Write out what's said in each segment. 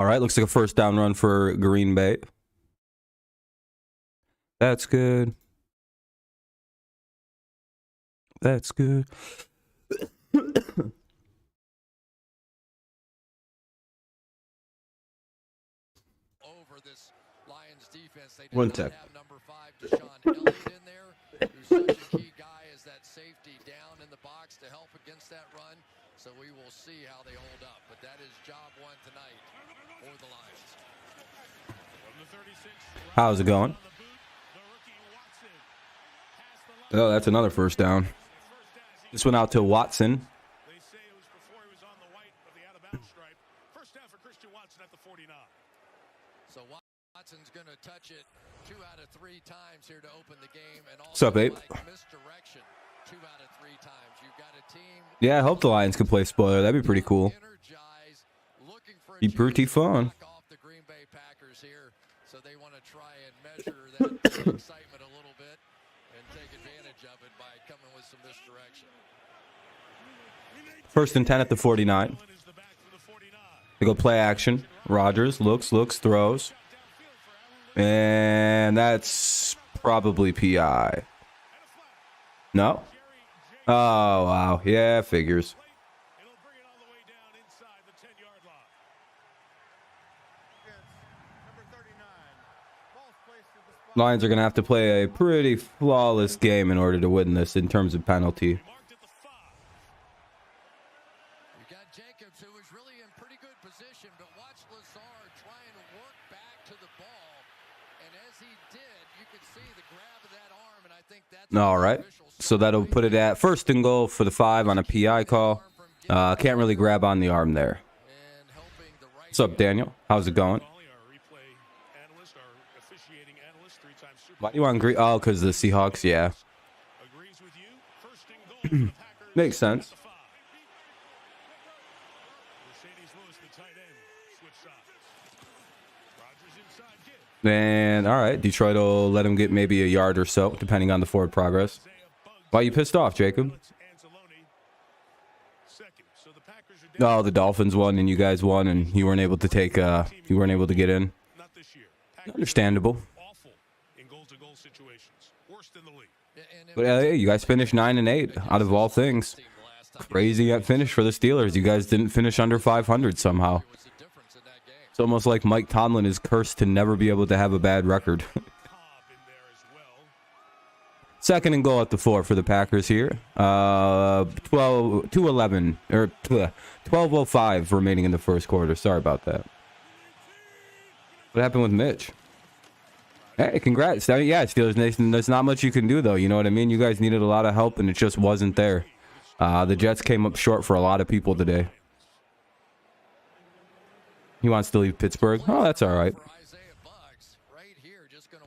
All right, looks like a first down run for Green Bay. That's good. That's good. Over this Lions defense, they did One not tech. have number 5 Deshaun Elliott in there, who's such a key guy as that safety down in the box to help against that run. So we will see how they hold up, but that is job one tonight for the Lions. How's it going? Oh, that's another first down. This went out to Watson. They say it was before he was on the white of the out of bounds stripe. First down for Christian Watson at the 49. So Watson's going to touch it 2 out of 3 times here to open the game, and also What's up, Abe? misdirection 2 out of 3 times. You've got a team. Yeah, I hope the Lions can play spoiler. That'd be pretty cool. Be pretty fun. Off the Green Bay Packers here, so they want to try and measure that excitement a little bit and take advantage of it by coming with some misdirection. First and 10 at the 49. They go play action. Rodgers looks, throws. And that's probably PI. No? Oh, wow. Yeah, figures. It'll bring it all the way down inside the 10-yard line. Lions are going to have to play a pretty flawless game in order to win this in terms of penalty. Marked at the 5. You got Jacobs, who was really in pretty good position, but watch Lazard try and work back to the ball. And as he did, you could see the grab of that arm, and I think that's All right. So that'll put it at first and goal for the 5 on a PI call. Can't really grab on the arm there. What's up, Daniel? How's it going? Why do you want green? Oh, because the Seahawks, yeah. Makes sense. And, all right, Detroit will let him get maybe a yard or so, depending on the forward progress. Why are you pissed off, Jacob? Oh, the Dolphins won and you guys won and you weren't able to take, you weren't able to get in. Understandable. But hey, you guys finished 9-8 out of all things. Crazy finish for the Steelers. You guys didn't finish under 500 somehow. It's almost like Mike Tomlin is cursed to never be able to have a bad record. Second and goal at the 4 for the Packers here. 2:11 or 12:05 remaining in the first quarter. Sorry about that. What happened with Mitch? Hey, congrats. Yeah, Steelers Nation, there's not much you can do, though. You know what I mean? You guys needed a lot of help, and it just wasn't there. The Jets came up short for a lot of people today. He wants to leave Pittsburgh. Oh, that's all right.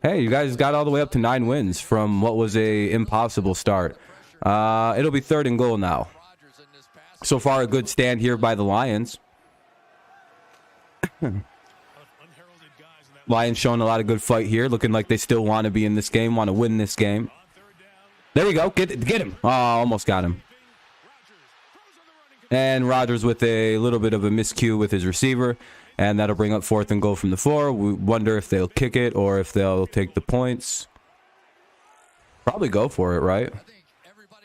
Hey, you guys got all the way up to 9 wins from what was a impossible start. It'll be third and goal now. So far, a good stand here by the Lions. Lions showing a lot of good fight here, looking like they still want to be in this game, want to win this game. There we go. Get him. Oh, almost got him. And Rodgers with a little bit of a miscue with his receiver, and that'll bring up fourth and goal from the 4. We wonder if they'll kick it or if they'll take the points. Probably go for it, right?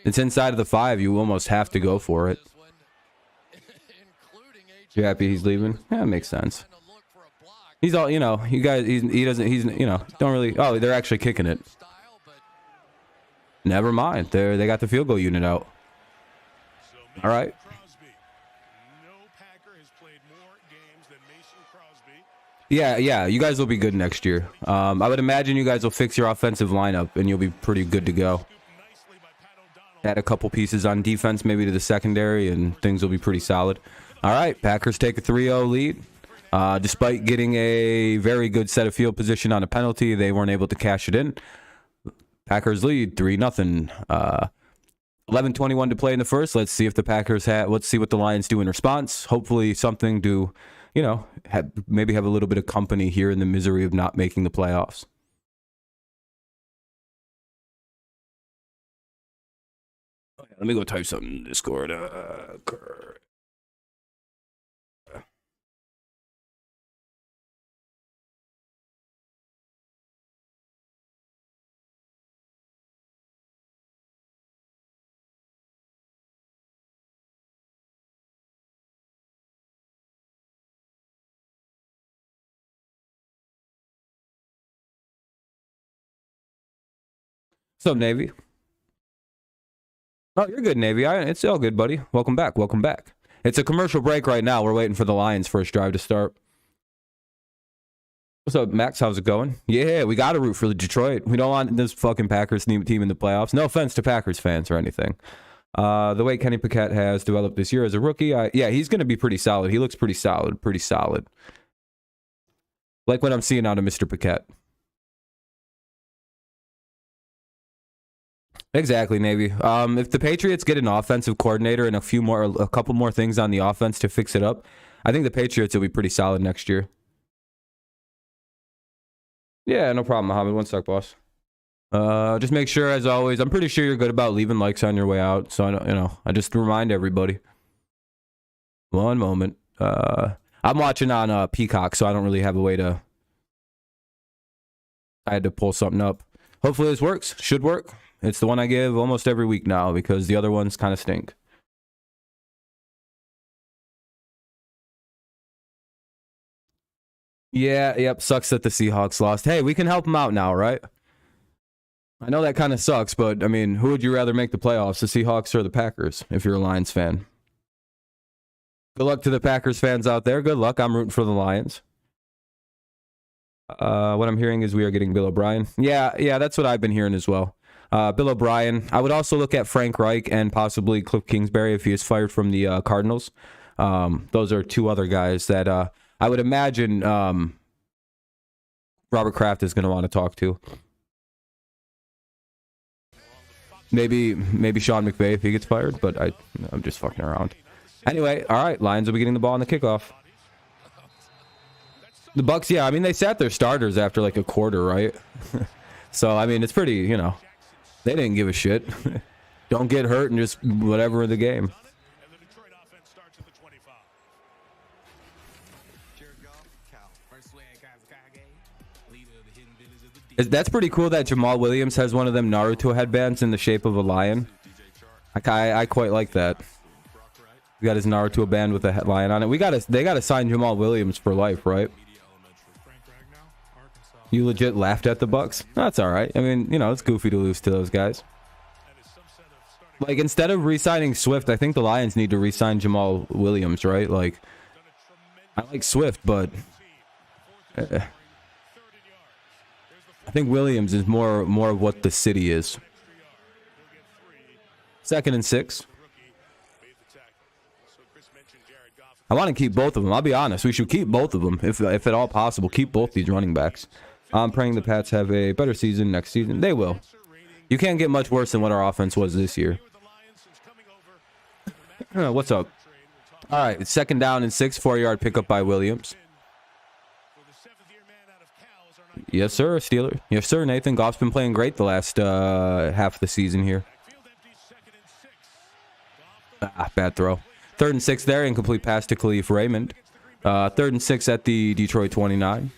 It's inside of the 5. You almost have to go for it. You happy he's leaving? Yeah, that makes sense. He's all, you know, you guys, he doesn't, he's, you know, don't really, oh, they're actually kicking it. Never mind. They got the field goal unit out. All right. Yeah, you guys will be good next year. I would imagine you guys will fix your offensive lineup and you'll be pretty good to go. Add a couple pieces on defense, maybe to the secondary, and things will be pretty solid. All right, Packers take a 3-0 lead. Despite getting a very good set of field position on a penalty, they weren't able to cash it in. Packers lead 3-0. 11:21 to play in the first. Let's see if the Packers let's see what the Lions do in response. Hopefully something to, you know, maybe have a little bit of company here in the misery of not making the playoffs. Let me go type something in Discord. What's up, Navy? Oh, you're good, Navy. It's all good, buddy. Welcome back. Welcome back. It's a commercial break right now. We're waiting for the Lions' first drive to start. What's up, Max? How's it going? Yeah, we got to root for the Detroit. We don't want this fucking Packers team in the playoffs. No offense to Packers fans or anything. The way Kenny Pickett has developed this year as a rookie, yeah, he's going to be pretty solid. He looks pretty solid. Pretty solid. Like what I'm seeing out of Mr. Pickett. Exactly, Navy. If the Patriots get an offensive coordinator and a couple more things on the offense to fix it up, I think the Patriots will be pretty solid next year. Yeah, no problem, Mohammed. One sec, boss. Just make sure, as always, I'm pretty sure you're good about leaving likes on your way out. So I just remind everybody. One moment. I'm watching on Peacock, so I don't really have a way to. I had to pull something up. Hopefully this works. Should work. It's the one I give almost every week now because the other ones kind of stink. Yeah, yep. Sucks that the Seahawks lost. Hey, we can help them out now, right? I know that kind of sucks, but I mean, who would you rather make the playoffs, the Seahawks or the Packers, if you're a Lions fan? Good luck to the Packers fans out there. Good luck. I'm rooting for the Lions. What I'm hearing is we are getting Bill O'Brien. Yeah, that's what I've been hearing as well. Bill O'Brien. I would also look at Frank Reich and possibly Cliff Kingsbury if he is fired from the Cardinals. Those are two other guys that I would imagine Robert Kraft is going to want to talk to. Maybe Sean McVay if he gets fired, but I'm just fucking around. Anyway, all right, Lions will be getting the ball on the kickoff. The Bucks, yeah, I mean, they sat their starters after like a quarter, right? So, I mean, it's pretty, they didn't give a shit. Don't get hurt and just whatever in the game. That's pretty cool that Jamal Williams has one of them Naruto headbands in the shape of a lion. I quite like that. We got his Naruto band with a lion on it. They gotta sign Jamal Williams for life, right? You legit laughed at the Bucks? That's all right. I mean, it's goofy to lose to those guys. Like, instead of re-signing Swift, I think the Lions need to re-sign Jamal Williams, right? Like, I like Swift, but I think Williams is more of what the city is. 2nd and 6. I want to keep both of them. I'll be honest. We should keep both of them, if at all possible. Keep both these running backs. I'm praying the Pats have a better season next season. They will. You can't get much worse than what our offense was this year. What's up? All right, 2nd down and 6, 4-yard pickup by Williams. Yes, sir, Steeler. Yes, sir, Nathan. Goff's been playing great the last half of the season here. Bad throw. 3rd and 6 there, incomplete pass to Khalif Raymond. 3rd and 6 at the Detroit 29.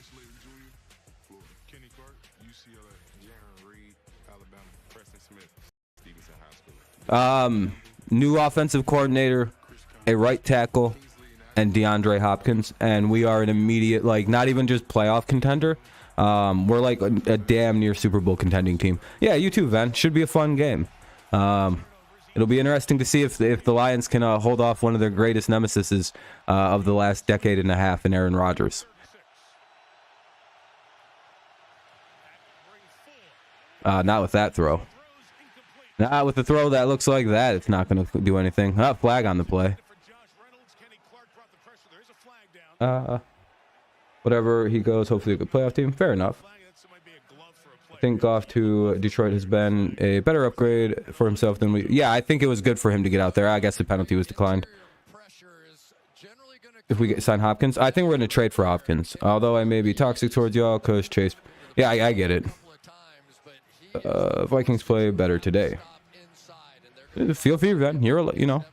New offensive coordinator, a right tackle, and DeAndre Hopkins, and we are an immediate, not even just playoff contender. We're like a damn near Super Bowl contending team. Yeah, you too, Ven. Should be a fun game. It'll be interesting to see if the Lions can hold off one of their greatest nemesis of the last decade and a half in Aaron Rodgers. Not with that throw. Not with the throw that looks like that. It's not going to do anything. Flag on the play. Whatever he goes, hopefully a good playoff team. Fair enough. I think Goff to Detroit has been a better upgrade for himself than we... Yeah, I think it was good for him to get out there. I guess the penalty was declined. If we sign Hopkins, I think we're going to trade for Hopkins. Although I may be toxic towards y'all because Chase... Yeah, I get it. Vikings play better today. Feel free, man. You're, I'm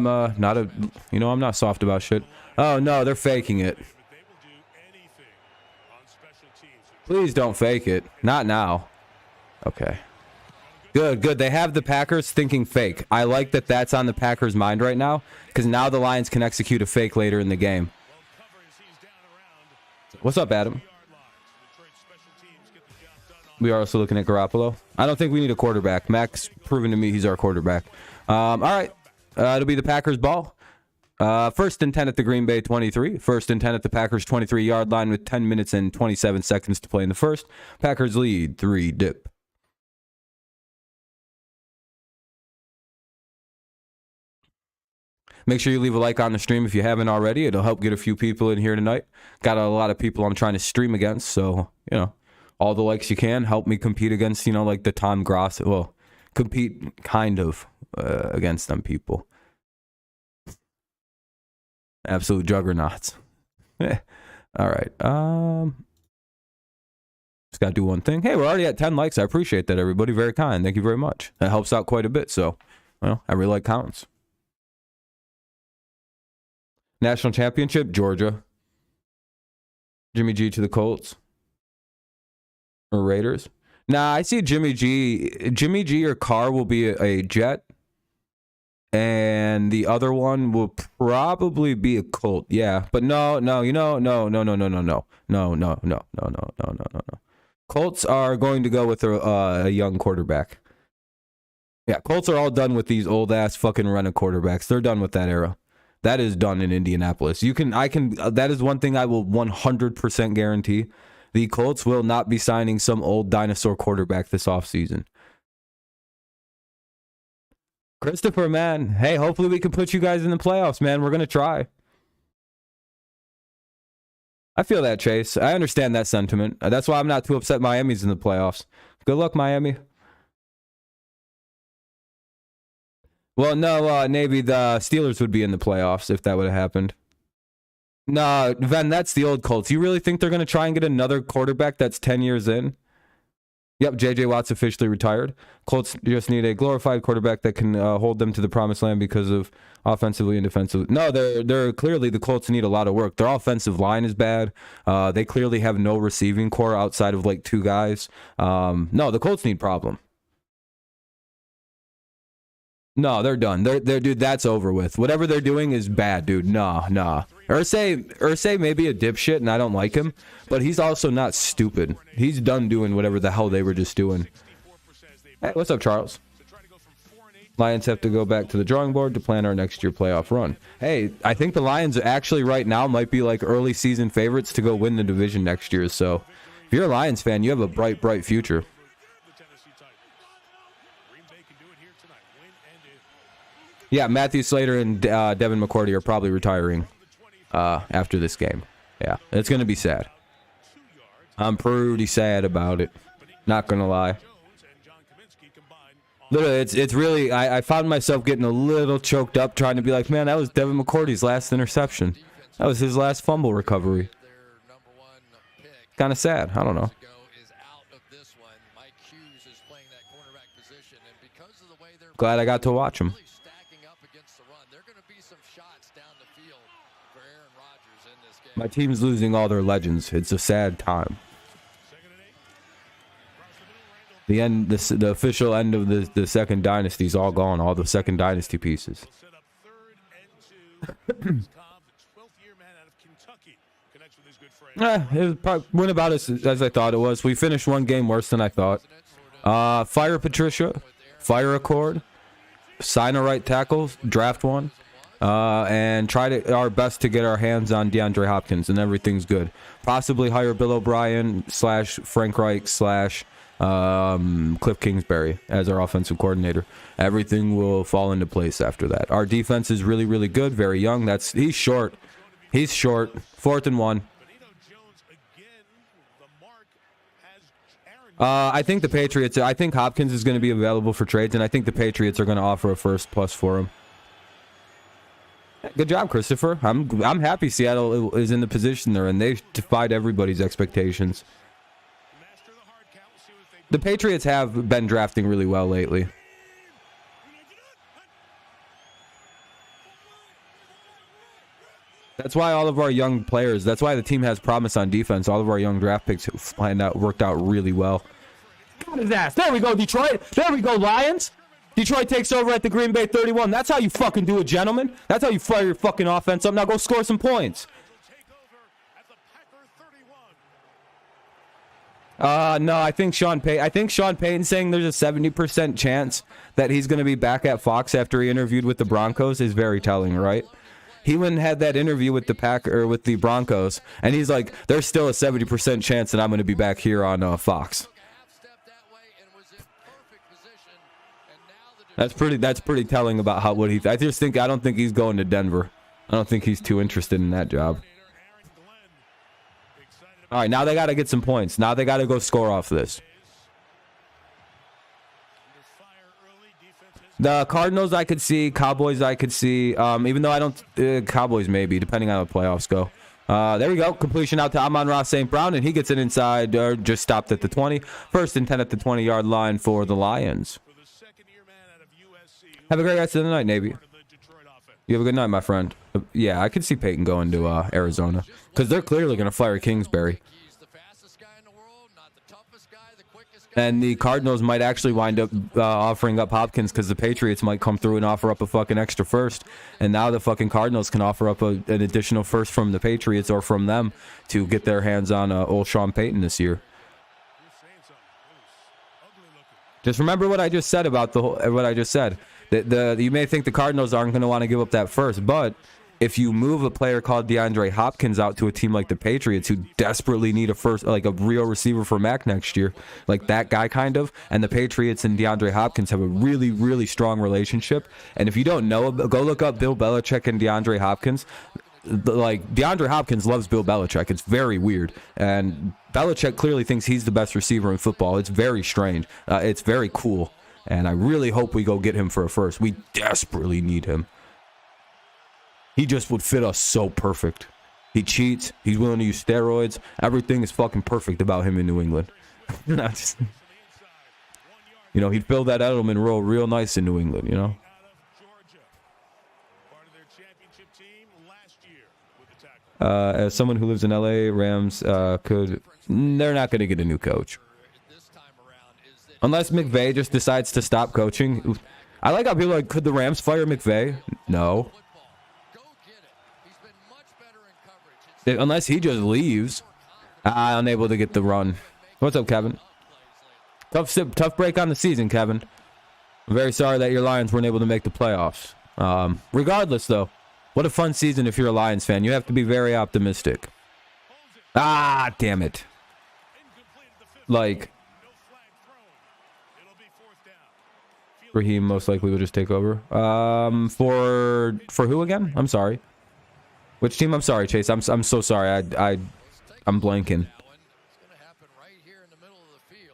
I'm not soft about shit. Oh no, they're faking it. Please don't fake it. Not now. Okay. Good. They have the Packers thinking fake. I like that that's on the Packers' mind right now, because now the Lions can execute a fake later in the game. What's up, Adam? We are also looking at Garoppolo. I don't think we need a quarterback. Mac's proven to me he's our quarterback. All right. It'll be the Packers ball. First and 10 at the Green Bay 23. First and 10 at the Packers 23-yard line with 10 minutes and 27 seconds to play in the first. Packers lead 3-dip. Make sure you leave a like on the stream if you haven't already. It'll help get a few people in here tonight. Got a lot of people I'm trying to stream against, so, you know, all the likes you can. Help me compete against, you know, like the Tom Gross. Well, compete kind of against them people. Absolute juggernauts. All right. Just got to do one thing. Hey, we're already at 10 likes. I appreciate that, everybody. Very kind. Thank you very much. That helps out quite a bit, so, well, every like counts. National championship, Georgia. Jimmy G to the Colts. Or Raiders. Nah, I see Jimmy G. Jimmy G or Carr will be a Jet. And the other one will probably be a Colt. Yeah, but no. Colts are going to go with a young quarterback. Yeah, Colts are all done with these old-ass fucking run-a quarterbacks. They're done with that era. That is done in Indianapolis. That is one thing I will 100% guarantee. The Colts will not be signing some old dinosaur quarterback this offseason. Christopher, man. Hey, hopefully we can put you guys in the playoffs, man. We're going to try. I feel that, Chase. I understand that sentiment. That's why I'm not too upset Miami's in the playoffs. Good luck, Miami. Well, no, Navy, the Steelers would be in the playoffs if that would have happened. No, Ven, that's the old Colts. You really think they're going to try and get another quarterback that's 10 years in? Yep, J.J. Watt's officially retired. Colts just need a glorified quarterback that can hold them to the promised land because of offensively and defensively. No, they're clearly the Colts need a lot of work. Their offensive line is bad. They clearly have no receiving core outside of like two guys. No, the Colts need problem. No, they're done. They're dude, that's over with. Whatever they're doing is bad, dude. Nah. Irsay may be a dipshit, and I don't like him, but he's also not stupid. He's done doing whatever the hell they were just doing. Hey, what's up, Charles? Lions have to go back to the drawing board to plan our next year playoff run. Hey, I think the Lions actually right now might be like early season favorites to go win the division next year. So if you're a Lions fan, you have a bright, bright future. Yeah, Matthew Slater and Devin McCourty are probably retiring after this game. Yeah, it's going to be sad. I'm pretty sad about it. Not going to lie. Literally, it's really, I found myself getting a little choked up trying to be like, man, that was Devin McCourty's last interception. That was his last fumble recovery. Kind of sad. I don't know. Glad I got to watch him. My team's losing all their legends. It's a sad time. The official end of the second dynasty is all gone. All the second dynasty pieces. It probably went about as I thought it was. We finished one game worse than I thought. Fire Patricia, fire Accord, sign a right tackle, draft one. And try our best to get our hands on DeAndre Hopkins, and everything's good. Possibly hire Bill O'Brien / Frank Reich / Cliff Kingsbury as our offensive coordinator. Everything will fall into place after that. Our defense is really, really good. Very young. He's short. He's short. 4th and 1. I think the Patriots. I think Hopkins is going to be available for trades, and I think the Patriots are going to offer a first plus for him. Good job, Christopher. I'm happy Seattle is in the position they're in. They defied everybody's expectations. The Patriots have been drafting really well lately. That's why all of our young players, that's why the team has promise on defense. All of our young draft picks worked out really well. Got his ass. There we go, Detroit. There we go, Lions. Detroit takes over at the Green Bay 31. That's how you fucking do it, gentlemen. That's how you fire your fucking offense up. Now go score some points. No, I think Sean Payton saying there's a 70% chance that he's going to be back at Fox after he interviewed with the Broncos is very telling, right? He went and had that interview with the Broncos, and he's like, there's still a 70% chance that I'm going to be back here on Fox. That's pretty telling about I don't think he's going to Denver. I don't think he's too interested in that job. All right, now they got to get some points. Now they got to go score off this. The Cardinals I could see, Cowboys I could see, even though I don't, Cowboys maybe, depending on how the playoffs go. There we go, completion out to Amon-Ra St. Brown, and he gets it inside, just stopped at the 20. First and 10 at the 20-yard line for the Lions. Have a great rest of the night, Navy. You have a good night, my friend. Yeah, I could see Peyton going to Arizona, because they're clearly going to fire Kingsbury. And the Cardinals might actually wind up offering up Hopkins because the Patriots might come through and offer up a fucking extra first. And now the fucking Cardinals can offer up an additional first from the Patriots or from them to get their hands on old Sean Payton this year. Just remember what I just said about what I just said. You may think the Cardinals aren't going to want to give up that first, but if you move a player called DeAndre Hopkins out to a team like the Patriots who desperately need a first, like a real receiver for Mac next year, like that guy kind of, and the Patriots and DeAndre Hopkins have a really, really strong relationship. And if you don't know, go look up Bill Belichick and DeAndre Hopkins. Like, DeAndre Hopkins loves Bill Belichick. It's very weird. And Belichick clearly thinks he's the best receiver in football. It's very strange. It's very cool. And I really hope we go get him for a first. We desperately need him. He just would fit us so perfect. He cheats. He's willing to use steroids. Everything is fucking perfect about him in New England. He'd fill that Edelman role real nice in New England, you know? As someone who lives in LA, Rams they're not going to get a new coach. Unless McVay just decides to stop coaching. I like how people are like, could the Rams fire McVay? No. Unless he just leaves. Unable to get the run. What's up, Kevin? Tough break on the season, Kevin. I'm very sorry that your Lions weren't able to make the playoffs. Regardless, though, what a fun season if you're a Lions fan. You have to be very optimistic. Damn it. Like, Raheem most likely will just take over. For who again? I'm sorry. Which team? I'm sorry, Chase. I'm so sorry. I'm blanking.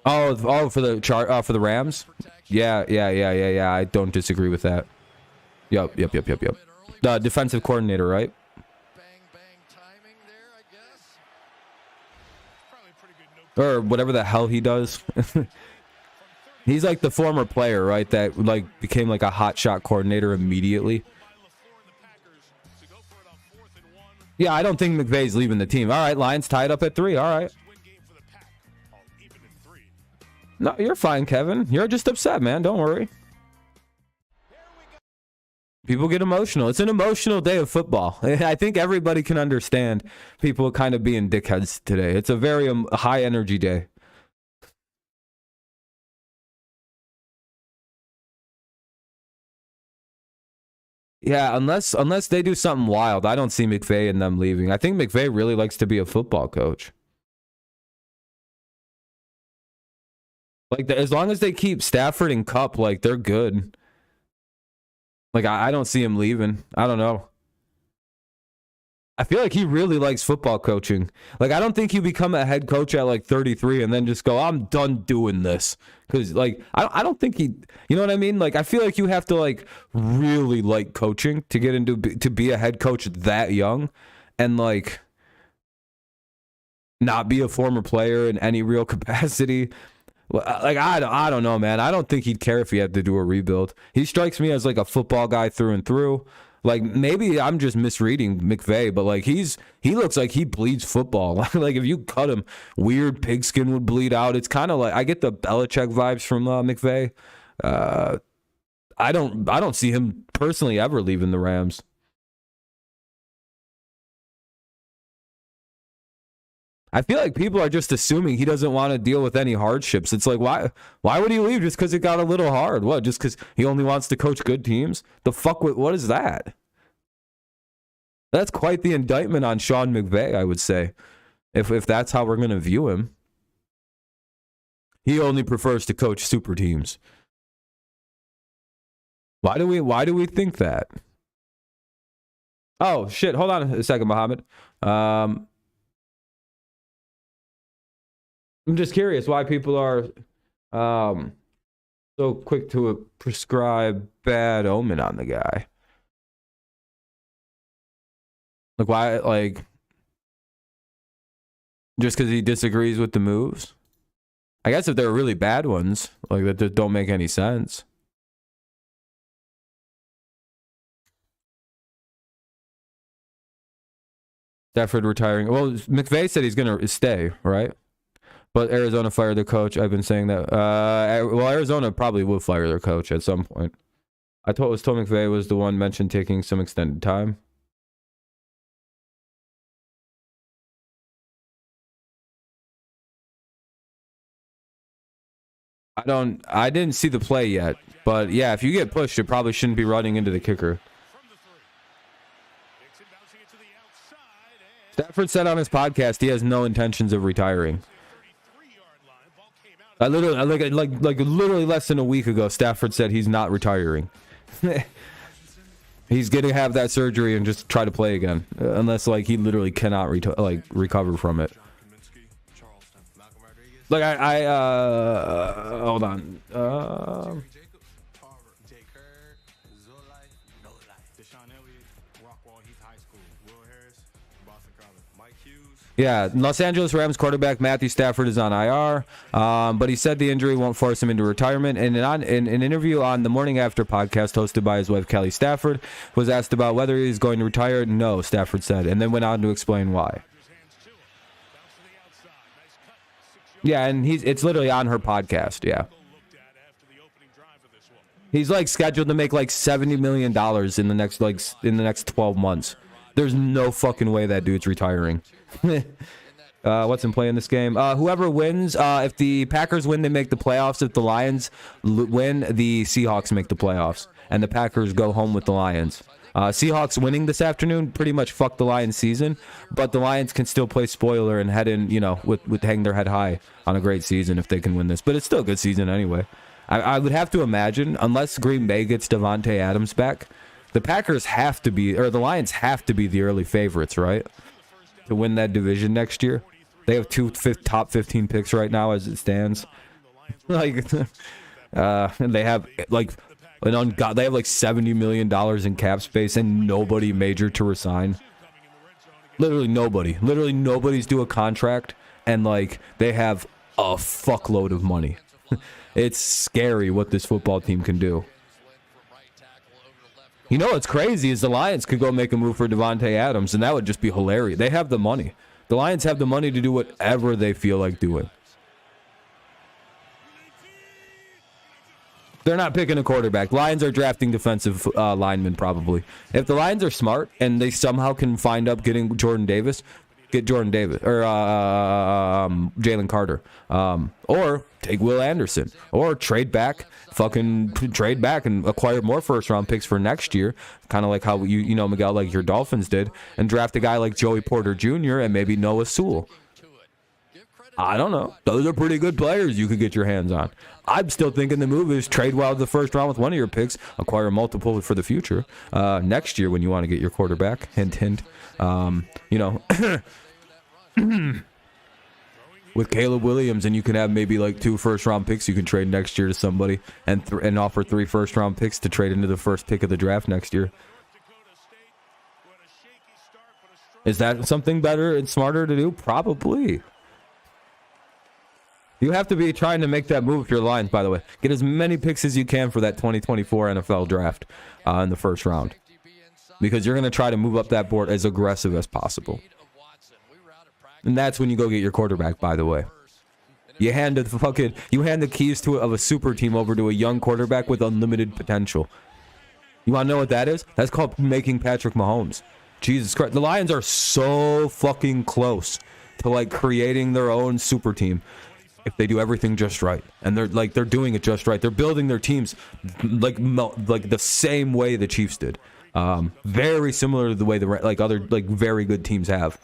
Oh, for the Rams? Yeah. I don't disagree with that. Yep. The defensive coordinator, right? Or whatever the hell he does. He's like the former player, right? That like became like a hot shot coordinator immediately. Yeah, I don't think McVay's leaving the team. All right, Lions tied up at 3. All right. No, you're fine, Kevin. You're just upset, man. Don't worry. People get emotional. It's an emotional day of football. I think everybody can understand people kind of being dickheads today. It's a very high energy day. Yeah, unless they do something wild, I don't see McVay and them leaving. I think McVay really likes to be a football coach. Like, as long as they keep Stafford and Kupp, like, they're good. Like, I don't see him leaving. I don't know. I feel like he really likes football coaching. Like, I don't think you become a head coach at, like, 33 and then just go, I'm done doing this. Because, like, I don't think he... You know what I mean? Like, I feel like you have to, like, really like coaching to get into... To be a head coach that young. And, like, not be a former player in any real capacity. Like, I don't know, man. I don't think he'd care if he had to do a rebuild. He strikes me as, like, a football guy through and through. Like, maybe I'm just misreading McVay, but, like, he looks like he bleeds football. Like, if you cut him, weird pigskin would bleed out. It's kind of like, I get the Belichick vibes from McVay. I don't see him personally ever leaving the Rams. I feel like people are just assuming he doesn't want to deal with any hardships. It's like, why would he leave just because it got a little hard? What, just because he only wants to coach good teams? The fuck, what is that? That's quite the indictment on Sean McVay, I would say, if that's how we're going to view him. He only prefers to coach super teams. Why do we think that? Oh, shit. Hold on a second, Mohammed. I'm just curious why people are so quick to prescribe bad omen on the guy. Like, why? Like, just because he disagrees with the moves? I guess if they're really bad ones, like that just don't make any sense. Stafford retiring. Well, McVay said he's going to stay, right? But Arizona fired their coach. I've been saying that. Well, Arizona probably will fire their coach at some point. I was told McVay was the one mentioned taking some extended time. I didn't see the play yet. But yeah, if you get pushed, you probably shouldn't be running into the kicker. Stafford said on his podcast he has no intentions of retiring. I literally, like literally less than a week ago, Stafford said he's not retiring. He's gonna have that surgery and just try to play again, unless like he literally cannot recover from it. Like I hold on. Yeah, Los Angeles Rams quarterback Matthew Stafford is on IR, but he said the injury won't force him into retirement. And in an interview on the Morning After podcast hosted by his wife Kelly Stafford, was asked about whether he's going to retire. No, Stafford said, and then went on to explain why. Yeah, and it's literally on her podcast. Yeah, he's like scheduled to make like $70 million in the next 12 months. There's no fucking way that dude's retiring. What's in play in this game? Whoever wins, if the Packers win, they make the playoffs. If the Lions win, the Seahawks make the playoffs. And the Packers go home with the Lions. Seahawks winning this afternoon pretty much fucked the Lions season, but the Lions can still play spoiler and head in, with hang their head high on a great season if they can win this. But it's still a good season anyway. I would have to imagine, unless Green Bay gets Devontae Adams back, the Packers have to be, or the Lions have to be the early favorites, right? To win that division next year. They have top 15 picks right now as it stands. Like, and they have like they have like $70 million in cap space and nobody major to resign. Literally nobody. Literally nobody's due a contract, and like they have a fuckload of money. It's scary what this football team can do. You know what's crazy is the Lions could go make a move for Devontae Adams, and that would just be hilarious. They have the money. The Lions have the money to do whatever they feel like doing. They're not picking a quarterback. Lions are drafting defensive linemen probably. If the Lions are smart and they somehow can find up getting Jordan Davis, get Jordan Davis or Jalen Carter, or take Will Anderson, or trade back and acquire more first-round picks for next year, kind of like how you know Miguel, like your Dolphins did, and draft a guy like Joey Porter Jr. and maybe Noah Sewell. I don't know. Those are pretty good players you could get your hands on. I'm still thinking the move is trade well the first round with one of your picks, acquire multiple for the future. Next year when you want to get your quarterback, hint, hint. With Caleb Williams, and you can have maybe like 2 first-round picks you can trade next year to somebody, and offer 3 first-round picks to trade into the first pick of the draft next year. Is that something better and smarter to do? Probably. You have to be trying to make that move if you're the Lions, by the way. Get as many picks as you can for that 2024 NFL draft in the first round. Because you're going to try to move up that board as aggressive as possible. And that's when you go get your quarterback, by the way. You hand the keys of a super team over to a young quarterback with unlimited potential. You want to know what that is? That's called making Patrick Mahomes. Jesus Christ. The Lions are so fucking close to like creating their own super team if they do everything just right. And they're doing it just right. They're building their teams like the same way the Chiefs did. Very similar to the way other very good teams have.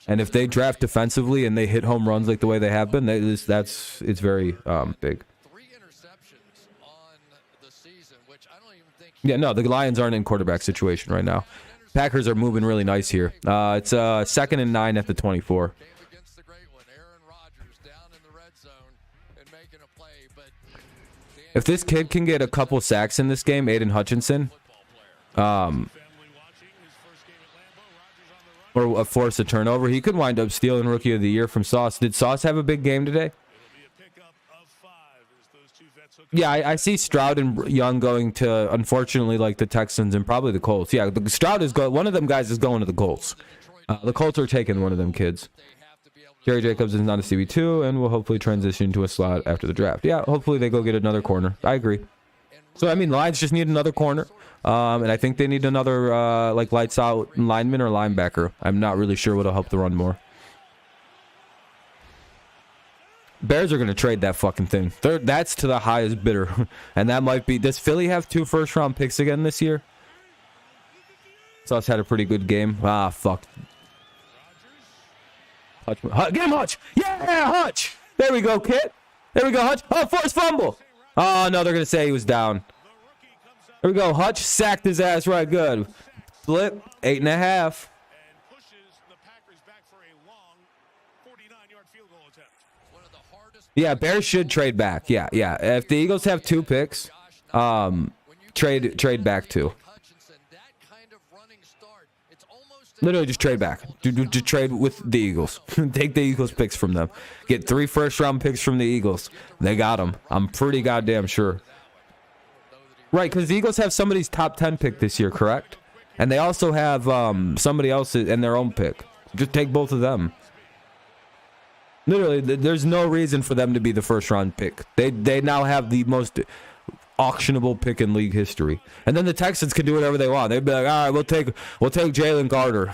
And if they draft defensively and they hit home runs like the way they have been, it's very big. 3 interceptions on the season, which I don't even think. Yeah, no, the Lions aren't in quarterback situation right now. Packers are moving really nice here. It's 2nd and 9 at the 24. Game against the great one, Aaron Rodgers down in the red zone and making a play. But If this kid can get a couple sacks in this game, Aiden Hutchinson, or force a turnover, he could wind up stealing Rookie of the Year from Sauce. Did Sauce have a big game today? Yeah, I see Stroud and Young going to, unfortunately, like the Texans and probably the Colts. Yeah, Stroud is going. One of them guys is going to the Colts. The Colts are taking one of them kids. Jerry Jacobs is not a CB2 and will hopefully transition to a slot after the draft. Yeah, hopefully they go get another corner. I agree. So, I mean, the Lions just need another corner. And I think they need another, lights out lineman or linebacker. I'm not really sure what'll help the run more. Bears are going to trade that fucking thing. That's to the highest bidder. And that might be... Does Philly have 2 first-round picks again this year? Sauce had a pretty good game. Ah, fuck. Hutch, get him, Hutch! Yeah, Hutch! There we go, Kit. There we go, Hutch. Oh, forced fumble. Oh, no, they're going to say he was down. There we go. Hutch sacked his ass right good. Flip, 8.5. Yeah, Bears should trade back. Yeah. If the Eagles have 2 picks, trade back 2. Literally just trade back. Just trade with the Eagles. Take the Eagles picks from them. Get 3 first-round picks from the Eagles. They got them. I'm pretty goddamn sure. Right, because the Eagles have somebody's top 10 pick this year, correct? And they also have somebody else in their own pick. Just take both of them. Literally, there's no reason for them to be the first-round pick. They now have the most auctionable pick in league history. And then the Texans can do whatever they want. They'd be like, all right, we'll take Jalen Carter.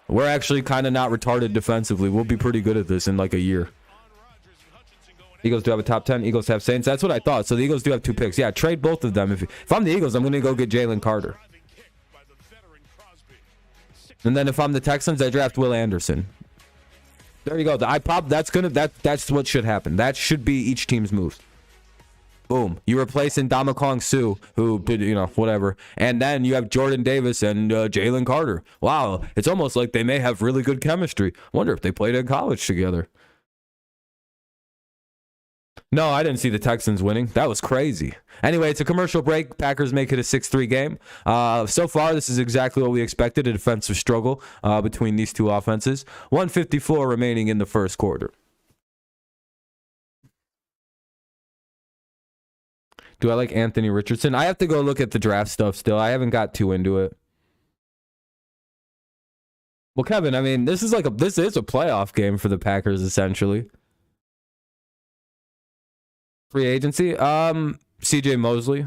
We're actually kind of not retarded defensively. We'll be pretty good at this in like a year. Eagles do have a top 10. Eagles have Saints. That's what I thought. So the Eagles do have 2 picks. Yeah, trade both of them. If I'm the Eagles, I'm going to go get Jalen Carter. And then if I'm the Texans, I draft Will Anderson. There you go. That's what should happen. That should be each team's move. Boom. You replace Ndamukong Suh, who, whatever. And then you have Jordan Davis and Jalen Carter. Wow. It's almost like they may have really good chemistry. Wonder if they played in college together. No, I didn't see the Texans winning. That was crazy. Anyway, it's a commercial break. Packers make it a 6-3 game. So far, this is exactly what we expected, a defensive struggle between these two offenses. 154 remaining in the first quarter. Do I like Anthony Richardson? I have to go look at the draft stuff still. I haven't got too into it. Well, Kevin, I mean, this is a playoff game for the Packers, essentially. Free agency? CJ Mosley.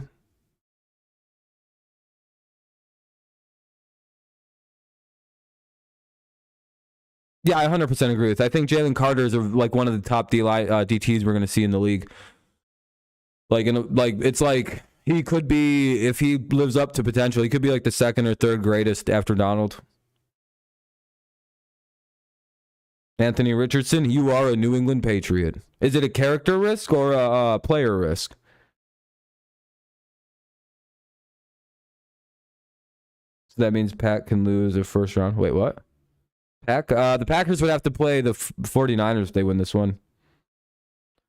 Yeah, I 100% agree with. I think Jalen Carter is like one of the top DTs we're going to see in the league. It's like he could be, if he lives up to potential, he could be like the 2nd or 3rd greatest after Donald. Anthony Richardson, you are a New England Patriot. Is it a character risk or a player risk? So that means Pat can lose a first round. Wait, what? The Packers would have to play the 49ers if they win this one.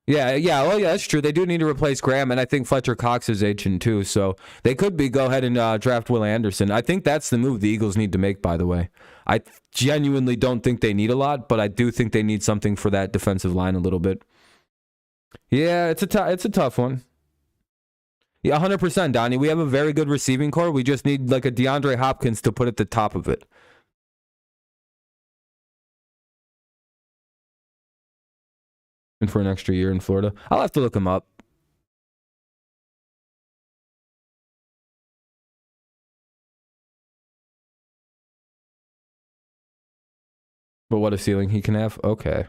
Yeah, that's true. They do need to replace Graham, and I think Fletcher Cox is aging too, so they could go ahead and draft Will Anderson. I think that's the move the Eagles need to make, by the way. I genuinely don't think they need a lot, but I do think they need something for that defensive line a little bit. Yeah, it's a tough one. Yeah, 100%, Donnie. We have a very good receiving core. We just need like a DeAndre Hopkins to put at the top of it. For an extra year in Florida. I'll have to look him up. But what a ceiling he can have. Okay.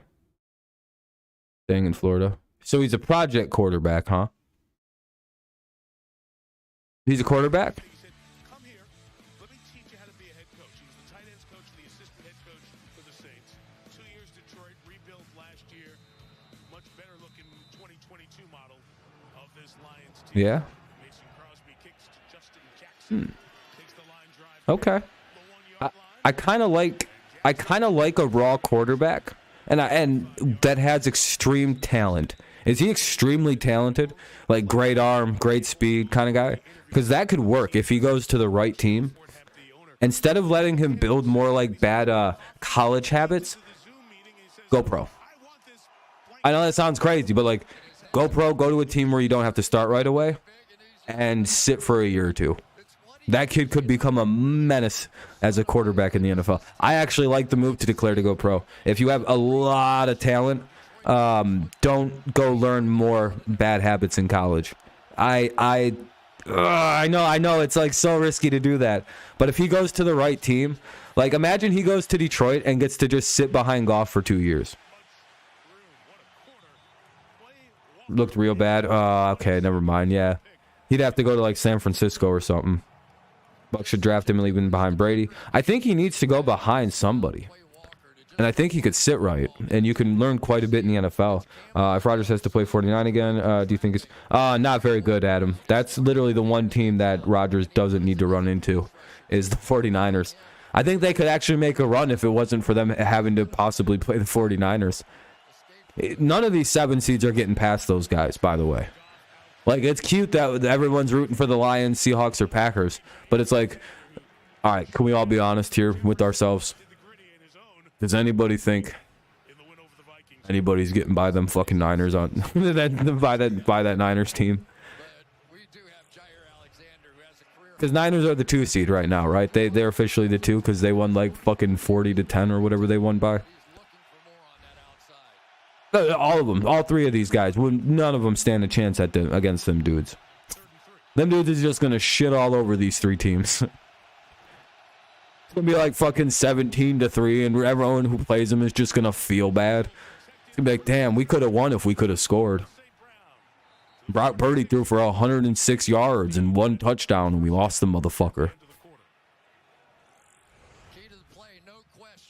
Staying in Florida. So he's a project quarterback, huh? He's a quarterback? He said, come here, let me teach you how to be a head coach. He was the tight ends coach, the assistant head coach for the Saints. 2 years Detroit, rebuilt last year. Much better looking 2022 model of this Lions team. Yeah. Mason Crosby kicks to Justin Jackson. Takes the line drive. Okay. The 1 yard line. I kind of like a raw quarterback, and that has extreme talent. Is he extremely talented? Like great arm, great speed kind of guy? Because that could work if he goes to the right team. Instead of letting him build more like bad college habits, go pro. I know that sounds crazy, but like go pro, go to a team where you don't have to start right away and sit for a year or two. That kid could become a menace as a quarterback in the NFL. I actually like the move to declare to go pro. If you have a lot of talent, don't go learn more bad habits in college. I know it's like so risky to do that. But if he goes to the right team, like imagine he goes to Detroit and gets to just sit behind Goff for 2 years. Looked real bad. Okay, never mind. Yeah, he'd have to go to like San Francisco or something. Bucks should draft him and leave him behind Brady. I think he needs to go behind somebody. And I think he could sit right. And you can learn quite a bit in the NFL. If Rodgers has to play 49 again, do you think it's... not very good, Adam. That's literally the one team that Rodgers doesn't need to run into, is the 49ers. I think they could actually make a run if it wasn't for them having to possibly play the 49ers. None of these 7 seeds are getting past those guys, by the way. Like, it's cute that everyone's rooting for the Lions, Seahawks, or Packers. But it's like, all right, can we all be honest here with ourselves? Does anybody think anybody's getting by them fucking Niners on by that Niners team? Because Niners are the 2 seed right now, right? They're officially the 2 because they won like fucking 40-10 or whatever they won by. All of them, all 3 of these guys, none of them stand a chance against them dudes. Them dudes is just gonna shit all over these 3 teams. It's gonna be like fucking 17-3, and everyone who plays them is just gonna feel bad. It's gonna be like, damn, we could have won if we could have scored. Brock Purdy threw for 106 yards and 1 touchdown, and we lost the motherfucker.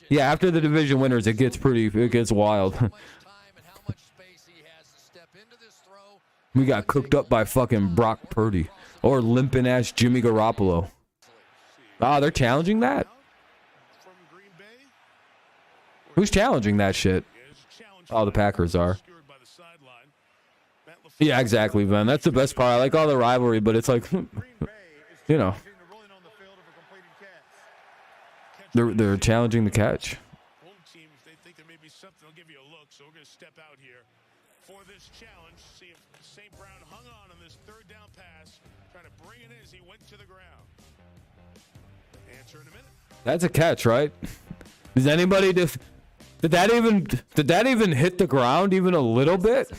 Yeah, after the division winners, it gets wild. We got cooked up by fucking Brock Purdy or limping ass Jimmy Garoppolo. They're challenging that? Who's challenging that shit? Oh, the Packers are. Yeah, exactly, man. That's the best part. I like all the rivalry, but it's like, you know. They're challenging the catch. That's a catch, right? Does anybody did that even hit the ground even a little bit?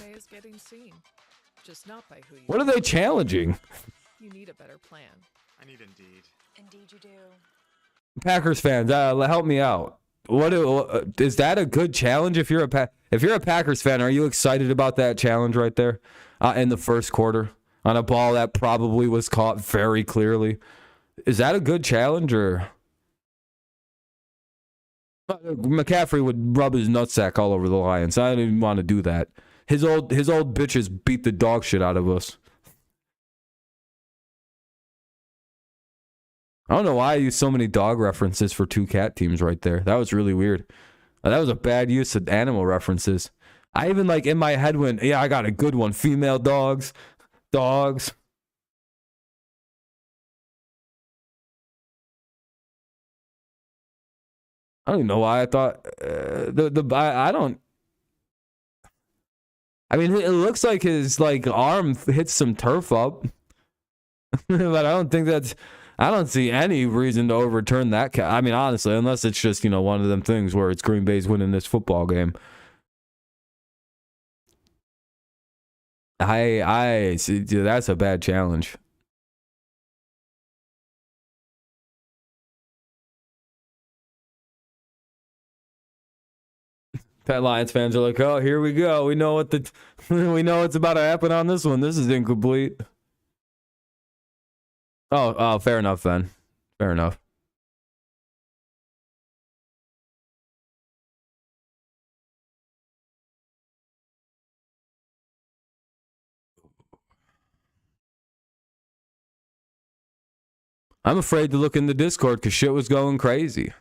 Just not by who you What are they challenging? You need a better plan. I need Indeed. Indeed you do. Packers fans, help me out. Is that a good challenge? If you're a Packers fan, are you excited about that challenge right there in the first quarter on a ball that probably was caught very clearly? Is that a good challenge, or McCaffrey would rub his nutsack all over the Lions? I didn't want to do that. His old bitches beat the dog shit out of us. I don't know why I used so many dog references for 2 cat teams right there. That was really weird. That was a bad use of animal references. I even like in my head went, yeah, I got a good one. Female dogs. I don't even know why I thought I don't. I mean, it looks like his like arm hits some turf up, but I don't see any reason to overturn that. I mean, honestly, unless it's just, one of them things where it's Green Bay's winning this football game. I see, that's a bad challenge. Pat Lions fans are like, oh, here we go. We know what we know what's about to happen on this one. This is incomplete. Oh, fair enough then. Fair enough. I'm afraid to look in the Discord because shit was going crazy.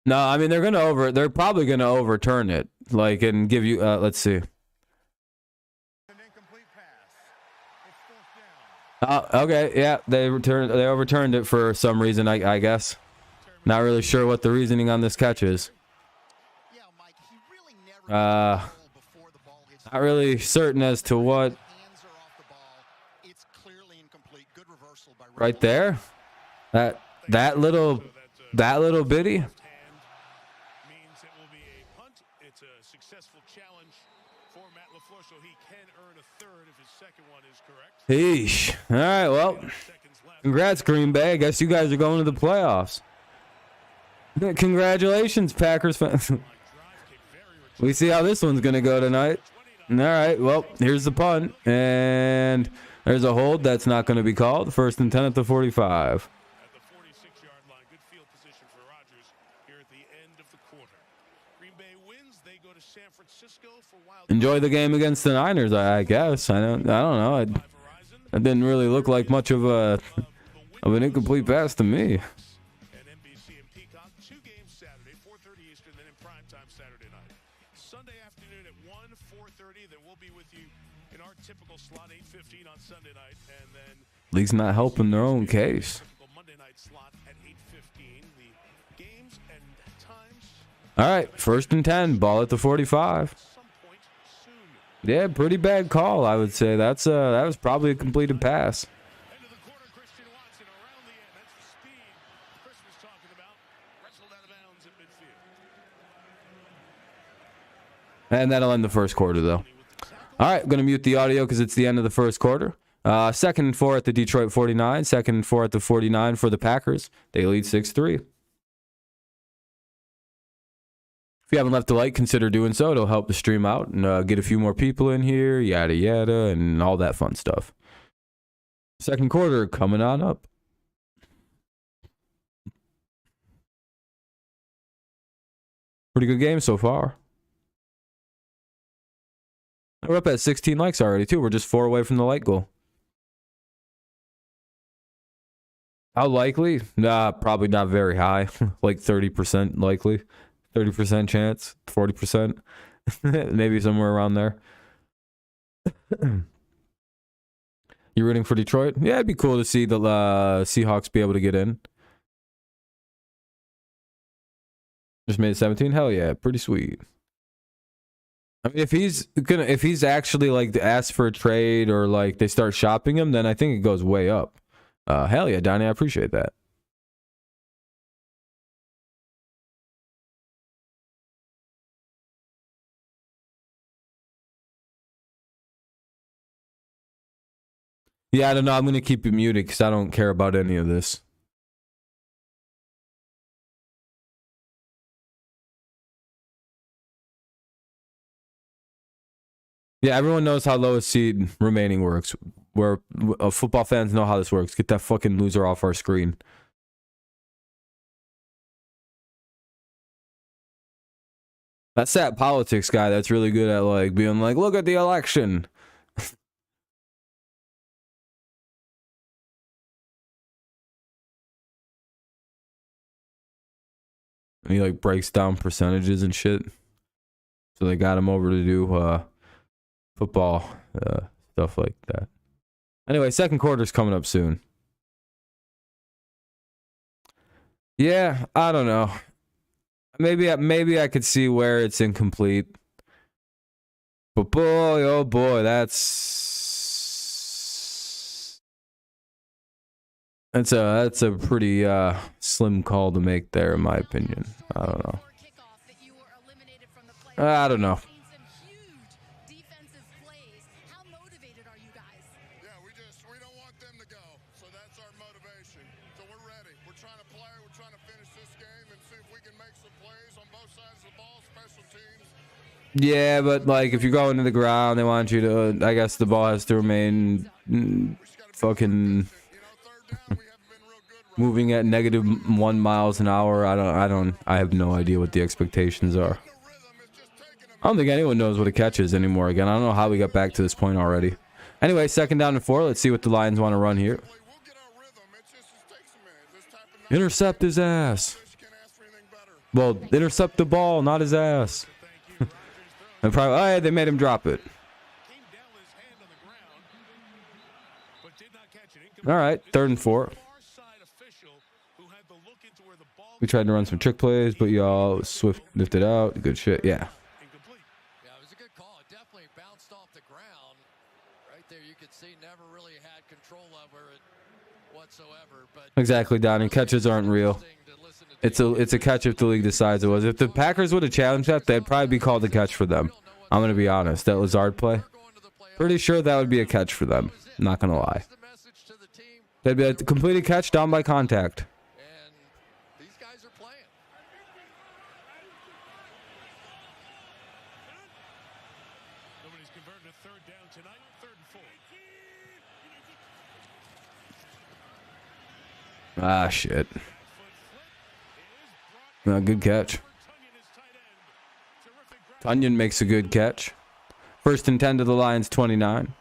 No, I mean they're probably gonna overturn it, like, and give you let's see. Okay, yeah, they overturned it for some reason, I guess. Not really sure what the reasoning on this catch is. Not really certain as to what. Right there, that little bitty. Means it will be a punt. It's a successful challenge for Matt LaFleur, so he can earn a third if his second one is correct. Yeesh. All right, well, congrats, Green Bay. I guess you guys are going to the playoffs. Congratulations, Packers fans. We see how this one's going to go tonight. All right, well, here's the punt. And there's a hold that's not going to be called. 1st and 10 at the 45. At the 46-yard line, good field position for Rodgers here at the end of the quarter. Green Bay wins. They go to San Francisco for wild. Enjoy the game against the Niners, I guess. I don't know. It didn't really look like much of an incomplete pass to me. And NBC and Peacock, 2 games Saturday, 4:30 Eastern, then in primetime Saturday night. Sunday afternoon at 1, 4:30. Then we'll be with you in our typical slot, 8:15 on Sunday night, and then League's not helping their own case. Monday night slot at 8:15. The games and times. All right, 1st and 10, ball at the 45. Some point soon. Yeah, pretty bad call, I would say. That was probably a completed pass. End of the quarter, Christian Watson around the end. That's the speed Chris was talking about. Wrestled out of bounds at midfield. And that'll end the first quarter, though. All right, going to mute the audio because it's the end of the first quarter. 2nd and 4 at the Detroit 49. 2nd and 4 at the 49 for the Packers. They lead 6-3. If you haven't left a like, consider doing so. It'll help the stream out and get a few more people in here, yada, yada, and all that fun stuff. Second quarter coming on up. Pretty good game so far. We're up at 16 likes already, too. We're just 4 away from the like goal. How likely? Nah, probably not very high. Like 30% likely. 30% chance. 40%. Maybe somewhere around there. You rooting for Detroit? Yeah, it'd be cool to see the Seahawks be able to get in. Just made it 17? Hell yeah, pretty sweet. I mean, if he's actually like asked for a trade or like they start shopping him, then I think it goes way up. Hell yeah, Donnie, I appreciate that. Yeah, I don't know. I'm gonna keep it muted because I don't care about any of this. Yeah, everyone knows how lowest seed remaining works. Where football fans know how this works. Get that fucking loser off our screen. That's that politics guy that's really good at like being like, look at the election. And he like breaks down percentages and shit. So they got him over to do football stuff like that. Anyway, second quarter's coming up soon. Yeah, I don't know. Maybe I could see where it's incomplete. But boy, oh boy, that's a pretty slim call to make there, in my opinion. I don't know. I don't know. Yeah, we don't want them to go. So that's our motivation. So we're ready. We're trying to play. We're trying to finish this game and see if we can make some plays on both sides of the ball, special teams. Yeah, but like if you go into the ground, they want you to. I guess the ball has to remain fucking moving at -1 miles an hour. I have no idea what the expectations are. I don't think anyone knows what a catch is anymore. Again, I don't know how we got back to this point already. Anyway, 2nd down and 4. Let's see what the Lions want to run here. Intercept his ass. Well, intercept the ball, not his ass. And probably, oh yeah, they made him drop it. All right, 3rd and 4. We tried to run some trick plays, but y'all swift lifted out. Good shit, yeah. Yeah, it was a good call. It definitely bounced off the ground. Right there, you could see never really had control over it whatsoever. But Exactly, Donnie. Catches aren't real. It's a catch if the league decides it was. If the Packers would have challenged that, they'd probably be called a catch for them. I'm gonna be honest. That Lazard play. Pretty sure that would be a catch for them. Not gonna lie. That'd be a completed catch down by contact. And these guys are playing. Nobody's converted a 3rd down tonight. 3rd and 4. Ah, shit. Good catch. Tunyon makes a good catch. 1st and 10 to the Lions, 29.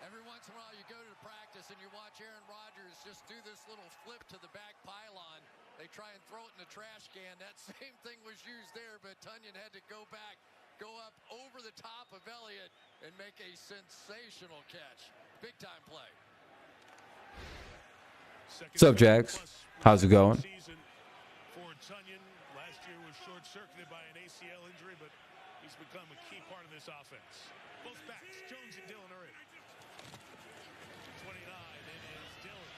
Every once in a while you go to practice and you watch Aaron Rodgers just do this little flip to the back pylon. They try and throw it in the trash can. That same thing was used there, but Tunyon had to go back, go up over the top of Elliott and make a sensational catch. Big time play. What's up, Jags? How's it going? For Tunyon, last year was short-circuited by an ACL injury, but he's become a key part of this offense. Both backs, Jones and Dillon are in. 29, it is Dillon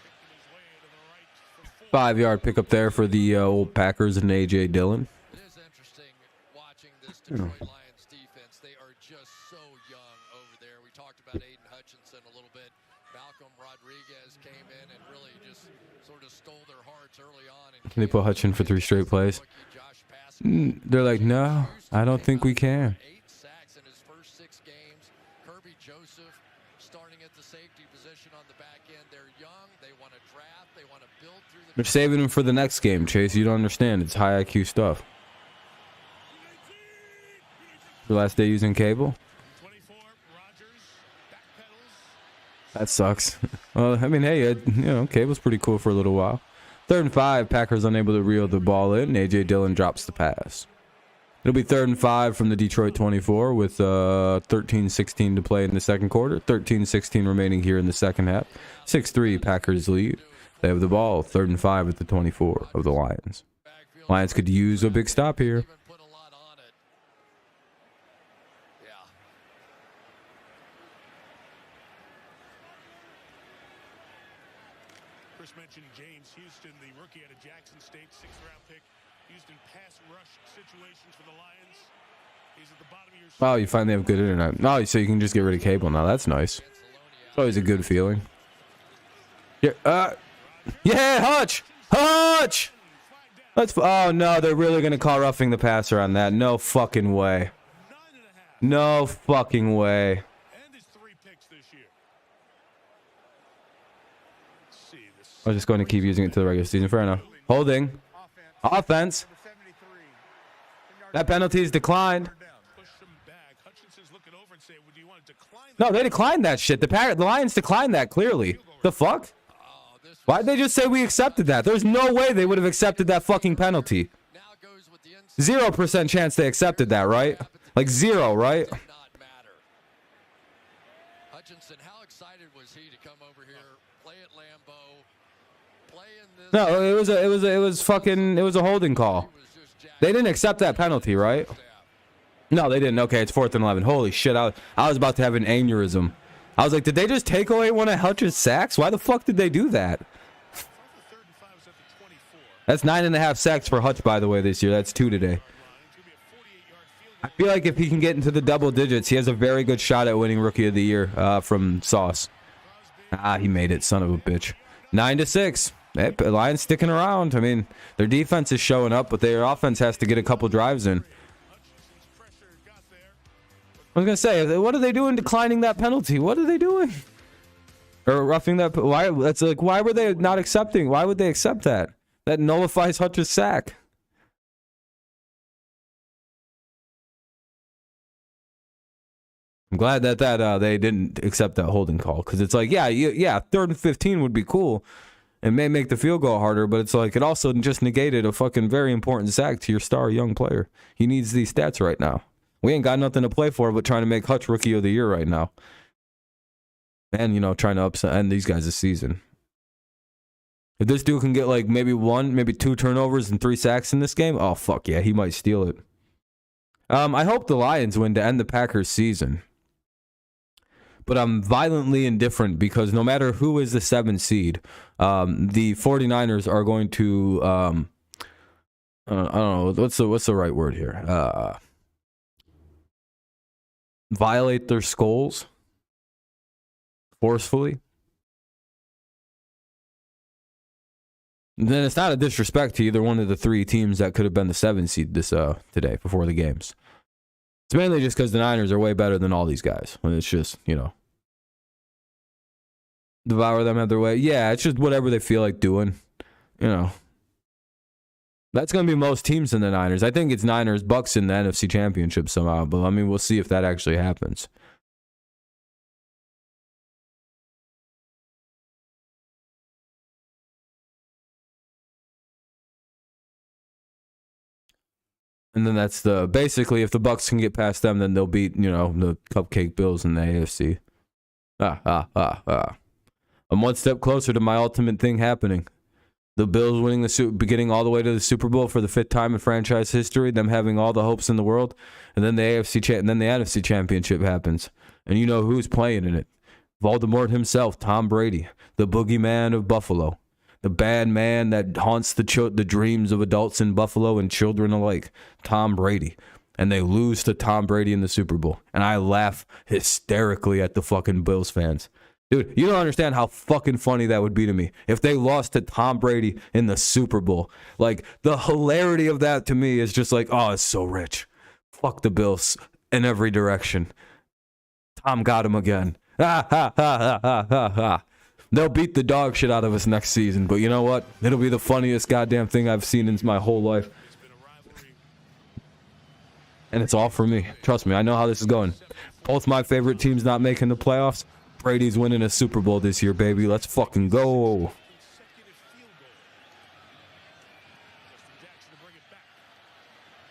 picking his way to the right for 4. 5-yard pickup there for the old Packers and A.J. Dillon. It is interesting watching this Detroit Lions defense. They are just so young over there. We talked about Aiden Hutchinson a little bit. Malcolm Rodriguez came in and really just sort of stole their hearts early on. Can they put Hutchin for 3 straight plays? They're like, no, I don't think we can. 8 sacks in his first 6 games. Kirby Joseph starting at the safety position on the back end. They're young. They want to draft. They want to build through the. They're saving him for the next game, Chase. You don't understand. It's high IQ stuff. Your last day using cable? 24, Rodgers, backpedals. That sucks. Well, I mean, hey, cable's pretty cool for a little while. 3rd and 5, Packers unable to reel the ball in. A.J. Dillon drops the pass. It'll be 3rd and 5 from the Detroit 24 with 13:16 to play in the 2nd quarter. 13:16 remaining here in the 2nd half. 6-3 Packers lead. They have the ball. 3rd and 5 at the 24 of the Lions. Lions could use a big stop here. Put a lot on it. Yeah. Chris mentioned James Houston, the rookie out of Jackson State, 6th-round pick, used in pass rush situations for the Lions. He's at the bottom of your. Oh, you finally have good internet. No, so you can just get rid of cable now. That's nice. It's always a good feeling. Yeah, Hutch! Hutch! Oh, no, they're really going to call roughing the passer on that. No fucking way. No fucking way. And his 3 picks this year. Let's see this. I was just going to keep using it to the regular season. Fair enough. Holding. Offense. That penalty is declined. Push them back. Hutchinson's looking over and saying, "Would you want to decline that?" No, they declined that shit. The Lions declined that clearly. The fuck? Why'd they just say we accepted that? There's no way they would have accepted that fucking penalty. 0% chance they accepted that, right? Like 0, right? Not matter. Hutchinson, how excited was he to come over here, play at Lambeau, play in this? No, it was a holding call. They didn't accept that penalty, right? No, they didn't. Okay, it's 4th and 11. Holy shit, I was about to have an aneurysm. I was like, did they just take away one of Hutch's sacks? Why the fuck did they do that? That's 9.5 sacks for Hutch, by the way, this year. That's 2 today. I feel like if he can get into the double digits, he has a very good shot at winning Rookie of the Year from Sauce. He made it, son of a bitch. 9-6. Hey, Lions sticking around. I mean, their defense is showing up, but their offense has to get a couple drives in. I was gonna say, what are they doing declining that penalty? What are they doing? Or roughing that? Why? That's like, why were they not accepting? Why would they accept that? That nullifies Hutch's sack. I'm glad that they didn't accept that holding call, because it's like, yeah, 3rd and 15 would be cool. It may make the field goal harder, but it's like it also just negated a fucking very important sack to your star young player. He needs these stats right now. We ain't got nothing to play for but trying to make Hutch Rookie of the Year right now. And, you know, trying to end these guys this season. If this dude can get like maybe 2 turnovers and 3 sacks in this game, oh, fuck yeah, he might steal it. I hope the Lions win to end the Packers season. But I'm violently indifferent because no matter who is the 7th seed, the 49ers are going to, I don't know, what's the right word here? Violate their skulls forcefully. And then it's not a disrespect to either one of the 3 teams that could have been the 7th seed this today before the games. It's mainly just because the Niners are way better than all these guys. And it's just, you know, devour them at their way. Yeah, it's just whatever they feel like doing. You know, that's going to be most teams in the Niners. I think it's Niners, Bucks in the NFC Championship somehow. But, I mean, we'll see if that actually happens. And then that's basically if the Bucks can get past them, then they'll beat, you know, the Cupcake Bills in the AFC. I'm one step closer to my ultimate thing happening. The Bills winning getting all the way to the Super Bowl for the 5th time in franchise history, them having all the hopes in the world, and then the NFC Championship happens. And you know who's playing in it. Voldemort himself, Tom Brady, the boogeyman of Buffalo. The bad man that haunts the dreams of adults in Buffalo and children alike, Tom Brady. And they lose to Tom Brady in the Super Bowl. And I laugh hysterically at the fucking Bills fans. Dude, you don't understand how fucking funny that would be to me if they lost to Tom Brady in the Super Bowl. Like, the hilarity of that to me is just like, oh, it's so rich. Fuck the Bills in every direction. Tom got him again. Ha, ha, ha, ha, ha, ha, ha. They'll beat the dog shit out of us next season, but you know what? It'll be the funniest goddamn thing I've seen in my whole life. And it's all for me. Trust me, I know how this is going. Both my favorite teams not making the playoffs. Brady's winning a Super Bowl this year, baby. Let's fucking go.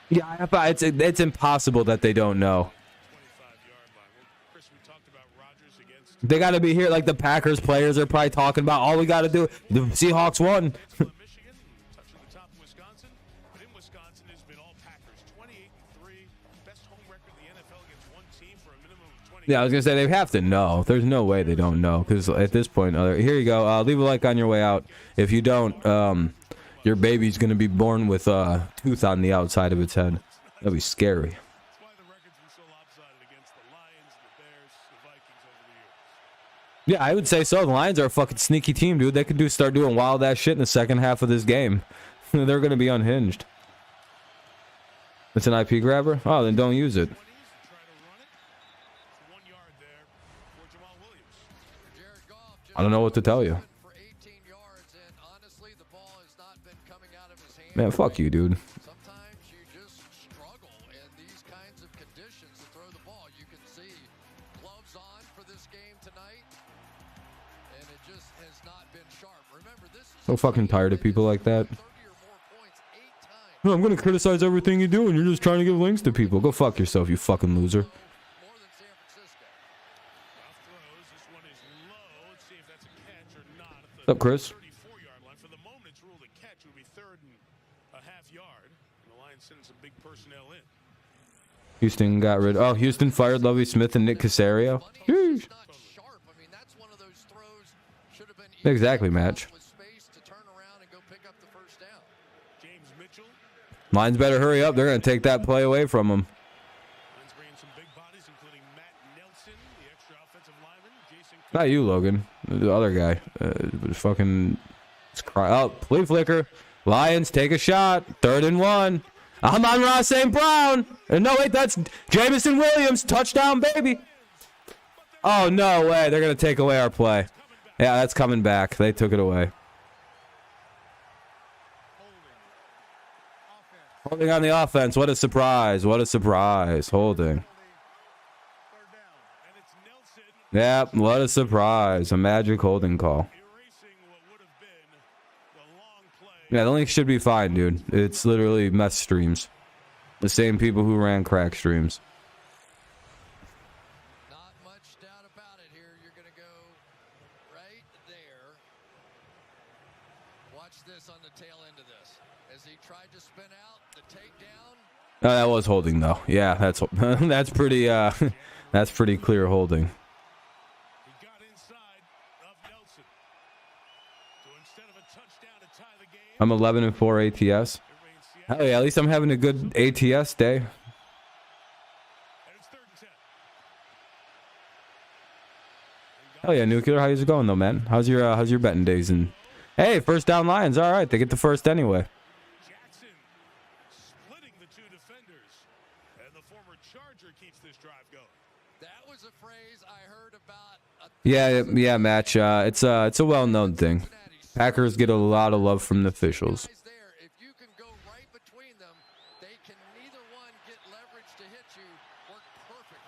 Yeah, it's impossible that they don't know. They got to be here. Like the Packers players are probably talking about, all we got to do, the Seahawks won. Yeah, I was going to say, they have to know. There's no way they don't know. Because at this point, here you go. Leave a like on your way out. If you don't, your baby's going to be born with a tooth on the outside of its head. That'd be scary. Yeah, I would say so. The Lions are a fucking sneaky team, dude. They could start doing wild ass shit in the second half of this game. They're going to be unhinged. It's an IP grabber? Oh, then don't use it. I don't know what to tell you. Man, fuck you, dude. Sometimes you just struggle in these kinds of conditions to throw the ball. You can see gloves on for this game tonight, and it just has not been sharp. Remember, this is So fucking tired of people like that. No, I'm gonna criticize everything you do, and you're just trying to give links to people. Go fuck yourself, you fucking loser. more than San Francisco. What's up, Chris? 34-yard line. For the moment, it's ruled a catch. It would be 3rd and a half yard. And the Lions sending some big personnel in. Houston got rid. Oh, Houston fired Lovie Smith and Nick Caserio. Sheesh. Not sharp. I mean, that's one of those throws should have been Exactly, match. with space to turn around down and go pick up the first down. James Mitchell. Lions better hurry up. They're going to take that play away from them. Lions bringing some big bodies, including Matt Nelson, the extra offensive lineman. Jason. Not you, Logan. The other guy. Fucking. Oh, flea flicker. Lions take a shot. 3rd and 1. I'm on Ross St. Brown. No, wait, that's Jamison Williams. Touchdown, baby. Oh, no way. They're going to take away our play. Yeah, that's coming back. They took it away. Holding on the offense. What a surprise. What a surprise. Holding. Yeah, what a surprise. A magic holding call. Yeah, the link should be fine, dude. It's literally mess streams. The same people who ran crack streams. Not much doubt about it here. You're going to go right there. Watch this on the tail end of this. As he tried to spin out, the takedown. Oh, that was holding though. Yeah, that's that's pretty that's pretty clear holding. He got inside of Nelson. So instead of a touchdown to tie the game, I'm 11-4 ATS. Hell yeah, at least I'm having a good ATS day. and it's 3rd and 10. Hell yeah, Nuclear. How's it going though, man? How's your betting days? And hey, first down Lions. All right, they get the first anyway. Jackson splitting the 2 defenders, and the former Charger keeps this drive going. That was a phrase I heard about. Yeah, match. It's a well-known thing. Packers get a lot of love from the officials. Guys there, if you can go right between them, they can neither one get leverage to hit you. Work perfectly.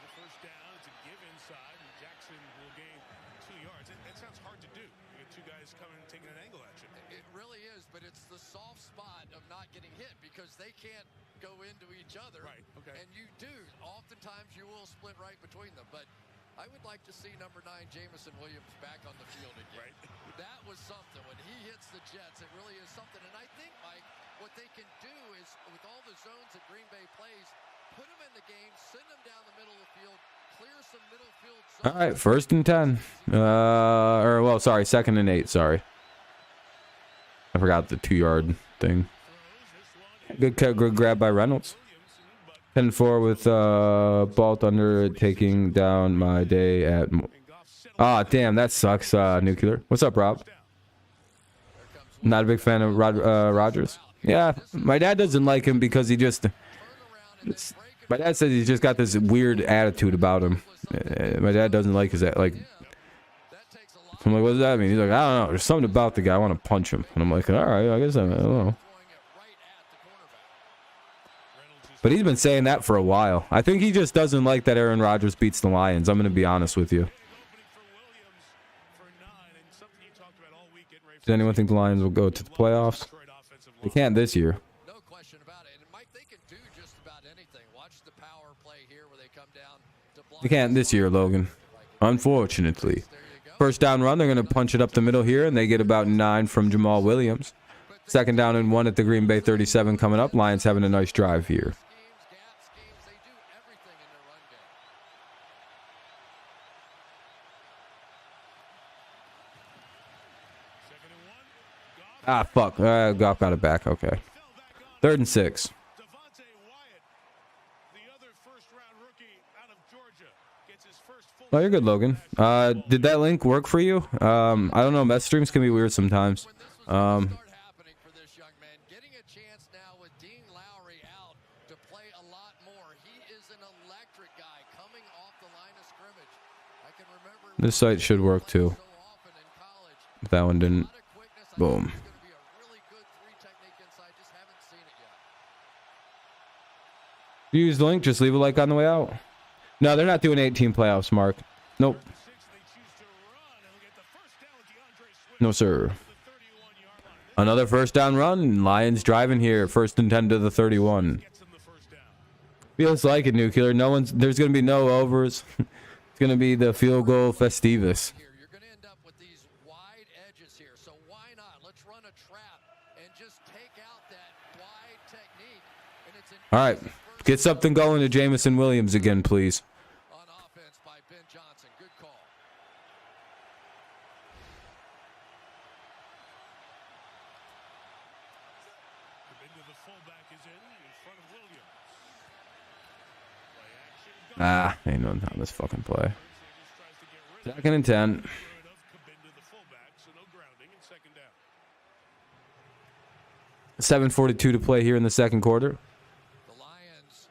The first down, it's a give inside, and Jackson will gain 2 yards. That sounds hard to do. You get 2 guys coming and taking an angle at you. It really is, but it's the soft spot of not getting hit because they can't go into each other. Right, okay. And you do. Oftentimes you will split right between them, but I would like to see number 9, Jamison Williams, back on the field again. Right. That was something. When he hits the Jets, it really is something. And I think, Mike, what they can do is, with all the zones that Green Bay plays, put them in the game, send them down the middle of the field, clear some middle field zones. All right, 1st and 10. Sorry, 2nd and 8. Sorry, I forgot the 2-yard thing. Good grab by Reynolds. 10-4 with ball thunder taking down my day at. Damn, that sucks. Nuclear. What's up, Rob? Not a big fan of Rodgers. Yeah, my dad doesn't like him because he just. My dad says he's just got this weird attitude about him. My dad doesn't like his like. I'm like, what does that mean? He's like, I don't know. There's something about the guy. I want to punch him. And I'm like, all right, I guess I don't know. But he's been saying that for a while. I think he just doesn't like that Aaron Rodgers beats the Lions. I'm going to be honest with you. Does anyone think the Lions will go to the playoffs? They can't this year. No question about it. And Mike, they can do just about anything. Watch the power play here where they come down to block. They can't this year, Logan. Unfortunately. There you go. First down run, they're going to punch it up the middle here, and they get about 9 from Jamal Williams. 2nd down and 1 at the Green Bay 37 coming up. Lions having a nice drive here. Gap schemes, they do everything in their run game. Fuck. Goff got it back. Okay. 3rd and 6. Devontae Wyatt, the other first-round rookie out of Georgia, gets his first full. Oh, you're good, Logan. Did that link work for you? I don't know. Mess streams can be weird sometimes. When this was gonna start happening for this young man, getting a chance now with Dean Lowry out to play a lot more. He is an electric guy coming off the line of scrimmage. I can remember This site should work too. so often in college. If that one didn't. A lot of quickness. I Boom. think it's gonna be a really good 3 technique inside. Just haven't seen it yet. If you use the link, just leave a like on the way out. No, they're not doing 18 playoffs, Mark. Nope. No, sir. Another first down run. Lions driving here. 1st and 10 to the 31. Feels like it, Nuclear. There's going to be no overs. It's going to be the field goal festivus. Here, you're going to end up with these wide edges here. So why not? Let's run a trap and just take out that wide technique. And it's an All right. Get something going to Jamison Williams again, please. on offense by Ben Johnson. Good call. fullback is in front of Williams. Play action. Ain't no on this fucking play. Just tries to get rid of Second and 10. the fullback, so no grounding in second down. 7:42 to play here in the second quarter. The Lions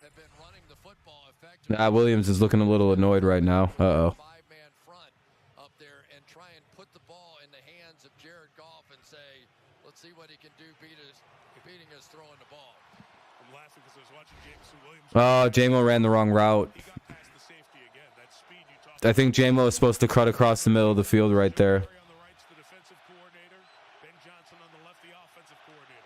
have been running the football effectively. Williams is looking a little annoyed right now. Uh-oh. Five-man front up there and try and put the ball in the hands of Jared Goff and say, let's see what he can do beating us throwing the ball. I'm laughing because I was watching Jameson Williams. Oh, J-Mo ran the wrong route. He got past the safety again. That speed you talked I think J-Mo is supposed to cut across the middle of the field right there. Barry on the right's the defensive coordinator. Ben Johnson on the left, the offensive coordinator.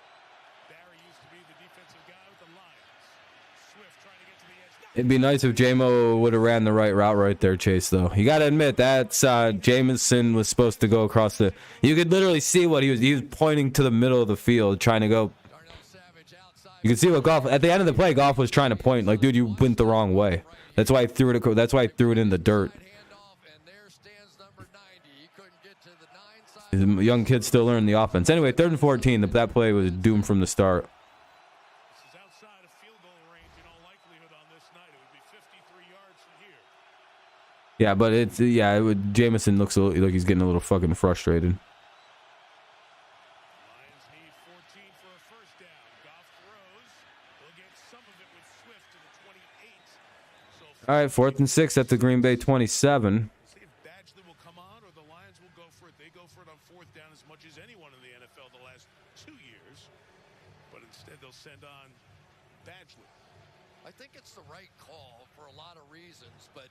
Barry used to be the defensive guy with the Lions. Swift trying to get to the edge. It'd be nice if J-Mo would have ran the right route right there, Chase, though. You got to admit, that's Jameson was supposed to go across the... You could literally see what he was pointing to the middle of the field, trying to go... Darnell Savage outside. You can see what Goff... At the end of the play, Goff was trying to point. Like, dude, you went the wrong way. That's why I threw it. That's why I threw it in the dirt. Handoff, and there stands number 90. He couldn't get to the 9 side. His young kid still learning the offense. Anyway, 3rd and 14. That play was doomed from the start. This is outside of field goal range in all likelihood on this night. It would be 53 yards from here. Yeah, but it's... Yeah, Jameson looks like he's getting a little fucking frustrated. Lions need 14 for a first down. Goff throws. He'll get some of it with Swift to the 28. So All right, 4th and 6 at the Green Bay 27. see if Badgley will come on or the Lions will go for it. They go for it on 4th down as much as anyone in the NFL the last 2 years. But instead they'll send on Badgley. I think it's the right call for a lot of reasons, but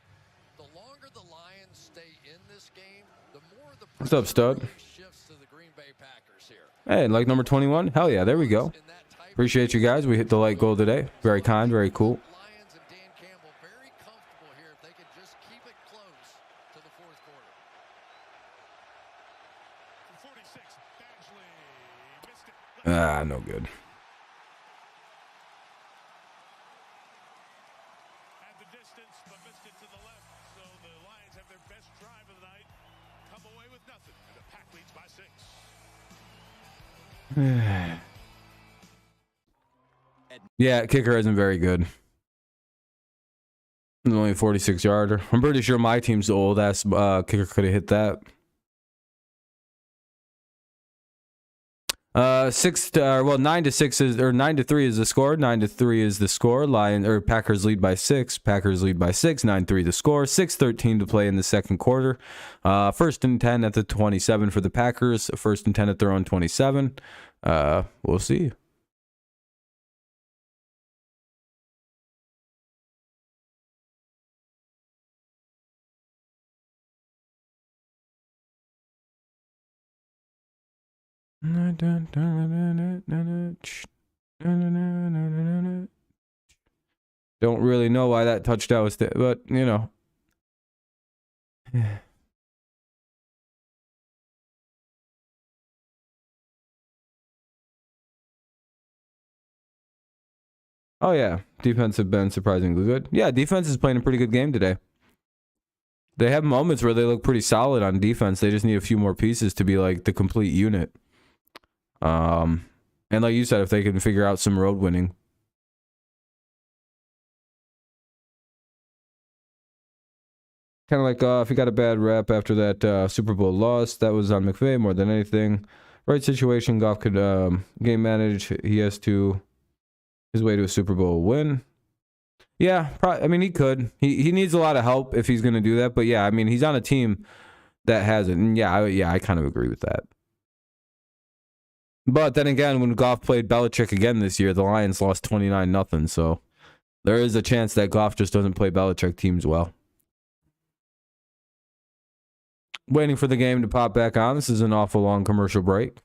the longer the Lions stay in this game, the more the What's up, stud? really shifts to the Green Bay Packers here. Hey, like number 21? Hell yeah, there we go. In that type Appreciate you guys. We hit the like goal today. Very kind, very cool. Lions and Dan Campbell very comfortable here if they can just keep it close to the 4th quarter. From 46, Badgley missed it. No good. Had the distance, but missed it to the left. So the Lions have their best drive of the night. Come away with nothing. And the Pack leads by 6. Yeah, kicker isn't very good. It's only a 46-yarder. I'm pretty sure my team's old ass kicker could have hit that. 9 to 6 is, or 9 to 3 is the score. 9 to 3 is the score. Packers lead by 6. Packers lead by 6. 9-3 the score. 6:13 to play in the second quarter. 1st and 10 at the 27 for the Packers. 1st and 10 at their own 27. We'll see. Don't really know why that touchdown was there, but you know. Oh yeah, defense have been surprisingly good. Yeah, defense is playing a pretty good game today. They have moments where they look pretty solid on defense. They just need a few more pieces to be like the complete unit. And like you said, if they can figure out some road winning. Kind of like if he got a bad rep after that Super Bowl loss, that was on McVay more than anything. Right situation, Goff could game manage. He has to his way to a Super Bowl win. Yeah, I mean, he could. He needs a lot of help if he's going to do that. But yeah, I mean, he's on a team that has it. And yeah, I kind of agree with that. But then again, when Goff played Belichick again this year, the Lions lost 29-0. So there is a chance that Goff just doesn't play Belichick teams well. Waiting for the game to pop back on. This is an awful long commercial break.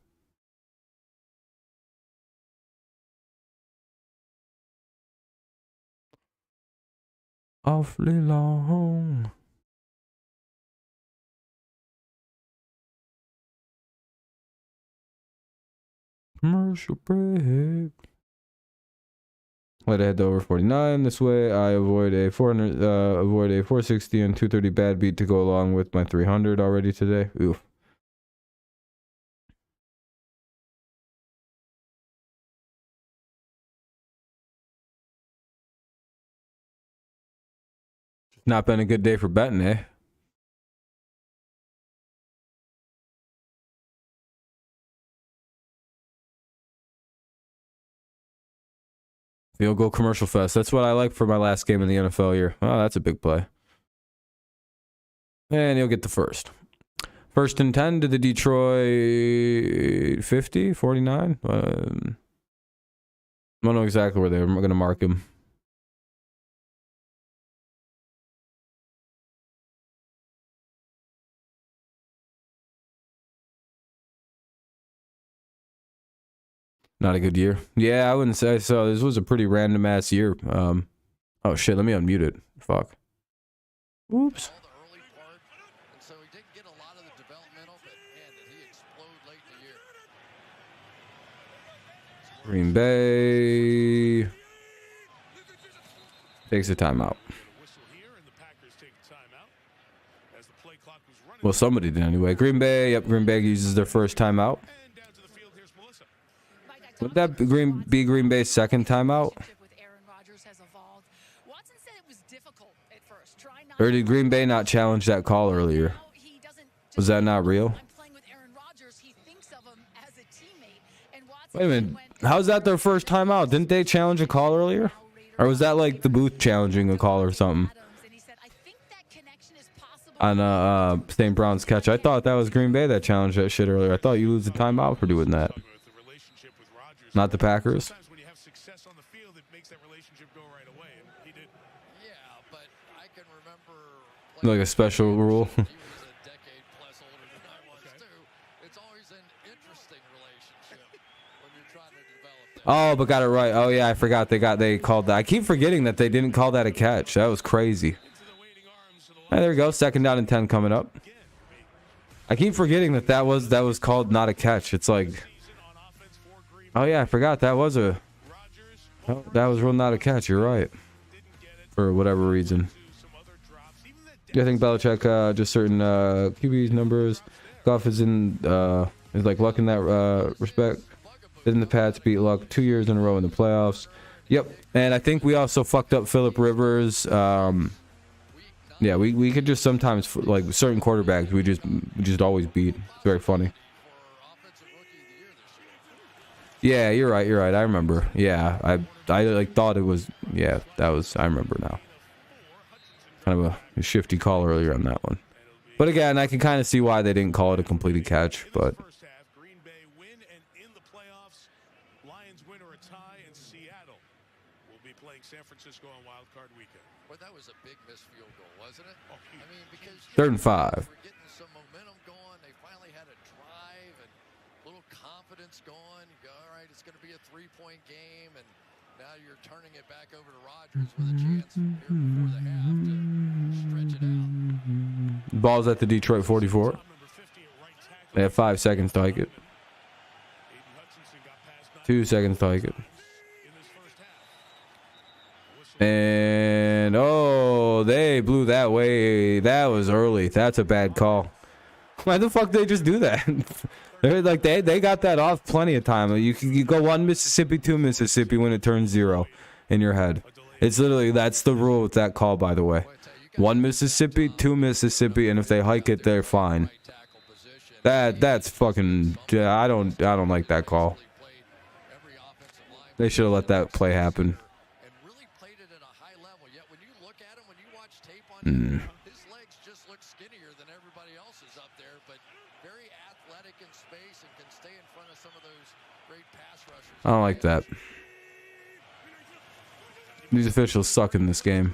Awfully long. Commercial break. Let it head to over 49. This way, I avoid a 460 and 230 bad beat to go along with my 300 already today. Oof. Not been a good day for betting, eh? Field goal commercial fest. That's what I like for my last game in the NFL year. Oh, that's a big play. And he'll get the first. First and 10 to the Detroit 50, 49. I don't know exactly where they're going to mark him. Not a good year. Yeah, I wouldn't say so. This was a pretty random ass year. Oh shit, let me unmute it. Fuck. Oops. So he didn't get a lot of the developmental, but man, did he explode late in the year. Green Bay takes a timeout. Well, somebody did anyway. Green Bay, yep, Green Bay uses their first timeout. Would that be Green Bay's second timeout? Or did Green Bay not challenge that call earlier? Was that not real? Wait a minute. How's that their first timeout? Didn't they challenge a call earlier? Or was that like the booth challenging a call or something? On St. Brown's catch. I thought that was Green Bay that challenged that shit earlier. I thought you lose the timeout for doing that. Not the Packers. Sometimes when you have success on the field, it makes that relationship go right away, and he did. Yeah, but I can remember Like a special rule. he was a decade plus older than I was too. It's always an interesting relationship when you're trying to develop that. Oh, but got it right. Oh yeah, I forgot they called that. I keep forgetting that they didn't call that a catch. That was crazy. Hey, there we go. Second down and 10 coming up. I keep forgetting that was called not a catch. It's like, oh yeah, I forgot that was a. Oh, that was real not a catch. You're right. For whatever reason. I think Belichick just certain QB's numbers. Goff is in is like luck in that respect. Didn't the Pats beat Luck 2 years in a row in the playoffs? Yep. And I think we also fucked up Phillip Rivers. Yeah, we could just sometimes, like certain quarterbacks, we just always beat. It's very funny. Yeah, you're right. I remember. Yeah, I like thought it was. Yeah, that was. I remember now. Kind of a shifty call earlier on that one. But again, I can kind of see why they didn't call it a completed catch. But Green Bay win, and in the playoffs, Lions win or a tie, and Seattle will be playing San Francisco on wildcard weekend. Well, that was a big missed field goal, wasn't it? Oh, I mean, because 3rd and 5. we're getting some momentum going. They finally had a drive and a little confidence going. You go, all right, it's going to be a 3-point game, and now you're turning it back over to Rodgers with a chance here before the half to stretch it out. Ball's at the Detroit 44. They have 5 seconds to hike it. 2 seconds to hike it. And oh, they blew that way. That was early. That's a bad call. Why the fuck did they just do that? They're like they got that off plenty of time. You go 1 Mississippi, 2 Mississippi when it turns 0 in your head. It's literally, that's the rule with that call, by the way. 1 Mississippi, 2 Mississippi, and if they hike it, they're fine. That's fucking. I don't like that call. They should have let that play happen. His legs just look skinnier than everybody else's up there, but very athletic in space and can stay in front of some of those great pass rushers. I don't like that. These officials suck in this game.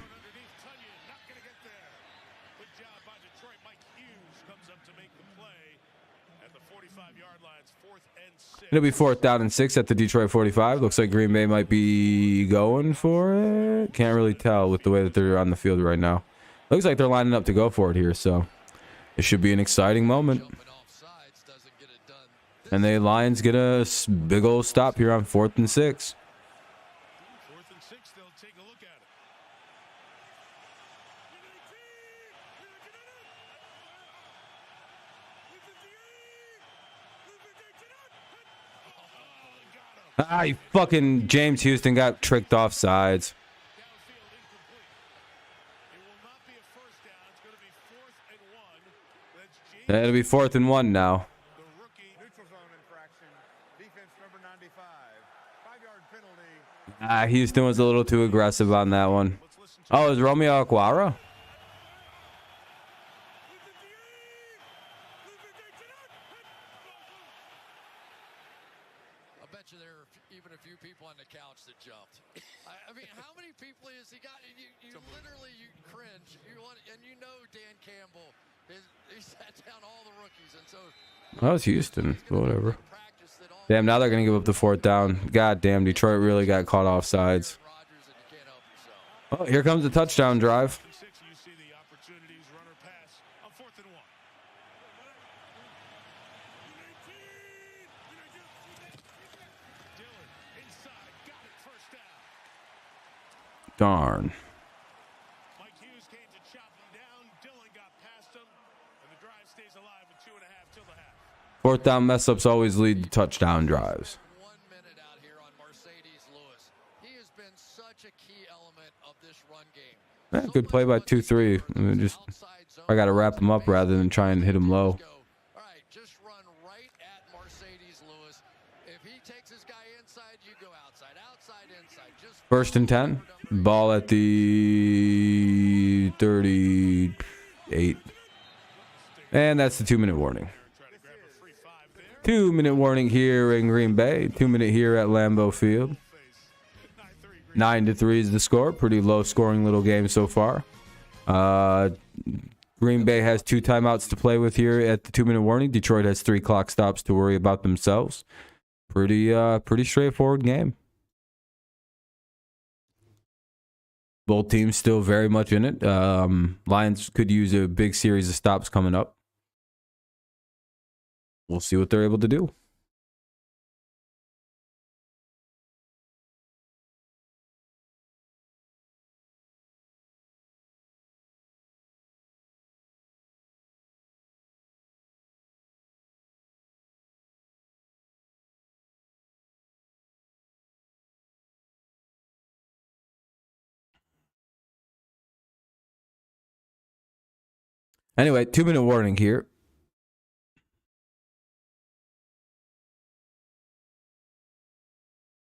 It'll be 4th down and 6 at the Detroit 45. Looks like Green Bay might be going for it. Can't really tell with the way that they're on the field right now. Looks like they're lining up to go for it here, so it should be an exciting moment. And the Lions get a big old stop here on 4th and 6. 4th and 6, they'll take a look at it. Ah, you fucking James Houston got tricked off sides. It will not be a gonna be 4th and 1 now. The rookie neutral zone infraction. Defense number 95. 5-yard penalty. Houston was a little too aggressive on that one. Oh, is Romeo Aguara? I bet you there are even a few people on the couch that jumped. I mean, how many people has he got? You literally you cringe. And you know Dan Campbell he sat down all the rookies, and so That was Houston. Whatever. Damn, now they're gonna give up the 4th down. God damn, Detroit really got caught off sides. Rodgers, and you can't help yourself. Oh, here comes the touchdown drive. You see the opportunities, runner pass on 4th and 1. Dillon inside, got it, first down. Darn. Mike Hughes came to chop him down. Dillon got past him, and the drive stays alive with 2.5 till the half. 4th down mess ups always lead to touchdown drives. 1 minute out here on Mercedes Lewis. He has been such a key element of this run game. Good play by 2-3. I gotta wrap him up rather than try and hit him low. All right, just run right at Mercedes Lewis. If he takes his guy inside, you go outside, inside. Just 1st and 10. Ball at the 38. And that's the 2-minute warning. 2-minute warning here in Green Bay. 2-minute here at Lambeau Field. 9-3 is the score. Pretty low scoring little game so far. Green Bay has 2 timeouts to play with here at the 2-minute warning. Detroit has 3 clock stops to worry about themselves. Pretty straightforward game. Both teams still very much in it. Lions could use a big series of stops coming up. We'll see what they're able to do. Anyway, 2-minute warning here.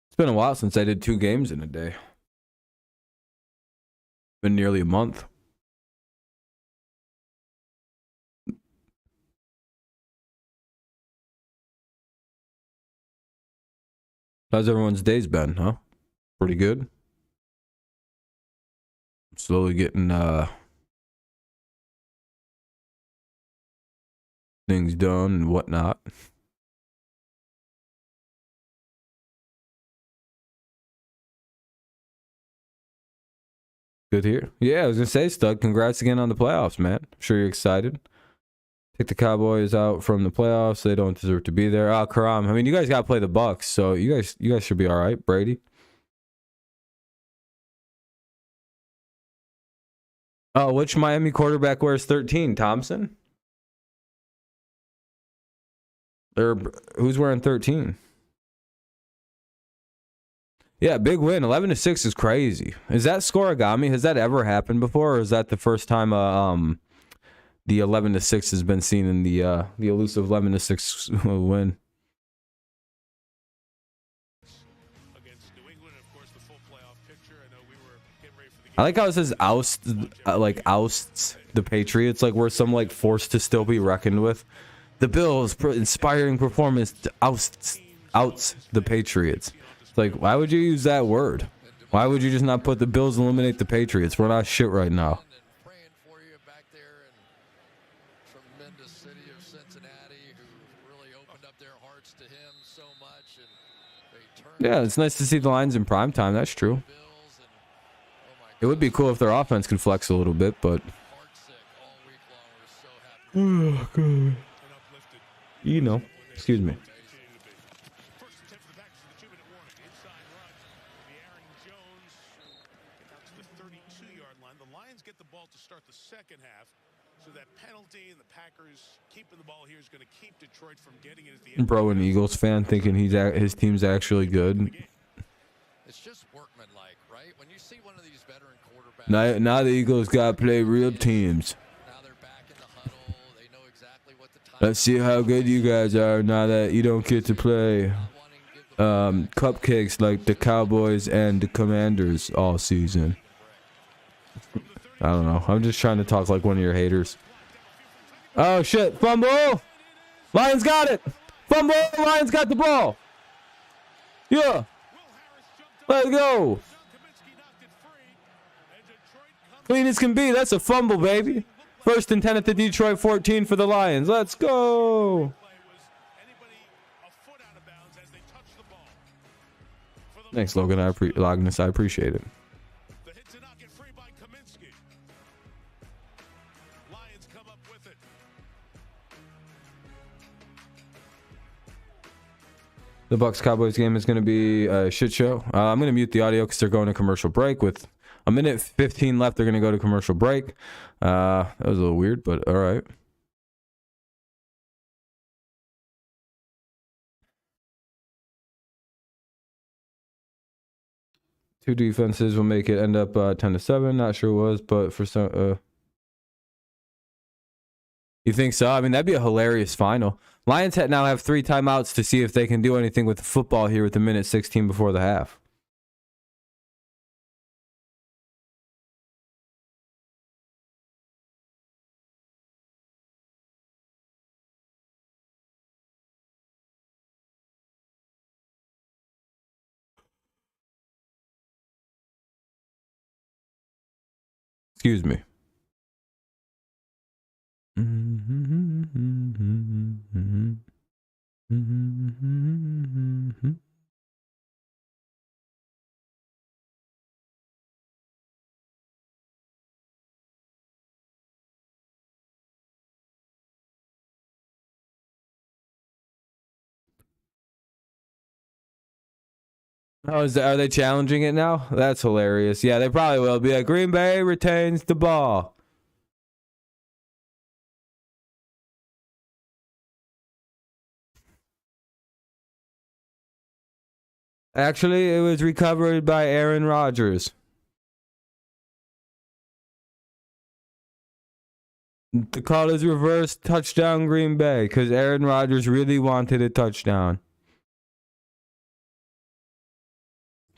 It's been a while since I did 2 games in a day. Been nearly a month. How's everyone's days been, huh? Pretty good. Slowly getting things done and whatnot. Good here. Yeah, I was gonna say, Stug, congrats again on the playoffs, man. I'm sure you're excited. Take the Cowboys out from the playoffs. They don't deserve to be there. Karam. I mean, you guys gotta play the Bucks, so you guys should be all right. Brady. Oh, which Miami quarterback wears 13? Thompson? Who's wearing 13? Yeah, big win. 11-6 is crazy. Is that scoregami? Has that ever happened before, or is that the first time the 11-6 has been seen in the elusive 11-6 win? Against New England, of course, the full playoff picture. I know we were getting ready for the game. I like how it says ousts the Patriots, like we're some like force to still be reckoned with. The Bills' inspiring performance outs the Patriots. It's like, why would you use that word? Why would you just not put the Bills eliminate the Patriots? We're not shit right now. Praying for you back there in tremendous city of Cincinnati, who really opened up their hearts to him so much, and they turned Yeah, it's nice to see the Lions in prime time. That's true. Bills, and oh my It would be cool if their offense could flex a little bit, but heartsick all week long. We're so happy. you know, excuse me. First attempt for the Packers with the 2-minute warning. Inside run. The Aaron Jones out to the 32-yard line. The Lions get the ball to start the second half. So that penalty and the Packers keeping the ball here is going to keep Detroit from getting it at the end. Bro, an Eagles fan thinking his team's actually good. It's just workmanlike, right? When you see one of these veteran quarterbacks, Now the Eagles got to play real teams. now they're back in the huddle. They know exactly what the Let's see how good you guys are now that you don't get to play cupcakes like the Cowboys and the Commanders all season. I don't know. I'm just trying to talk like one of your haters. Oh shit! Fumble! Lions got it! Fumble! Lions got the ball! Yeah! Let's go! Clean as can be. That's a fumble, baby. First and 10 at the Detroit 14 for the Lions. Let's go! Thanks, Logan. I appreciate it. The hit to knock it free by Kaminsky. Lions come up with it. The Bucks-Cowboys game is going to be a shit show. I'm going to mute the audio because they're going to commercial break. With a minute 15 left, they're going to go to commercial break. That was a little weird, but all right. Two defenses will make it end up 10-7. Not sure it was, but for some, you think so? I mean, that'd be a hilarious final. Lions now have 3 timeouts to see if they can do anything with the football here with the minute 16 before the half. Excuse me. Oh, are they challenging it now? That's hilarious. Yeah, they probably will be like, Green Bay retains the ball. Actually, it was recovered by Aaron Rodgers. The call is reversed, touchdown Green Bay, because Aaron Rodgers really wanted a touchdown.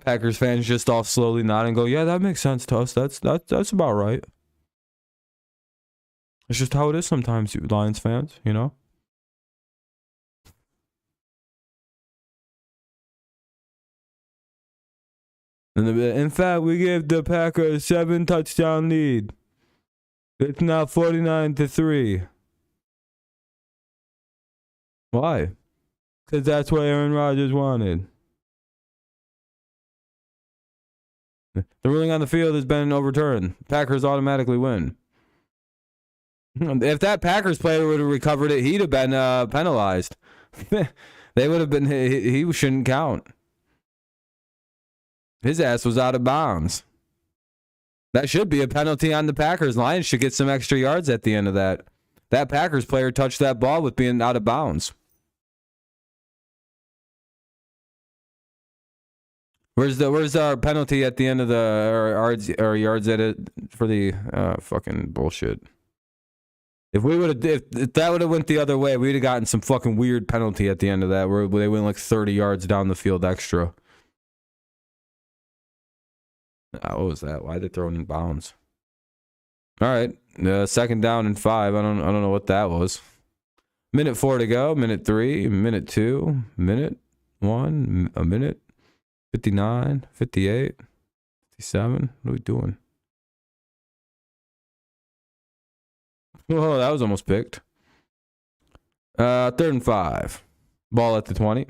Packers fans just all slowly nod and go, yeah, that makes sense to us. That's about right. It's just how it is sometimes, you Lions fans, you know? In fact, we give the Packers a 7-touchdown lead. It's now 49-3. Why? Because that's what Aaron Rodgers wanted. The ruling on the field has been overturned. Packers automatically win. If that Packers player would have recovered it, he'd have been penalized. They would have been. He shouldn't count. His ass was out of bounds. That should be a penalty on the Packers. Lions should get some extra yards at the end of that. That Packers player touched that ball with being out of bounds. Where's our penalty at the end of the or yards at it for the fucking bullshit? If that would have went the other way, we'd have gotten some fucking weird penalty at the end of that where they went like 30 yards down the field extra. What was that? Why they throwing in bounds? All right, 2nd down and 5. I don't know what that was. Minute 4 to go. Minute 3. Minute 2. Minute 1. A minute. 59, 58, 57. What are we doing? Oh, that was almost picked. 3rd and 5. Ball at the 20.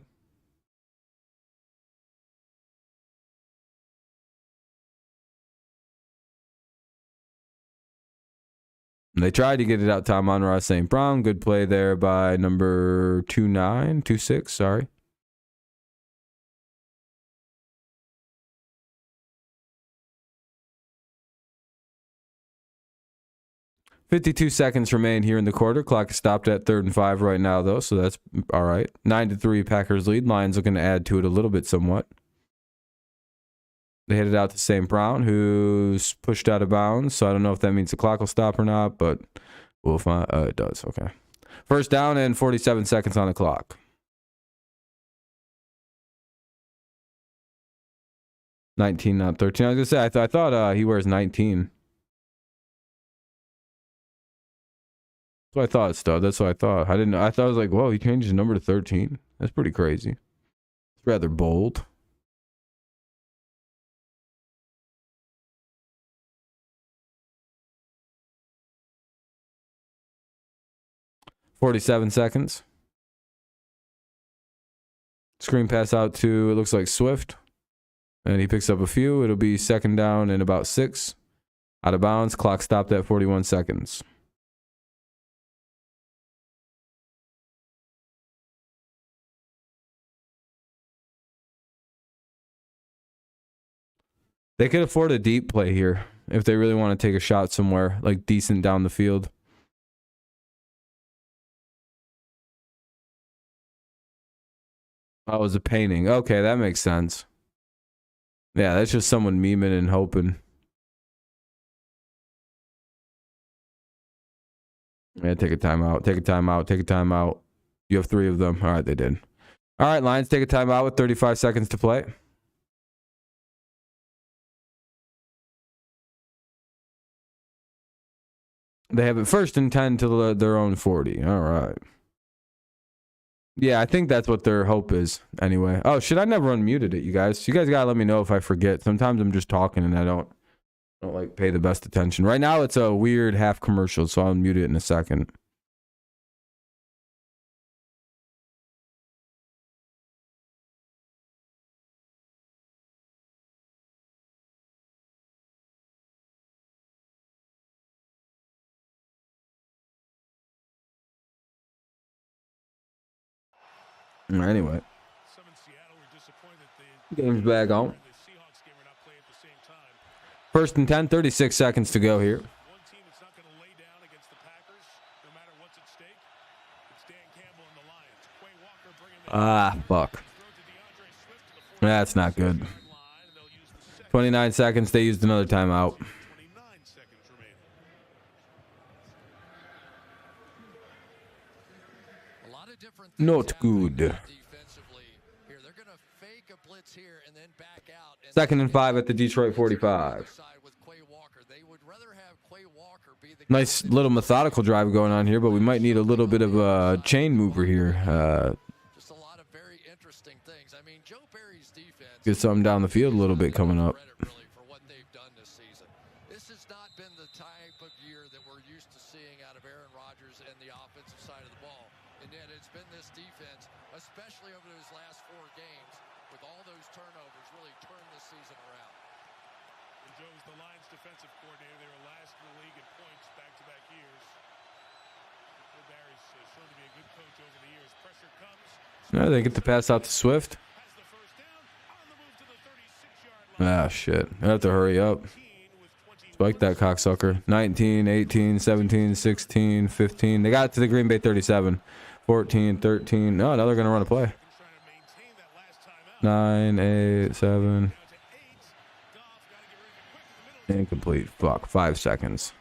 They tried to get it out to Amon-Ra St. Brown. Good play there by number 26, sorry. $52 seconds remain here in the quarter. Clock is stopped at 3rd and 5 right now, though, so that's all right. 9-3 Packers lead. Lions looking to add to it a little bit somewhat. They hit it out to St. Brown, who's pushed out of bounds, so I don't know if that means the clock will stop or not, but we'll find. It does, okay. First down and 47 seconds on the clock. 19, not 13. I was gonna say I thought he wears 19. That's what I thought, Stud. That's what I thought. I didn't know. I thought I was like, whoa, he changed his number to 13. That's pretty crazy. It's rather bold. $47 seconds. Screen pass out to, it looks like Swift. And he picks up a few. It'll be second down and about 6. Out of bounds. Clock stopped at 41 seconds. They could afford a deep play here if they really want to take a shot somewhere, like decent down the field. Oh, it was a painting. Okay, that makes sense. Yeah, that's just someone memeing and hoping. Yeah, take a timeout. Take a timeout. Take a timeout. You have 3 of them. All right, they did. All right, Lions take a timeout with 35 seconds to play. They have it first and 10 to their own 40. All right. Yeah, I think that's what their hope is anyway. Oh, shit, I never unmuted it, you guys. You guys got to let me know if I forget. Sometimes I'm just talking and I don't like pay the best attention. Right now it's a weird half commercial, so I'll mute it in a second. Anyway, game's back on. First and 10, 36 seconds to go here. Ah, fuck. That's not good. 29 seconds. They used another timeout. Not good. Second and 5 at the Detroit 45. Nice little methodical drive going on here, but we might need a little bit of a chain mover here. Just a lot of very interesting things. I mean, Joe Barry's defense. Get something down the field a little bit coming up. Really for what they've done this season. This has not been the type of year that we're used to seeing out of Aaron Rodgers and the offensive side of the ball. And yet it's been this defense, especially over those last 4 games, with all those turnovers, really turned this season around. And Joe was the Lions defensive coordinator. They were last in the league in points back-to-back years. Joe Barry's shown to be a good coach over the years. Pressure comes. No, they get the pass out to Swift. Has the first down on the move to the 36-yard line. Ah, shit. I have to hurry up. Spike that cocksucker. 19, 18, 17, 16, 15. They got it to the Green Bay 37. 14, 13. No, now they're going to run a play. 9, 8, 7. Incomplete. Fuck. 5 seconds.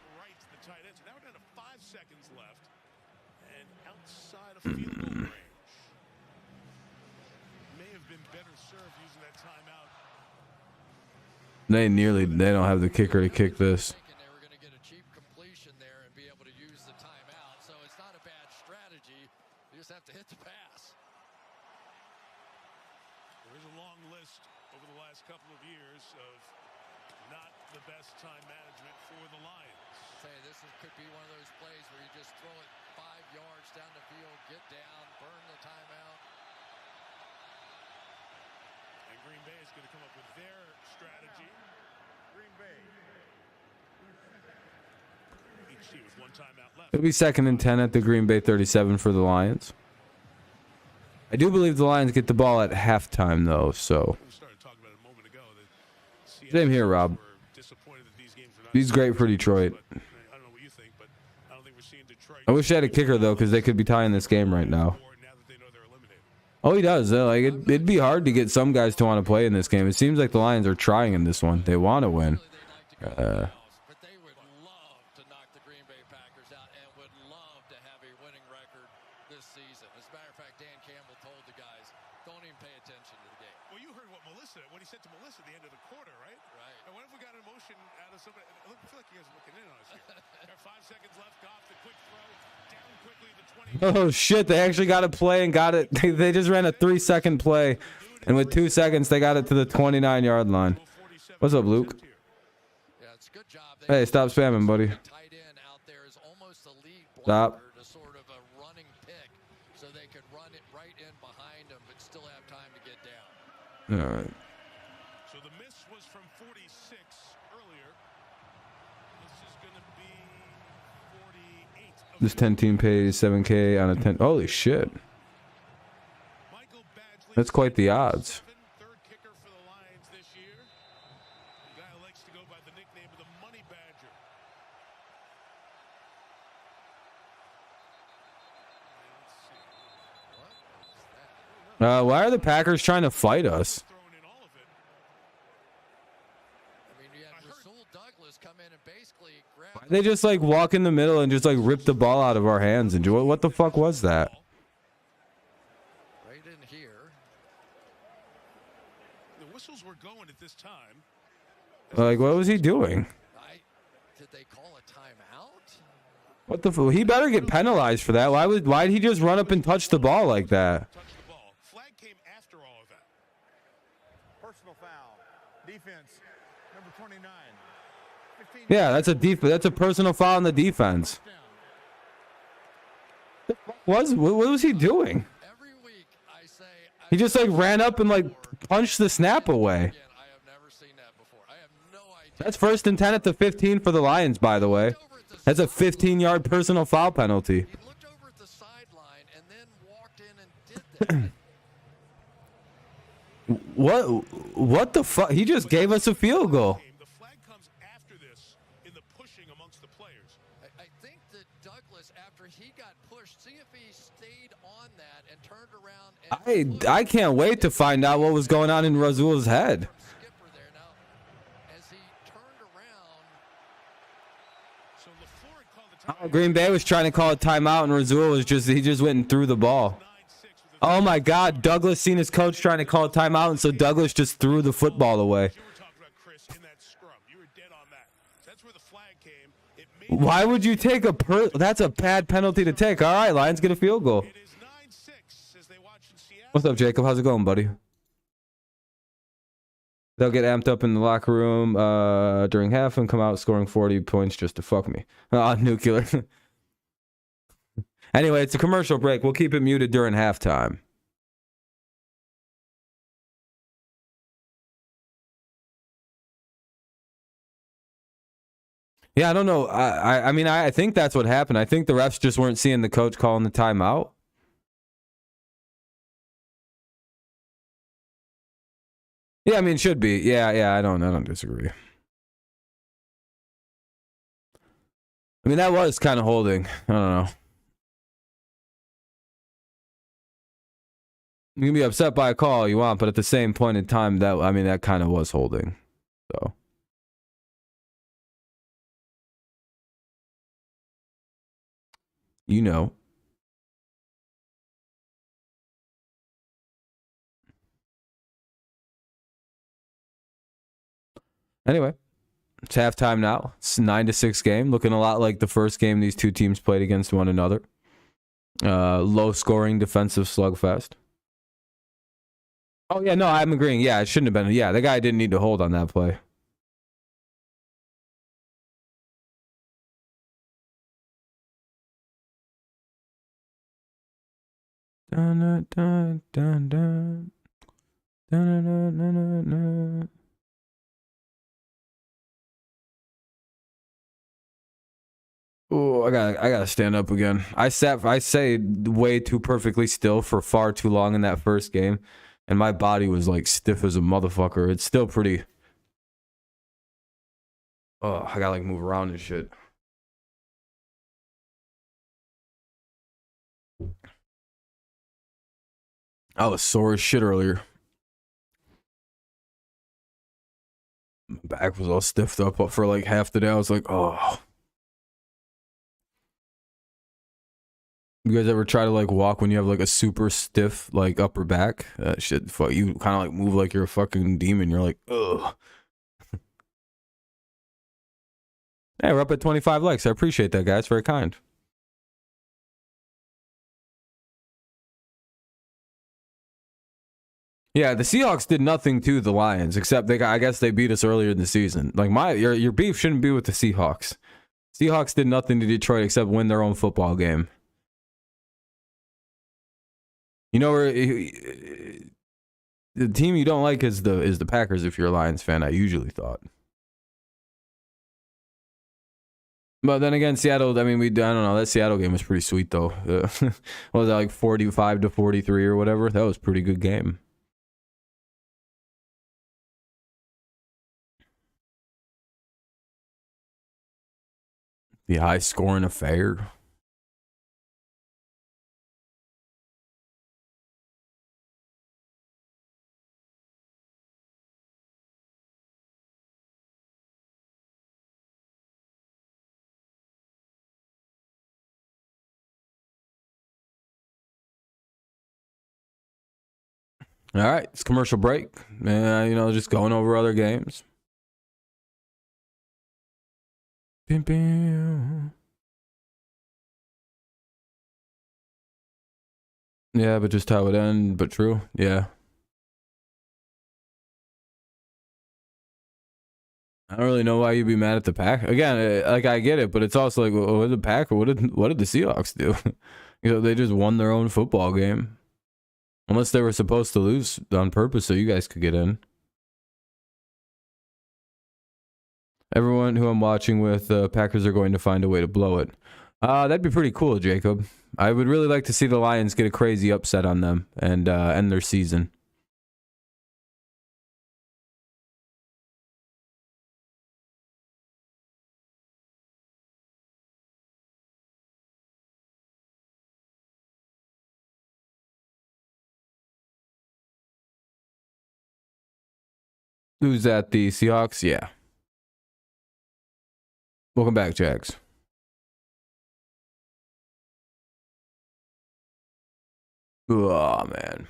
They don't have the kicker to kick this. They were going to get a cheap completion there and be able to use the timeout. So it's not a bad strategy. You just have to hit the pass. There is a long list over the last couple of years of not the best time management for the Lions. Could be one of those plays where you just throw it 5 yards down the field, get down, burn the timeout. And Green Bay is going to come up with their strategy. Green Bay. Each team with 1 timeout left. It'll be second and 10 at the Green Bay 37 for the Lions. I do believe the Lions get the ball at halftime, though, so. We started talking about it a moment ago. Same here, Rob. He's great for Detroit. I don't know what you think, but I don't think we're seeing Detroit. I wish they had a kicker, though, because they could be tying this game right now. Oh, he does. Like it'd be hard to get some guys to want to play in this game. It seems like the Lions are trying in this one. They want to win. But they would love to knock the Green Bay Packers out and would love to have a winning record pay attention to the game. Well, you heard what he said to Melissa at the end of the quarter, right? Right. And what if we got an emotion out of somebody? I feel like you guys are looking in on us here. There are 5 seconds left. Goff, the quick throw. Down quickly to 20. Oh shit, they actually got a play and got it. They just ran a 3-second play. And with 2 seconds, they got it to the 29-yard line. What's up, Luke? Yeah, it's a good job. Hey, stop spamming, buddy. Tight end out there is almost a lead Stop. blocker to sort of a running pick, so they could run it right in behind him, but still have time to get down. All right. So the miss was from 46 earlier. This is going to be 48. This 10-team pays 7K on a 10. Holy shit. Michael Badgley, That's quite the odds. third kicker for the Lions this year. The guy who likes to go by the nickname of the Money Badger. Let's see. Why are the Packers trying to fight us? Throwing in all of it. I mean, you had Rasul Douglas come in and basically grab. They just like walk in the middle and just like rip the ball out of our hands and do it. What the fuck was that? Right in here. The whistles were going at this time. Like, what was he doing? Did they call a timeout? What the fuck? He better get penalized for that. Why'd he just run up and touch the ball like that? Touch the ball. Flag came after all of that. Personal foul. Defense, number 29. 15 Yeah, that's a personal foul on the defense. What was he doing? Every week I say. He just like ran up and like punched the snap away. Again, I have never seen that before. I have no idea. That's 1st and 10 at the 15 for the Lions, by the way. That's a 15-yard personal foul penalty. He looked over at the sideline and then walked in and did that. What the fuck? He just gave us a field goal. The flag comes after this in the pushing amongst the players. I think that Douglas, after he got pushed, see if he stayed on that and turned around and I can't wait to find out what was going on in Rasul's head. skipper there now. As he turned around, So LaFleur had called the time. Green Bay was trying to call a timeout, and Rasul was he just went and threw the ball. 9-6 with a Oh my God, Douglas seen his coach trying to call a timeout, and so Douglas just threw the football away. You were talking about Chris in that scrum. You were dead on that. That's where the flag came. It made Why would you take that's a bad penalty to take. All right, Lions get a field goal. it is 9-6 as they watch in Seattle. What's up, Jacob? How's it going, buddy? They'll get amped up in the locker room during half and come out scoring 40 points just to fuck me. Nuclear. Anyway, it's a commercial break. We'll keep it muted during halftime. Yeah, I don't know. I mean, I think that's what happened. I think the refs just weren't seeing the coach calling the timeout. Yeah, I mean, it should be. Yeah, I don't disagree. I mean, that was kind of holding. I don't know. You can be upset by a call all you want, but at the same point in time, that kind of was holding. So. You know. Anyway, it's halftime now. It's a 9-6 game, looking a lot like the first game these two teams played against one another. Low scoring defensive slugfest. Oh yeah, no, I'm agreeing. Yeah, it shouldn't have been. Yeah, the guy didn't need to hold on that play. Dun, dun, dun, dun, dun. Dun, dun, dun, dun, dun. Oh, I gotta stand up again. I say way too perfectly still for far too long in that first game, and my body was like stiff as a motherfucker. It's still pretty. Oh, I gotta like move around and shit. I was sore as shit earlier. My back was all stiffed up for like half the day. I was like, oh. You guys ever try to like walk when you have like a super stiff like upper back? That shit, fuck, you kind of like move like you're a fucking demon. You're like, ugh. Hey, we're up at 25 likes. I appreciate that, guys. Very kind. Yeah, the Seahawks did nothing to the Lions except I guess they beat us earlier in the season. Like your beef shouldn't be with the Seahawks. Seahawks did nothing to Detroit except win their own football game. You know where the team you don't like is the Packers if you're a Lions fan, I usually thought. But then again, Seattle, I mean, I don't know, that Seattle game was pretty sweet though. What was that, like 45-43 or whatever? That was a pretty good game. The high scoring affair. All right, it's commercial break. Just going over other games. Bim, bim. Yeah, but just how it ended, but true. Yeah. I don't really know why you'd be mad at the Pack. Again, like I get it, but it's also like, what did the Pack or what did the Seahawks do? They just won their own football game. Unless they were supposed to lose on purpose so you guys could get in. Everyone who I'm watching with, Packers are going to find a way to blow it. That'd be pretty cool, Jacob. I would really like to see the Lions get a crazy upset on them and end their season. Who's that? The Seahawks? Yeah. Welcome back, Jags. Oh, man.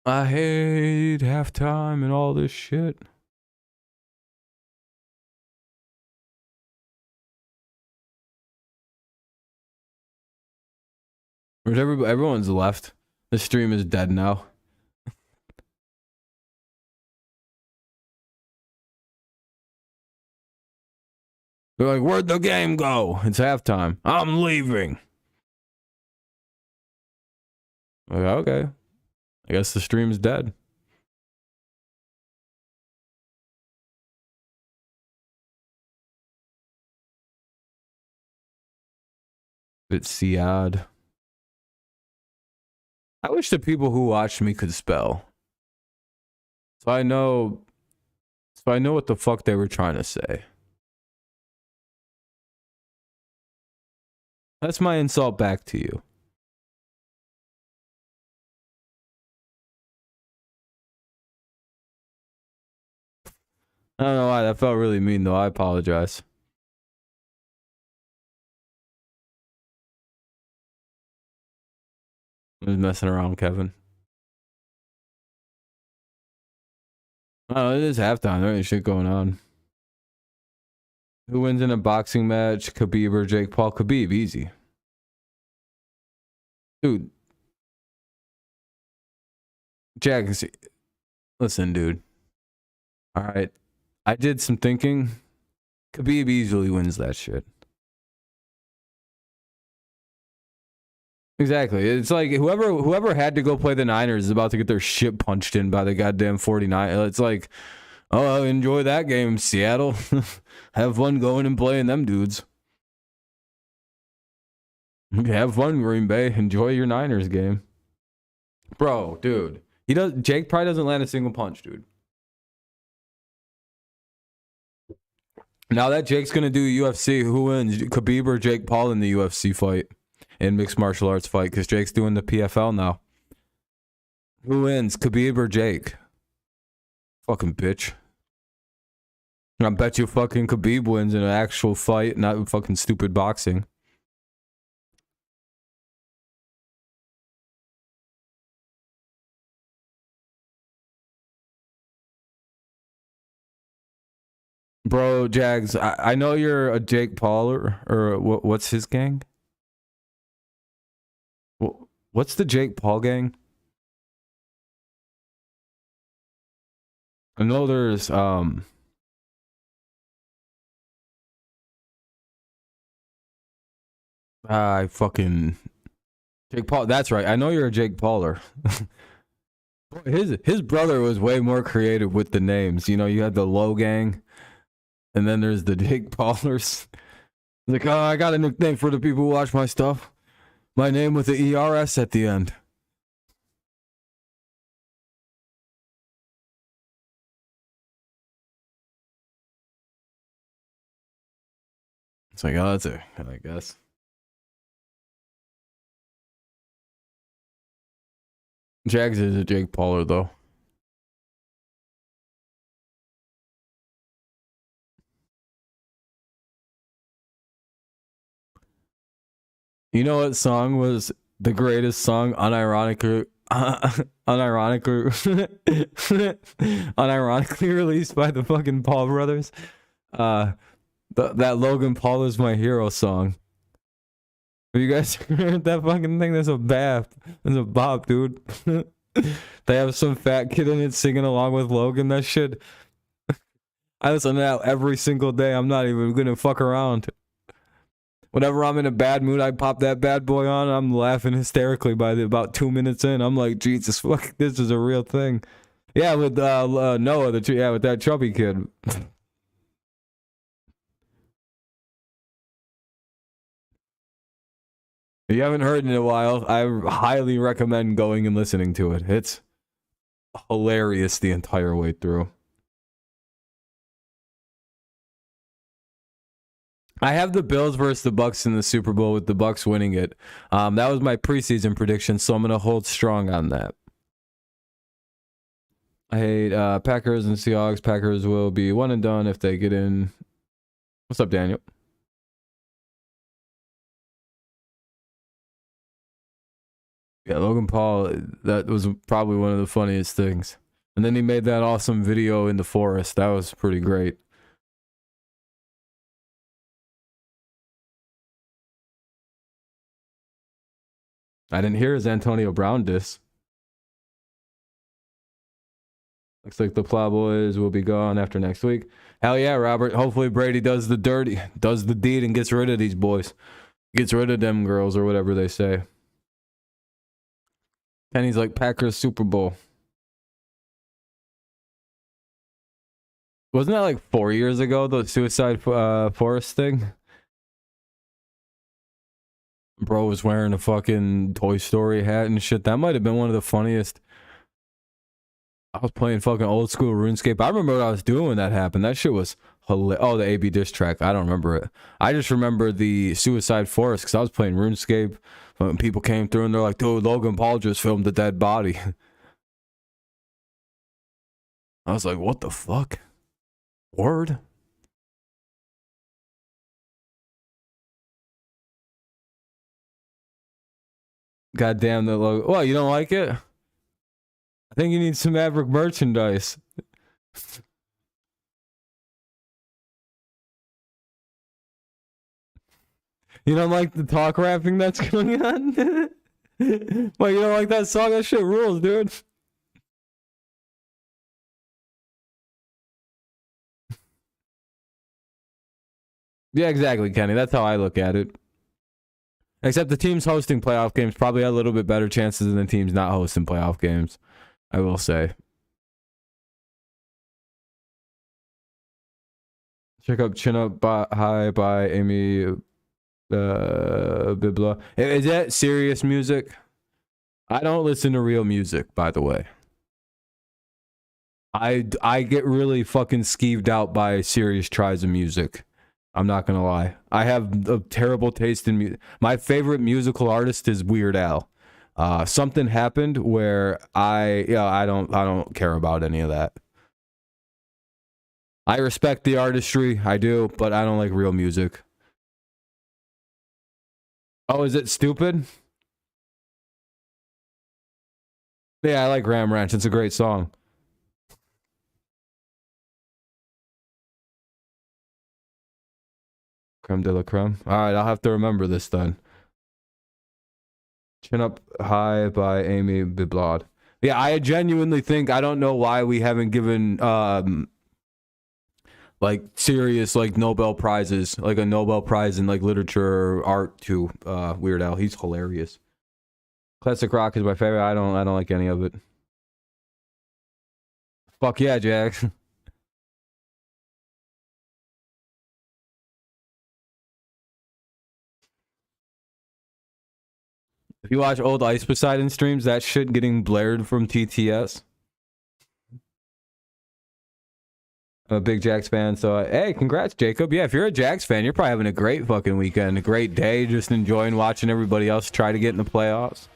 I hate halftime and all this shit. Where's everyone's left? The stream is dead now. They're like, where'd the game go? It's halftime. I'm leaving. Like, okay. I guess the stream's dead. Bit sad. I wish the people who watched me could spell. So I know what the fuck they were trying to say. That's my insult back to you. I don't know why. That felt really mean, though. I apologize. I was messing around, Kevin. Oh, it is halftime. There ain't shit going on. Who wins in a boxing match? Khabib or Jake Paul? Khabib, easy. Dude. Jack, listen, dude. All right. I did some thinking. Khabib easily wins that shit. Exactly. It's like whoever had to go play the Niners is about to get their shit punched in by the goddamn 49. It's like, oh, enjoy that game, Seattle. Have fun going and playing them dudes. Have fun, Green Bay. Enjoy your Niners game. Bro, dude. Jake probably doesn't land a single punch, dude. Now that Jake's going to do UFC, who wins? Khabib or Jake Paul in the UFC fight? In mixed martial arts fight, because Jake's doing the PFL now. Who wins? Khabib or Jake? Fucking bitch. I bet you fucking Khabib wins in an actual fight, not fucking stupid boxing. Bro, Jags, I know you're a Jake Paul or what's his gang? What's the Jake Paul gang? I know there's I fucking Jake Paul. That's right. I know you're a Jake Pauler. His brother was way more creative with the names. You know, you had the Low Gang, and then there's the Jake Paulers. Like, oh, I got a nickname for the people who watch my stuff. My name with the ERS at the end. It's like, oh, that's it, I guess. Jags is a Jake Pauler, though. You know what song was the greatest song unironically unironically released by the fucking Paul brothers? That Logan Paul is my hero song. Have you guys heard that fucking thing? That's a bop. That's a bop, dude. They have some fat kid in it singing along with Logan. That shit. I listen to that every single day. I'm not even gonna fuck around. Whenever I'm in a bad mood, I pop that bad boy on and I'm laughing hysterically by about 2 minutes in. I'm like, Jesus, fuck, this is a real thing. Yeah, with Noah, with that chubby kid. If you haven't heard it in a while, I highly recommend going and listening to it. It's hilarious the entire way through. I have the Bills versus the Bucks in the Super Bowl with the Bucks winning it. That was my preseason prediction, so I'm going to hold strong on that. I hate Packers and Seahawks. Packers will be one and done if they get in. What's up, Daniel? Yeah, Logan Paul, that was probably one of the funniest things. And then he made that awesome video in the forest. That was pretty great. I didn't hear his Antonio Brown diss. Looks like the Plowboys will be gone after next week. Hell yeah, Robert. Hopefully Brady does the deed and gets rid of these boys. Gets rid of them girls or whatever they say. Kenny's like Packers Super Bowl. Wasn't that like 4 years ago, the Suicide Forest thing? Bro was wearing a fucking Toy Story hat and shit. That might have been one of the funniest. I was playing fucking old school RuneScape. I remember what I was doing when that happened. That shit was hilarious. Oh, the AB diss track. I don't remember it. I just remember the Suicide Forest because I was playing RuneScape. When people came through and they're like, dude, Logan Paul just filmed a dead body. I was like, what the fuck? Word? Goddamn the logo. What, you don't like it? I think you need some Maverick merchandise. You don't like the talk rapping that's going on? Well, you don't like that song? That shit rules, dude. Yeah, exactly, Kenny. That's how I look at it. Except the teams hosting playoff games probably have a little bit better chances than the teams not hosting playoff games, I will say. Check out Chin Up High by Amy Bibla. Is that serious music? I don't listen to real music, by the way. I get really fucking skeeved out by serious tries of music. I'm not gonna lie. I have a terrible taste in music. My favorite musical artist is Weird Al. Something happened where I don't care about any of that. I respect the artistry, I do, but I don't like real music. Oh, is it stupid? Yeah, I like Ram Ranch. It's a great song. Creme de la creme. All right, I'll have to remember this then. Chin Up High by Amy Biblad. Yeah, I genuinely think, I don't know why we haven't given like serious like Nobel prizes, like a Nobel Prize in like literature or art to Weird Al. He's hilarious. Classic rock is my favorite. I don't like any of it. Fuck yeah, Jax. If you watch old Ice Poseidon streams, that shit getting blared from TTS. I'm a big Jax fan, so hey, congrats, Jacob. Yeah, if you're a Jax fan, you're probably having a great fucking weekend, a great day, just enjoying watching everybody else try to get in the playoffs.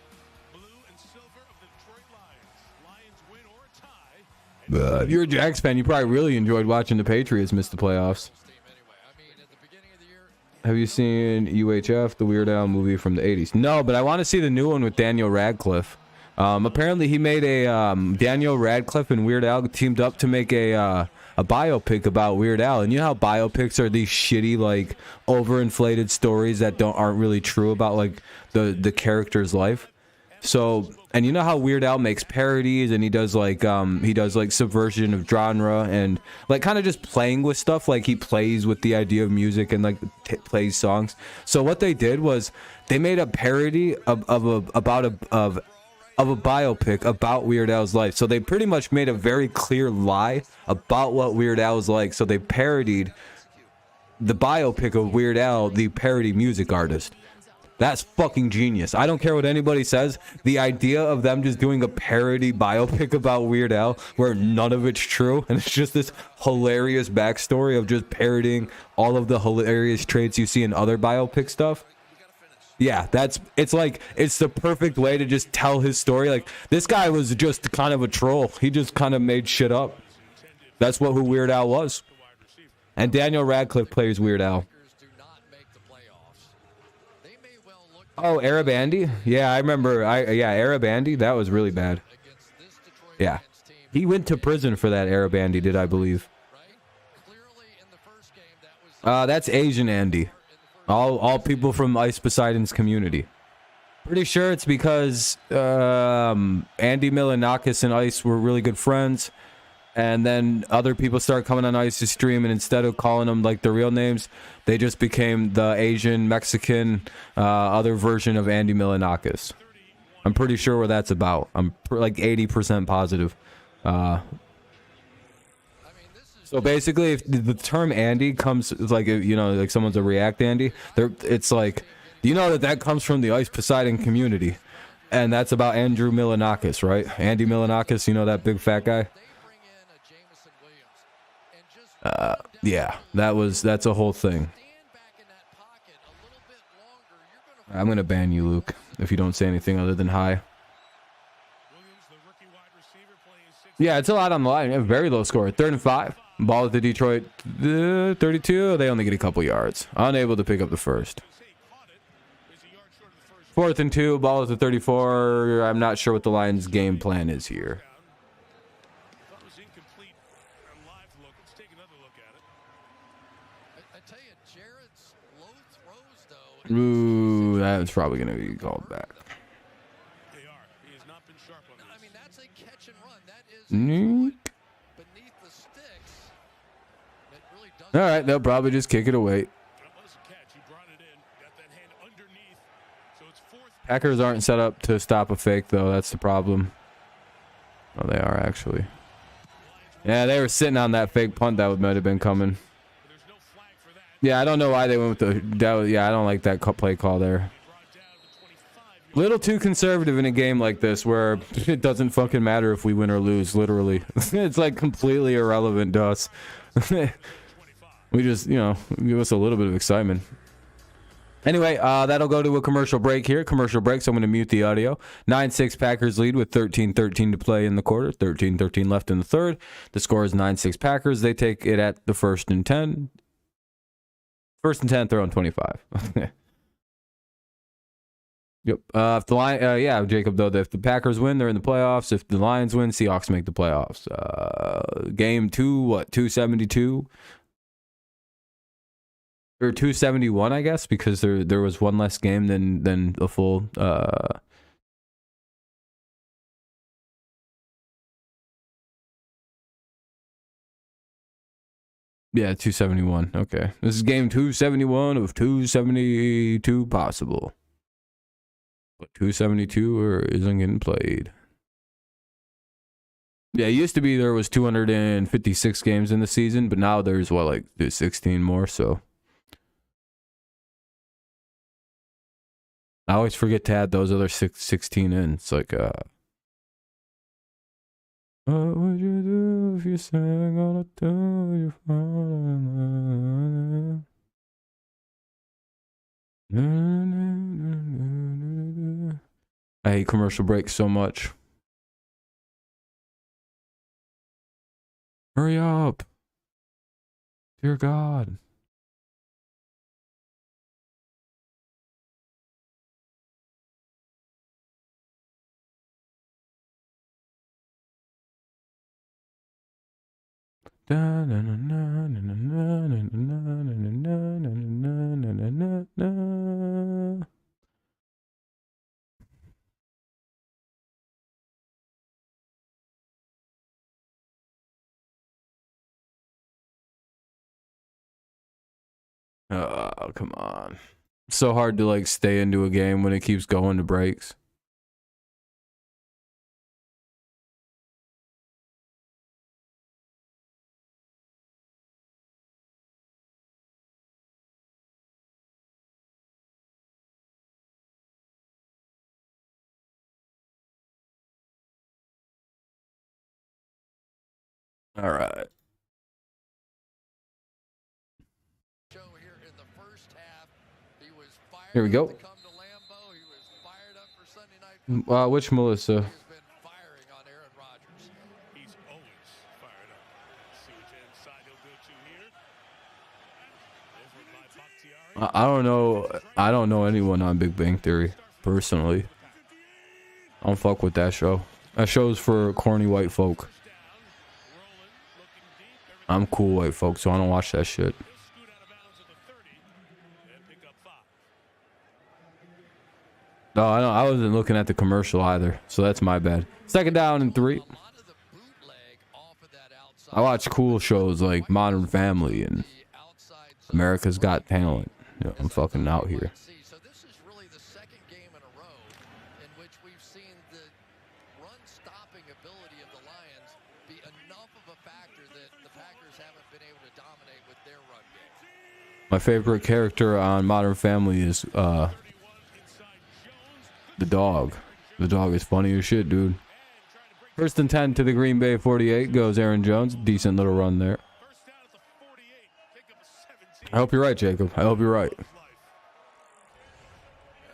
If you're a Jax fan, you probably really enjoyed watching the Patriots miss the playoffs. Have you seen UHF, the Weird Al movie from the 80s? No, but I want to see the new one with Daniel Radcliffe. Apparently, he made a Daniel Radcliffe and Weird Al teamed up to make a biopic about Weird Al. And you know how biopics are these shitty, like, overinflated stories that aren't really true about like the character's life. So, and you know how Weird Al makes parodies and he does like subversion of genre and like kind of just playing with stuff, like he plays with the idea of music and like plays songs. So what they did was they made a parody of a biopic about Weird Al's life. So they pretty much made a very clear lie about what Weird Al was like. So they parodied the biopic of Weird Al, the parody music artist. That's fucking genius. I don't care what anybody says. The idea of them just doing a parody biopic about Weird Al where none of it's true and it's just this hilarious backstory of just parodying all of the hilarious traits you see in other biopic stuff. Yeah, it's the perfect way to just tell his story. Like, this guy was just kind of a troll. He just kind of made shit up. That's who Weird Al was. And Daniel Radcliffe plays Weird Al. Oh, Arab Andy? Yeah, I remember. Arab Andy. That was really bad. Yeah. He went to prison for that, Arab Andy, did I believe. That's Asian Andy. All people from Ice Poseidon's community. Pretty sure it's because Andy Milonakis and Ice were really good friends. And then other people started coming on Ice's stream, and instead of calling them like their real names, they just became the Asian, Mexican, other version of Andy Milonakis. I'm pretty sure what that's about. I'm like 80% positive. So basically, if the term Andy comes, like, you know, like someone's a React Andy, it's like, you know that comes from the Ice Poseidon community. And that's about Andrew Milonakis, right? Andy Milonakis, you know, that big fat guy? Yeah, that's a whole thing. I'm gonna ban you, Luke, if you don't say anything other than hi. Yeah, it's a lot on the line. A very low score. 3rd and 5. Ball at the Detroit 32. They only get a couple yards. Unable to pick up the first. 4th and 2. Ball at the 34. I'm not sure what the Lions' game plan is here. Ooh, that's probably going to be called back. All right, they'll probably just kick it away. Packers aren't set up to stop a fake, though. That's the problem. Oh, they are, actually. Yeah, they were sitting on that fake punt that might have been coming. Yeah, I don't know why they went with yeah, I don't like that play call there. Little too conservative in a game like this where it doesn't fucking matter if we win or lose, literally. It's like completely irrelevant to us. We just, you know, give us a little bit of excitement. Anyway, that'll go to a commercial break here. Commercial break, so I'm going to mute the audio. 9-6 Packers lead with 13-13 to play in the quarter. 13-13 left in the third. The score is 9-6 Packers. They take it at the 1st and 10. 1st and 10, throw on 25. Yep. If the line, yeah, Jacob, though, if the Packers win, they're in the playoffs. If the Lions win, Seahawks make the playoffs. Game 2, 272. or 271, I guess, because there was one less game than a full. Yeah, 271. Okay, this is game 271 of 272 possible. But 272 isn't getting played. Yeah, it used to be there was 256 games in the season, but now there's what, like 16 more, so I always forget to add those other 16 in. It's like what would you do if you sang all the time you fall? I hate commercial breaks so much. Hurry up. Dear God. Oh, come on. So hard to like stay into a game when it keeps going to breaks. All right. Here we go. Which Melissa? He's always fired up. See which end side he'll go to here. Over by Bakhtiari. I don't know. I don't know anyone on Big Bang Theory personally. I don't fuck with that show. That show's for corny white folk. I'm cool white folk, so I don't watch that shit. No, I wasn't looking at the commercial either, so that's my bad. Second down and 3. I watch cool shows like Modern Family and America's Got Talent. You know, I'm fucking out here. So this is really the second game in a row in which we've seen the run-stopping ability of the Lions be enough of a factor that the Packers haven't been able to dominate with their run game. My favorite character on Modern Family is the dog. The dog is funny as shit, dude. First and 10 to the Green Bay 48 goes Aaron Jones. Decent little run there. I hope you're right, Jacob. I hope you're right. All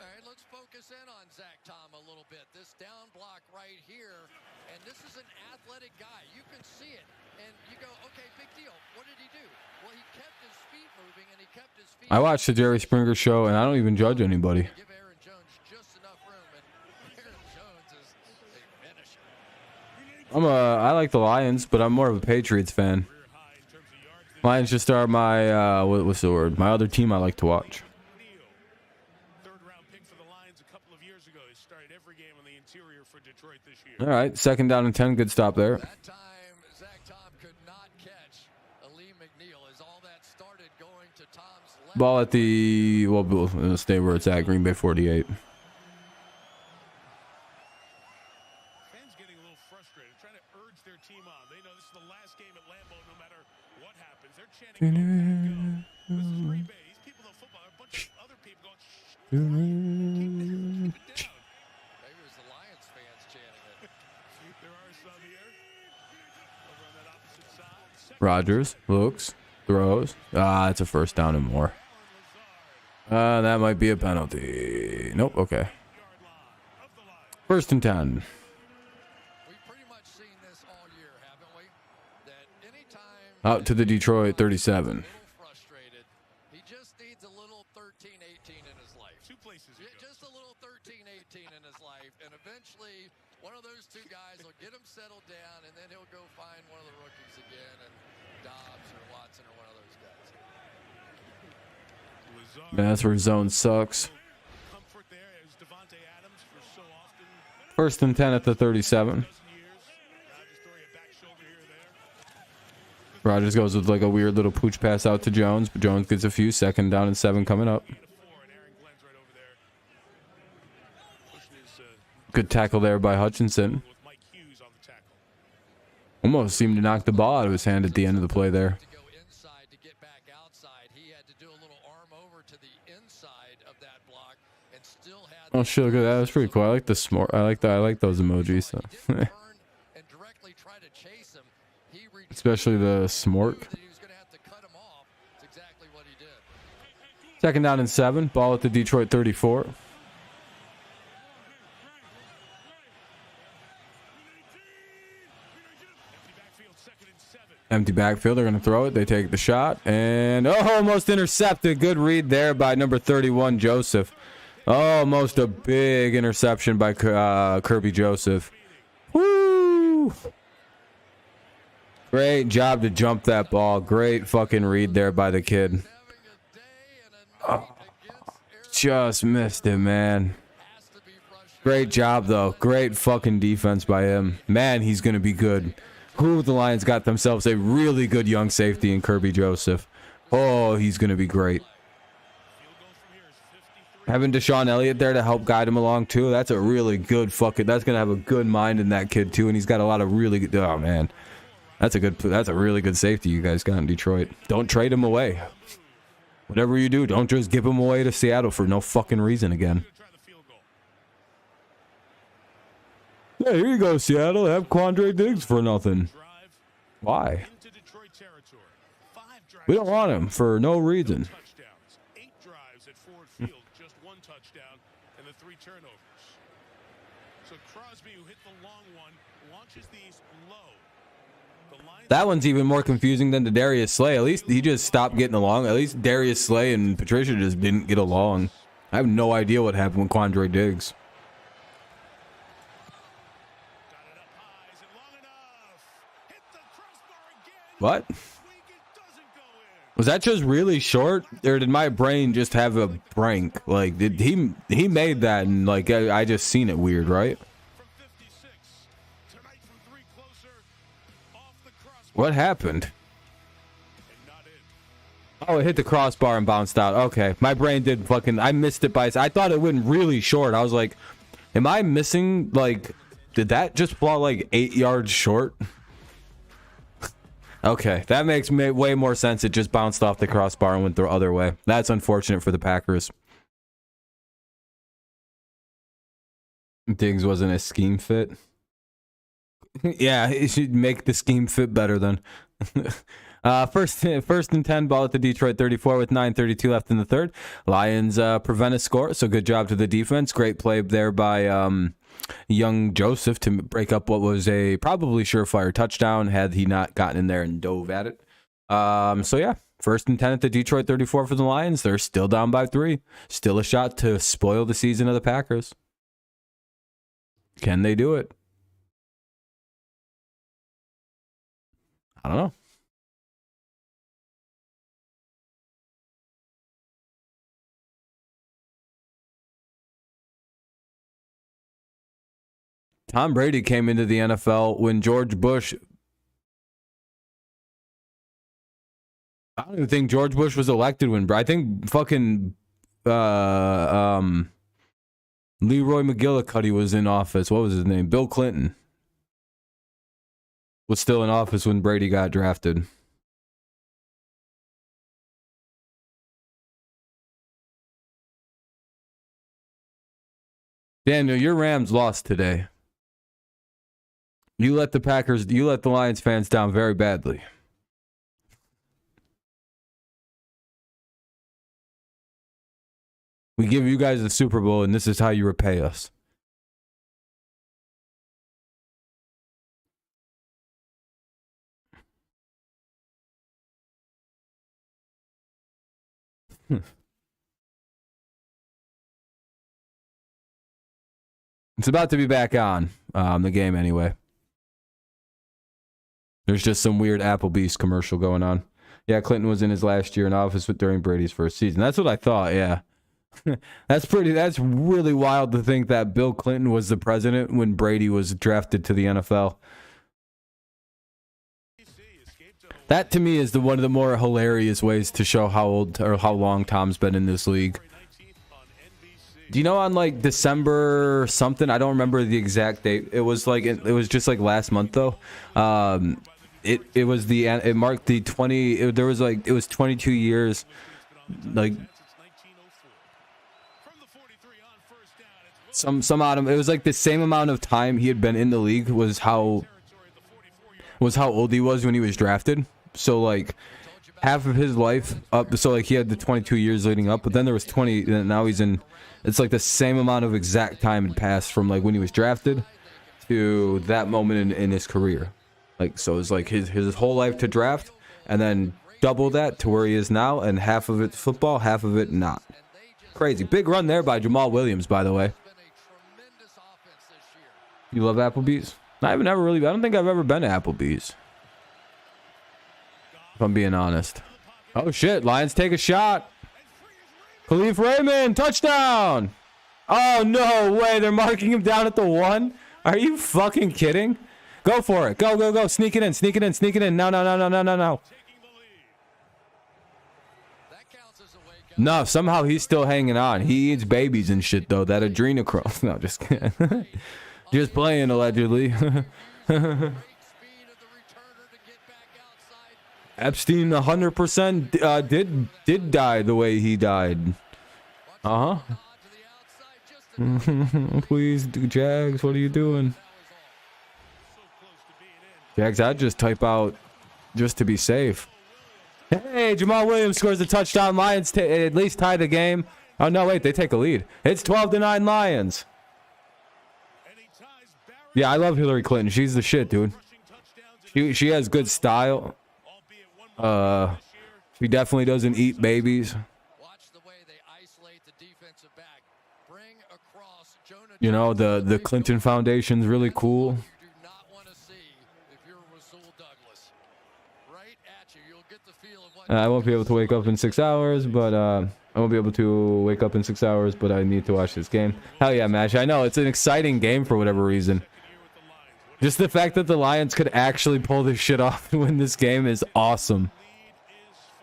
right, let's focus in on Zach Tom a little bit. This down block right here, and this is an athletic guy. You can see it, and you go, okay, big deal. What did he do? Well, he kept his feet moving, and he kept his feet. I watched the Jerry Springer show, and I don't even judge anybody. Give Aaron Jones just enough room, and Aaron Jones is a finisher. I like the Lions, but I'm more of a Patriots fan. Lions just are my what's the word? My other team I like to watch. Third-round pick for the Lions a couple of years ago. He started every game on the interior for Detroit this year. All right, second down and 10. Good stop there. That time, Zach Tom could not catch Ali McNeil as all that started going to Tom's left. Ball at the it'll stay where it's at. Green Bay 48. Fans getting a little frustrated, trying to urge their team on. They know this is the last game at Lambeau, no matter what happens. They're chanting, go, go. This is Green Bay. These people don't football. A bunch of other people going, shh, keep it down. Maybe it was the Lions fans chanting it. There are some here. Over on that opposite side. Rodgers looks, throws. It's a first down and more. That might be a penalty. Nope. Okay. First and 10. We've pretty much seen this all year, haven't we? That anytime Out to the Detroit 37. a little frustrated, he just needs a little 13-18 in his life. Two places he goes. Just a little 13-18 in his life, and eventually one of those two guys will get him settled down, and then he'll go find one of the rookies again, and Dobbs or Watson or one of those guys. Man, that's where zone sucks. Comfort there as Devontae Adams for so often. 1st and 10 at the 37. Years. Rodgers throwing a back shoulder here or there. Rodgers goes with like a weird little pooch pass out to Jones, but Jones gets a few. 2nd down and 7 coming up. And Aaron Glenn's right over there. Pushing his Good tackle there by Hutchinson. with Mike Hughes on the tackle. Almost seemed to knock the ball out of his hand at the end of the play there. To go inside to get back outside. He had to do a little arm over to the inside of that block and still had Oh shit, look at that. That's pretty cool. I like the smart. I like that. I like those emojis. So. He didn't turn and directly try to chase him. He Especially the smork. that he was going to have to cut him off. It's exactly what he did. 2nd down and 7. Ball at the Detroit 34. Empty backfield. They're going to throw it. They take the shot. And almost intercepted. Good read there by number 31, Joseph. Almost a big interception by Kirby Joseph. Woo! Great job to jump that ball. Great fucking read there by the kid. Just missed it, man. Great job, though. Great fucking defense by him. Man, he's going to be good. Who the Lions got themselves a really good young safety in Kirby Joseph. Oh, he's going to be great. Having Deshaun Elliott there to help guide him along, too. That's a really good fucking... That's going to have a good mind in that kid, too. And he's got a lot of really good... Oh, man. That's a really good safety you guys got in Detroit. Don't trade him away. Whatever you do, don't just give him away to Seattle for no fucking reason again. Yeah, here you go, Seattle. Have Quandre Diggs for nothing. Why? We don't want him for no reason. 8 drives at Ford Field, just 1 touchdown and the 3 turnovers. So Crosby, who hit the long one, launches these low. The Lions That one's even more confusing than the Darius Slay. At least he just stopped getting along. At least Darius Slay and Patricia just didn't get along. I have no idea what happened with Quandre Diggs. got it up high. Is it long enough? Hit the crossbar again. What? It doesn't go in. Was that just really short? Or did my brain just have a blank? Like, did he made that and like I just seen it weird, right? From 56. Tonight from 3 closer. Off the crossbar What happened? and not in. Oh, it hit the crossbar and bounced out. Okay. My brain did fucking... I missed it by... I thought it went really short. I was like, am I missing... Like, did that just fall like 8 yards short? Okay. That makes way more sense. It just bounced off the crossbar and went the other way. That's unfortunate for the Packers. Diggs wasn't a scheme fit. Yeah, it should make the scheme fit better then. First and 10, ball at the Detroit 34 with 9:32 left in the third. Lions prevent a score, so good job to the defense. Great play there by young Joseph to break up what was a probably surefire touchdown had he not gotten in there and dove at it. So yeah, 1st and 10 at the Detroit 34 for the Lions. They're still down by 3. Still a shot to spoil the season of the Packers. Can they do it? I don't know. Tom Brady came into the NFL when George Bush... I don't even think George Bush was elected when... I think fucking... Leroy McGillicuddy was in office. What was his name? Bill Clinton was still in office when Brady got drafted. Daniel, your Rams lost today. You let the Lions fans down very badly. We give you guys the Super Bowl, and this is how you repay us. It's about to be back on the game anyway. There's just some weird Applebee's commercial going on. Yeah, Clinton was in his last year in office during Brady's first season. That's what I thought, yeah. That's really wild to think that Bill Clinton was the president when Brady was drafted to the NFL. That to me is one of the more hilarious ways to show how old or how long Tom's been in this league. Do you know on like December something? I don't remember the exact date. It was just like last month though. It marked the 20. It was 22 years. Like some amount. It was like the same amount of time he had been in the league was how old he was when he was drafted. So like half of his life up. So like he had the 22 years leading up, but then there was 20. And now he's in. It's like the same amount of exact time had passed from like when he was drafted to that moment in his career. Like so, it's like his whole life to draft, and then double that to where he is now, and half of it football, half of it not. Crazy. Big run there by Jamal Williams, by the way. You love Applebee's? I don't think I've ever been to Applebee's. If I'm being honest. Oh shit, Lions take a shot. Khalif Raymond, touchdown! Oh no way, they're marking him down at the 1. Are you fucking kidding? Go for it. Go. Sneak it in. No. No, somehow he's still hanging on. He eats babies and shit though. That adrenochrome. No, just kidding. Just playing allegedly. Epstein 100% did die the way he died. Please, Jags, what are you doing? Jags, I'd just type out just to be safe. Hey, Jamal Williams scores a touchdown. Lions at least tie the game. Oh no, wait, they take a lead. It's 12-9 Lions. Yeah, I love Hillary Clinton. She's the shit, dude. She has good style. She definitely doesn't eat babies. You know, the Clinton Foundation's really cool. I won't be able to wake up in 6 hours, but I won't be able to wake up in 6 hours, but I need to watch this game. Hell yeah, Mash. I know, it's an exciting game for whatever reason. Just the fact that the Lions could actually pull this shit off and win this game is awesome.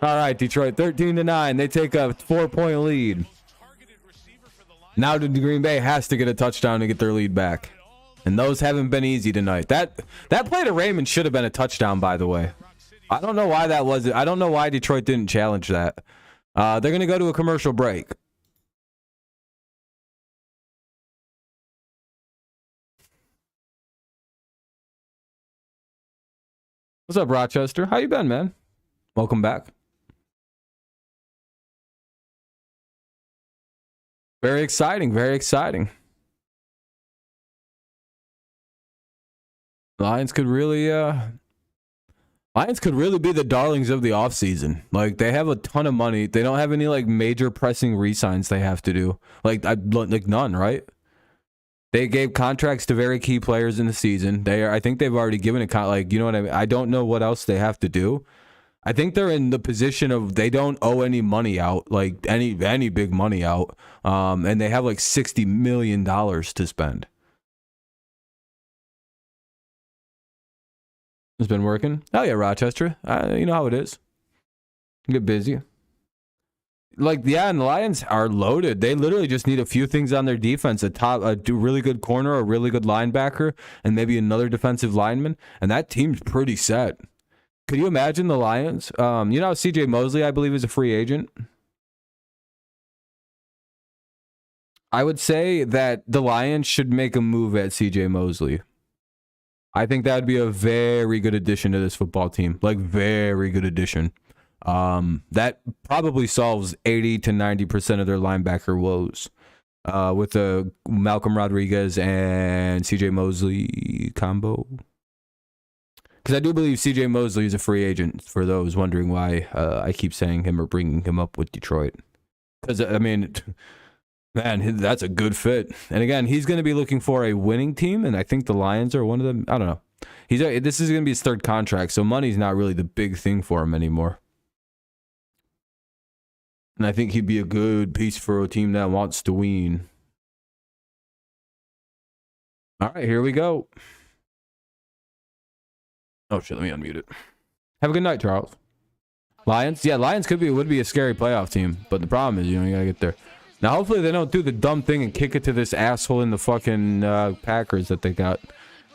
All right, Detroit, 13-9. They take a 4-point lead. Now the Green Bay has to get a touchdown to get their lead back. And those haven't been easy tonight. That play to Raymond should have been a touchdown, by the way. I don't know why that wasn't. I don't know why Detroit didn't challenge that. They're going to go to a commercial break. What's up, Rochester? How you been, man? Welcome back. Very exciting. Very exciting. Lions could really be the darlings of the offseason. Like, they have a ton of money. They don't have any like major pressing re-signs they have to do. Like none, right? They gave contracts to very key players in the season. I think they've already given it, like, you know what I mean? I don't know what else they have to do. I think they're in the position of they don't owe any money out, like any big money out. And they have like $60 million to spend. It's been working. Hell yeah, Rochester. You know how it is. Get busy. Like, yeah, and the Lions are loaded. They literally just need a few things on their defense. A really good corner, a really good linebacker, and maybe another defensive lineman. And that team's pretty set. Could you imagine the Lions? You know, CJ Mosley, I believe, is a free agent. I would say that the Lions should make a move at CJ Mosley. I think that would be a very good addition to this football team. Like, very good addition. That probably solves 80 to 90% of their linebacker woes. With the Malcolm Rodriguez and CJ Mosley combo. Because I do believe CJ Mosley is a free agent, for those wondering why I keep saying him or bringing him up with Detroit. Because, I mean, man, that's a good fit. And again, he's going to be looking for a winning team, and I think the Lions are one of them. I don't know. This is going to be his third contract, so money's not really the big thing for him anymore. And I think he'd be a good piece for a team that wants to win. All right, here we go. Oh shit, let me unmute it. Have a good night, Charles. Lions? Yeah, Lions would be a scary playoff team, but the problem is, you gotta get there. Now, hopefully they don't do the dumb thing and kick it to this asshole in the fucking Packers that they got.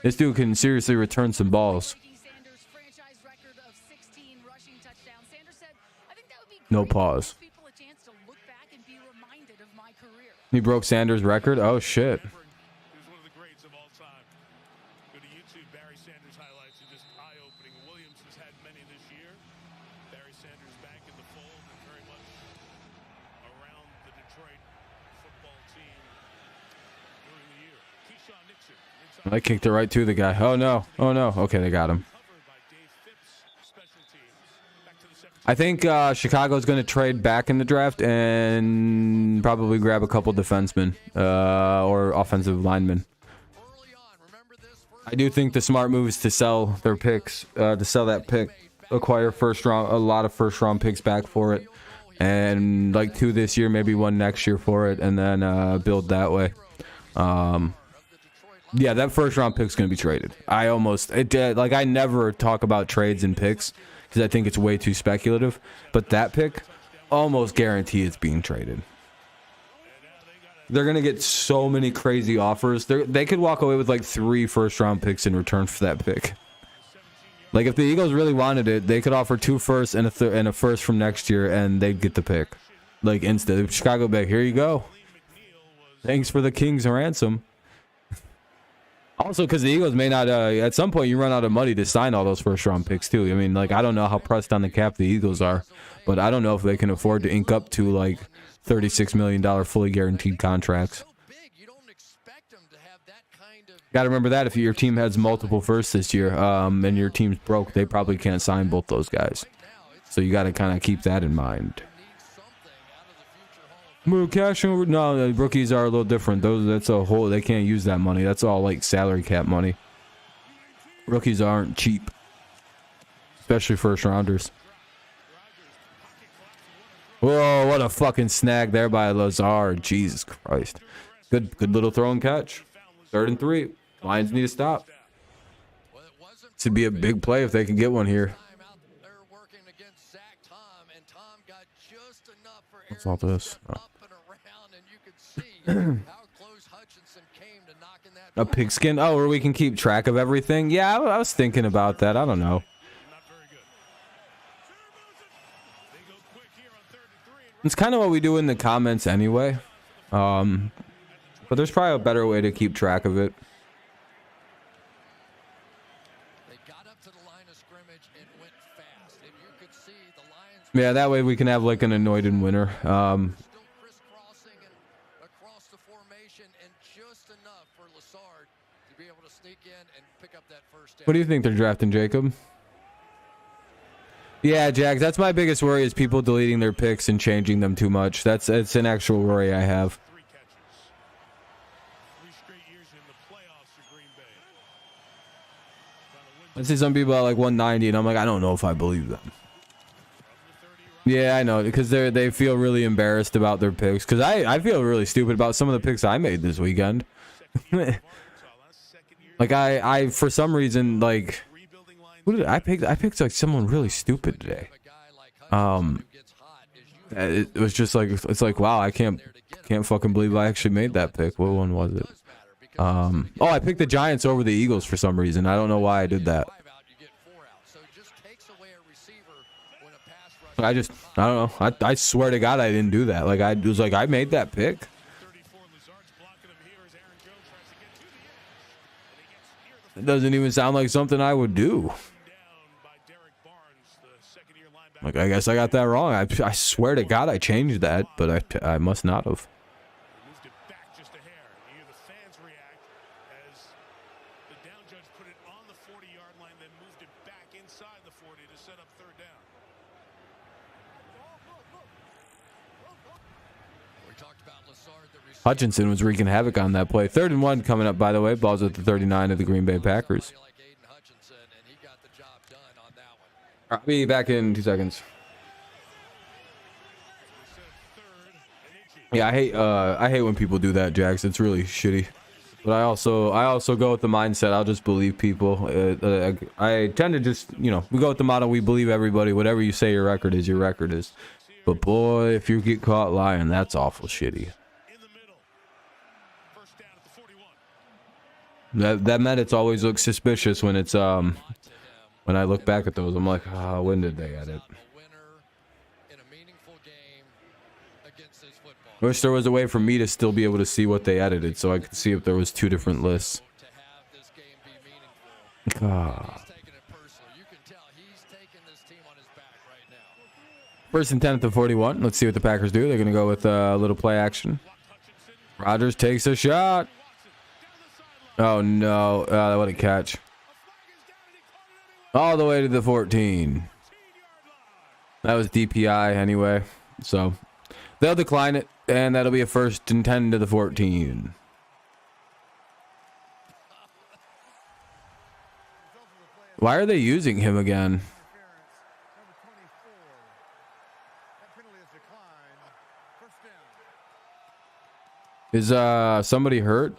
This dude can seriously return some balls. No pause. He broke Sanders' record? Oh, shit. He was one of the greats of all time. Go to YouTube, Barry Sanders highlights are just eye-opening. Williams has had many this year. Barry Sanders back in the fold and very much around the Detroit football team during the year. Keyshawn Nixon. I kicked it right to the guy. Oh, no. Oh, no. Okay, they got him. Covered by Dave Phipps, special teams. Back to the 17. I think Chicago's going to trade back in the draft and probably grab a couple defensemen or offensive linemen. I do think the smart move is to sell their picks, to sell that pick, acquire a lot of first round picks back for it, and like 2 this year, maybe 1 next year for it, and then build that way. Yeah, that first round pick's going to be traded. I never talk about trades and picks because I think it's way too speculative, but that pick almost guarantee it's being traded. They're going to get so many crazy offers. They could walk away with like 3 first round picks in return for that pick. Like if the Eagles really wanted it, they could offer 2 firsts and a first from next year and they'd get the pick. Like instant. Chicago back, here you go. Thanks for the King's ransom. Also, because the Eagles may not, at some point you run out of money to sign all those first round picks too. I mean, like, I don't know how pressed on the cap the Eagles are, but I don't know if they can afford to ink up to like $36 million fully guaranteed contracts. Got to remember that if your team has multiple firsts this year and your team's broke, they probably can't sign both those guys. So you got to kind of keep that in mind. Cash over? No, the rookies are a little different. That's a whole. They can't use that money. That's all like salary cap money. Rookies aren't cheap, especially first rounders. Whoa! What a fucking snag there by Lazard. Jesus Christ! Good little throw and catch. 3rd and 3. Lions need to stop. This would be a big play if they can get one here. What's all this? Oh. A pigskin? Oh, where we can keep track of everything? Yeah, I was thinking about that. I don't know. It's kind of what we do in the comments anyway. But there's probably a better way to keep track of it. Yeah, that way we can have like an anointed winner. What do you think they're drafting, Jacob? Yeah, Jags, that's my biggest worry is people deleting their picks and changing them too much. It's an actual worry I have. I see some people at like 190 and I'm like, I don't know if I believe them. Yeah, I know, because they feel really embarrassed about their picks. Because I feel really stupid about some of the picks I made this weekend. Like I for some reason, like, who did I pick? I picked like someone really stupid today. It was just like, it's like, wow, I can't fucking believe I actually made that pick. What one was it? Oh, I picked the Giants over the Eagles for some reason. I don't know why I did that. I don't know. I swear to God I didn't do that. Like I was like, I made that pick. It doesn't even sound like something I would do. Like, I guess I got that wrong. I swear to God I changed that, but I must not have. Hutchinson was wreaking havoc on that play. 3rd and 1 coming up, by the way. Ball's at the 39 of the Green Bay Packers. I'll be back in 2 seconds. Yeah, I hate when people do that, Jax. It's really shitty. But I also go with the mindset, I'll just believe people. I tend to just, you know, we go with the motto, we believe everybody. Whatever you say your record is, your record is. But boy, if you get caught lying, that's awful shitty. That Medits always looks suspicious when it's when I look back at those. I'm like, ah, when did they edit? I wish there was a way for me to still be able to see what they edited, so I could see if there was two different lists. Ah. First and 10 at the 41. Let's see what the Packers do. They're going to go with a little play action. Rodgers takes a shot. Oh, no. What a catch. All the way to the 14. That was DPI anyway. So they'll decline it, and that'll be a first and 10 to the 14. Why are they using him again? Is somebody hurt?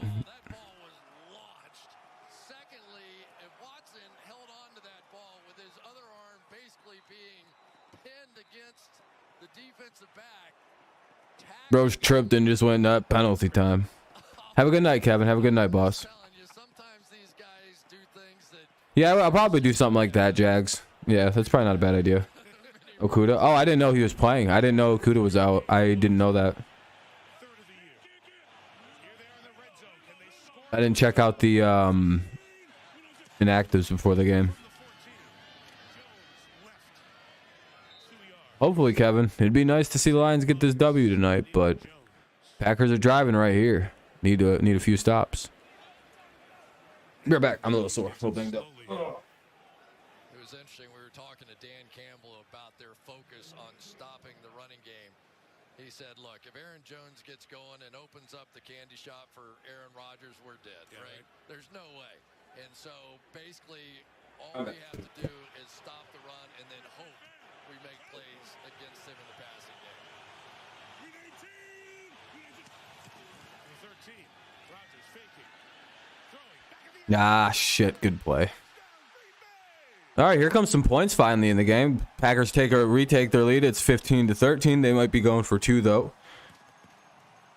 Bro's tripped and just went nut. Penalty time. Have a good night, Kevin. Have a good night, boss. Yeah, I'll probably do something like that, Jags. Yeah, that's probably not a bad idea. Okuda. Oh, I didn't know he was playing. I didn't know Okuda was out. I didn't know that. I didn't check out the inactives before the game. Hopefully, Kevin. It'd be nice to see the Lions get this W tonight, but Packers are driving right here. Need a few stops. Be right back. I'm a little sore. A little banged up. It was interesting. We were talking to Dan Campbell about their focus on stopping the running game. He said, look, if Aaron Jones gets going and opens up the candy shop for Aaron Rodgers, we're dead, right? There's no way. And so basically all we have to do is stop the run and then hope we make plays against him in the passing game. 13. Rodgers faking. Throwing. Ah, shit. Good play. All right, here comes some points finally in the game. Packers retake their lead. It's 15-13. They might be going for 2 though.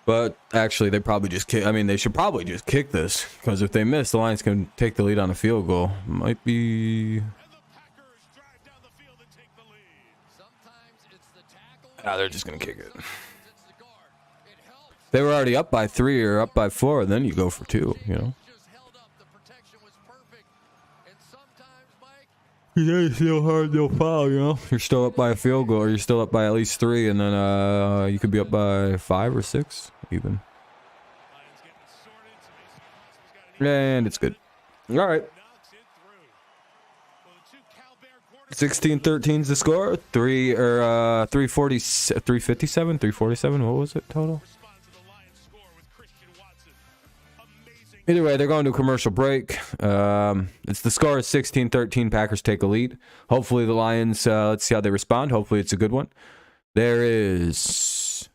But actually, they probably just kick. I mean, they should probably just kick this, because if they miss, the Lions can take the lead on a field goal. Might be. Ah, they're just gonna kick it. They were already up by 3 or up by 4, and then you go for 2. You know. Yeah, still hard, no foul, you know. You're still up by a field goal, or you're still up by at least 3, and then you could be up by 5 or 6 even. And it's good. All right. 16-13 is the score. 357, 347. What was it total? Either way, they're going to a commercial break. It's the score is 16-13. Packers take a lead. Hopefully the Lions, let's see how they respond. Hopefully it's a good one. There is...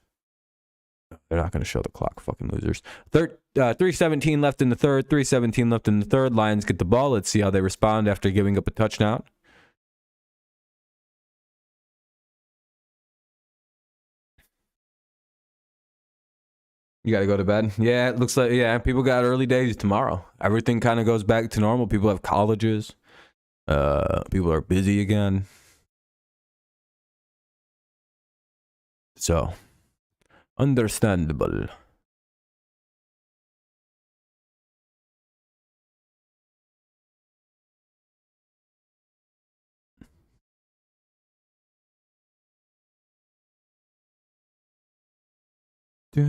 They're not going to show the clock, fucking losers. 3:17 left in the third. 3:17 left in the third. Lions get the ball. Let's see how they respond after giving up a touchdown. You got to go to bed? Yeah, it looks like, yeah, people got early days tomorrow. Everything kind of goes back to normal. People have colleges. People are busy again. So, understandable. All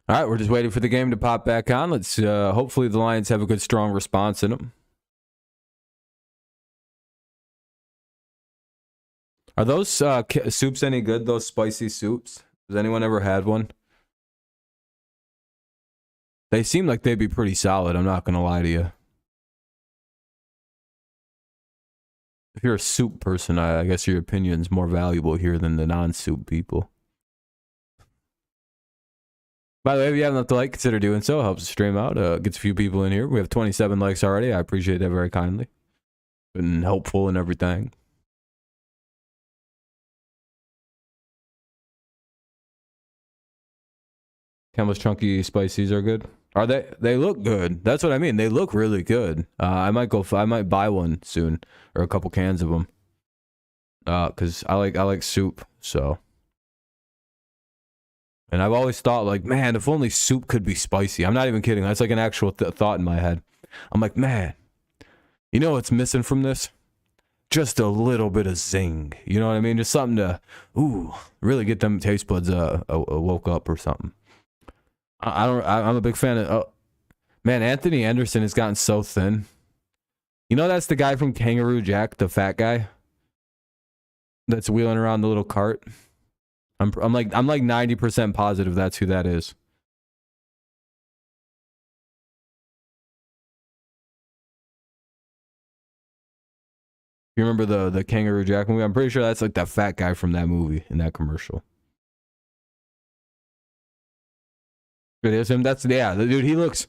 right, we're just waiting for the game to pop back on. Let's hopefully the Lions have a good, strong response in them. Are those soups any good? Those spicy soups? Has anyone ever had one? They seem like they'd be pretty solid. I'm not gonna lie to you. If you're a soup person, I guess your opinion's more valuable here than the non-soup people. By the way, if you haven't left a like, consider doing so. Helps the stream out. Gets a few people in here. We have 27 likes already. I appreciate that very kindly. Been helpful and everything. Campbell's chunky spices are good. Are they? They look good. That's what I mean. They look really good. I might buy one soon, or a couple cans of them. Cause I like soup. So. And I've always thought, like, man, if only soup could be spicy. I'm not even kidding. That's like an actual thought in my head. I'm like, man, you know what's missing from this? Just a little bit of zing. You know what I mean? Just something to, really get them taste buds woke up or something. I'm a big fan of, man, Anthony Anderson has gotten so thin. You know that's the guy from Kangaroo Jack, the fat guy? That's wheeling around the little cart? I'm like 90% positive that's who that is. You remember the Kangaroo Jack movie? I'm pretty sure that's like that fat guy from that movie in that commercial. It is him. That's the dude. He looks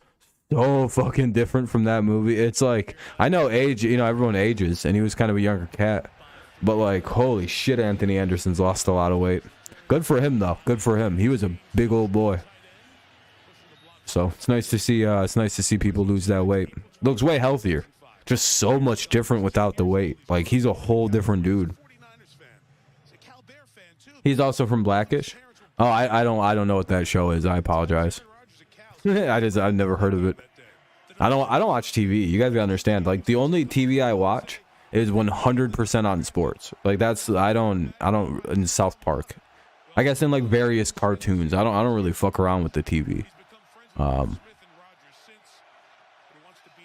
so fucking different from that movie. It's like, I know age, everyone ages, and he was kind of a younger cat, but like, holy shit, Anthony Anderson's lost a lot of weight. Good for him, though. Good for him. He was a big old boy. So it's nice to see. It's nice to see people lose that weight. Looks way healthier. Just so much different without the weight. Like he's a whole different dude. He's also from Blackish. Oh, I don't know what that show is. I apologize. I've never heard of it. I don't watch TV. You guys gotta understand. Like the only TV I watch is 100% on sports. Like I don't in South Park. I guess in like various cartoons. I don't really fuck around with the TV.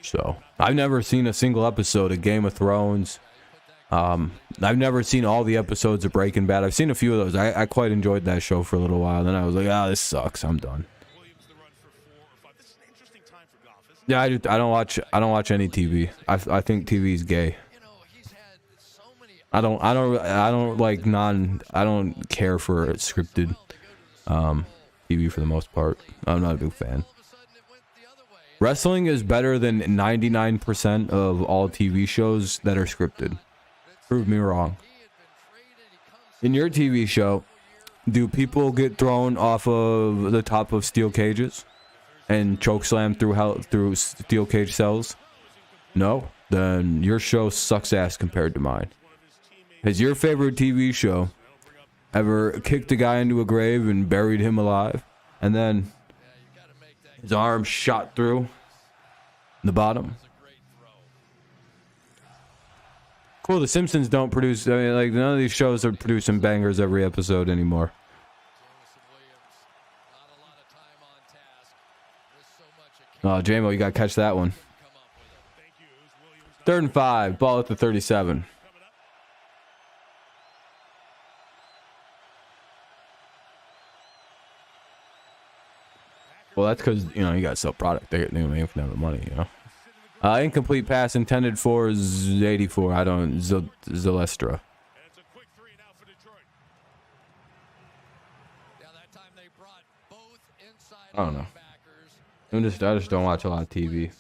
So I've never seen a single episode of Game of Thrones. I've never seen all the episodes of Breaking Bad. I've seen a few of those. I quite enjoyed that show for a little while. Then I was like, this sucks. I'm done. Yeah, I don't watch any TV. I think TV is gay. I don't care for scripted TV for the most part. I'm not a big fan. Wrestling is better than 99% of all TV shows that are scripted. Prove me wrong. In your TV show, do people get thrown off of the top of steel cages and choke slam through steel cage cells? No? Then your show sucks ass compared to mine. Has your favorite TV show ever kicked a guy into a grave and buried him alive, and then his arm shot through the bottom? Cool, The Simpsons don't produce, like none of these shows are producing bangers every episode anymore. Oh, J-Mo, you gotta catch that one. 3rd and 5, ball at the 37. Well, that's because, you got to sell product. They don't have the money, Incomplete pass intended for 84. Zylstra. I don't know. I just don't watch a lot of TV.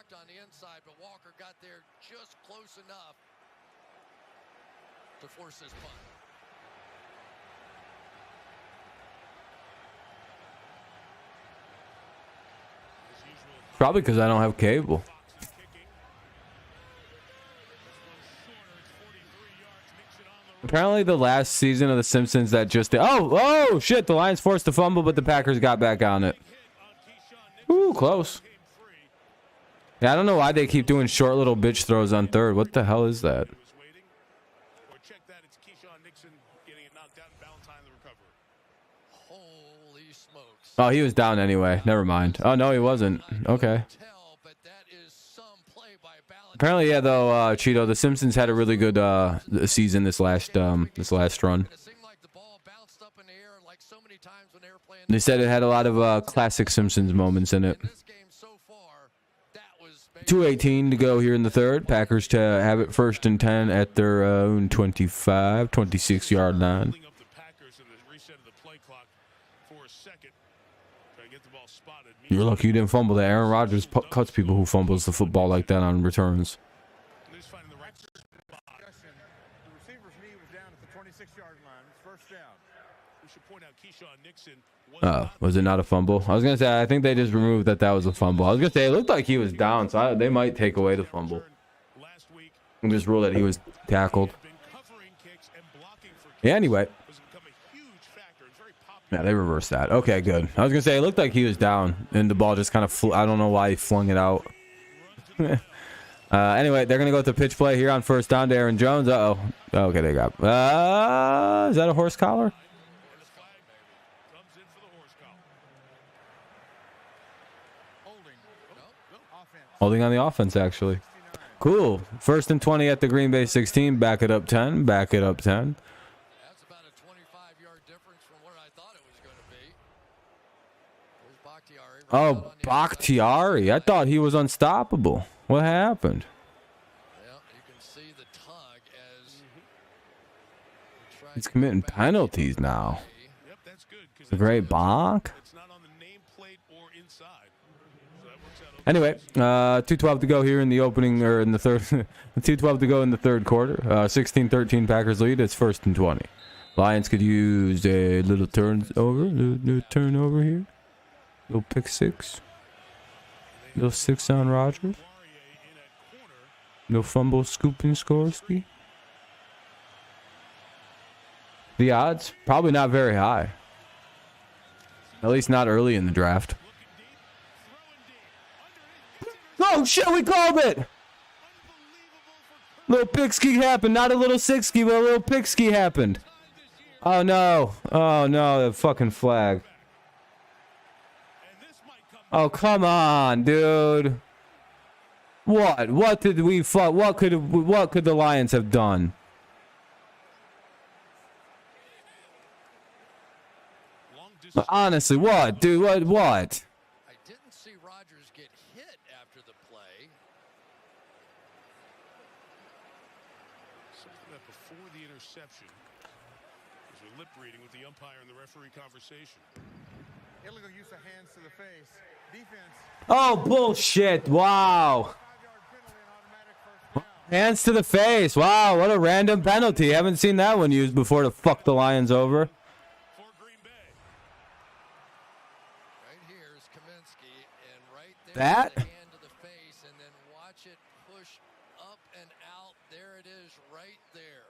On the inside, but Walker got there just close enough to force his punt. Probably because I don't have cable. Apparently the last season of The Simpsons that just oh shit, the Lions forced a fumble, but the Packers got back on it. Ooh, close. Yeah, I don't know why they keep doing short little bitch throws on third. What the hell is that? Oh, he was down anyway. Never mind. Oh, no, he wasn't. Okay. Apparently, yeah, though, Cheeto, the Simpsons had a really good season this last run. They said it had a lot of classic Simpsons moments in it. 2:18 to go here in the third. Packers to have it 1st and 10 at their own 25, 26-yard line. Up the Packers and the reset of the play clock for a second. Try to get the ball spotted. You're lucky you didn't fumble that. Aaron Rodgers cuts people who fumbles the football like that on returns. Just finding the right spot. The receiver's knee was down at the 26-yard line. It's first down. We should point out Keyshawn Nixon was Was it not a fumble? I was going to say, I think they just removed that was a fumble. I was going to say, it looked like he was down, so they might take away the fumble. last week. And just rule that he was tackled. Been covering kicks and blocking for kicks. Yeah, anyway. Has become a huge factor. It's very popular. Yeah, they reversed that. Okay, good. I was going to say, it looked like he was down, and the ball just kind of I don't know why he flung it out. Anyway, they're going to go with the pitch play here on 1st down to Aaron Jones. Uh-oh. Okay, they got... is that a horse collar? And the flag comes in for the horse collar. Holding. Offense. Holding on the offense, actually. Cool. 1st and 20 at the Green Bay 16. Back it up 10. Back it up 10. That's about a 25-yard difference from where I thought it was going to be. There's Bakhtiari. Oh, Bakhtiari. I thought he was unstoppable. What happened? Well, you can see the tug as He's committing penalties now. Yep, that's good. 'Cause The great Bonk. it's not on the nameplate or inside. So that works out okay. Anyway, 2:12 to go here in the opening, or in the third. 2:12 to go in the third quarter. 16-13 Packers lead. It's 1st and 20. Lions could use a little little turnover here. Little pick six. Little 6 on Rodgers. Poirier in at corner. No fumble, scooping, Skorsky. The odds? Probably not very high. At least not early in the draft. Oh shit, we called it! Little pigsky happened. Not a little sixky, but a little pigsky happened. Oh no. Oh no, the fucking flag. Oh, come on, dude. What? What did we fuck? What could the Lions have done? Honestly, what, dude? What? I didn't see Rodgers get hit after the play. Something that before the interception, as we're lip reading with the umpire and the referee conversation. Illegal use of hands to the face. Defense. Oh, bullshit. Wow. 5-yard penalty and automatic first down. Hands to the face. Wow, what a random penalty. Haven't seen that one used before to fuck the Lions over. For Green Bay. Right here is Kaminsky, and right there That? is the hand to the face, and then watch it push up and out. There it is, right there.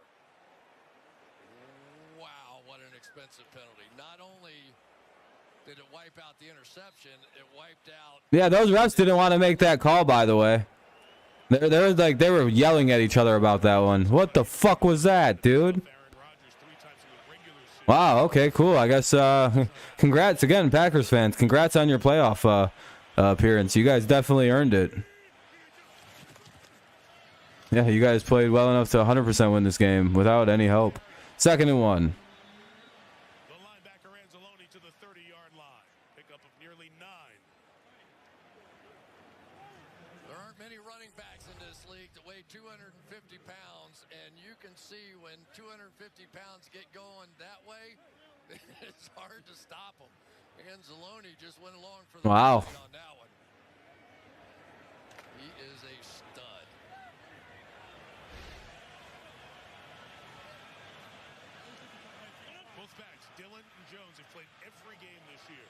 Wow, what an expensive penalty. Not only did it wipe out the interception, it wiped out. Yeah, those refs didn't want to make that call, by the way. They were yelling at each other about that one. What the fuck was that, dude? Aaron Rodgers 3 times in the regular season. Wow, okay, cool. I guess congrats again, Packers fans. Congrats on your playoff appearance. You guys definitely earned it. Yeah, you guys played well enough to 100% win this game without any help. 2nd and 1. The linebacker Anzalone to the 30-yard line. Pickup of nearly 9. There aren't many running backs in this league that weigh 250 pounds, and you can see when 250 pounds get going that way, it's hard to stop them. Anzalone just went along for the Wow. ride on that one. He is a stud. Both backs, Dillon and Jones, have played every game this year.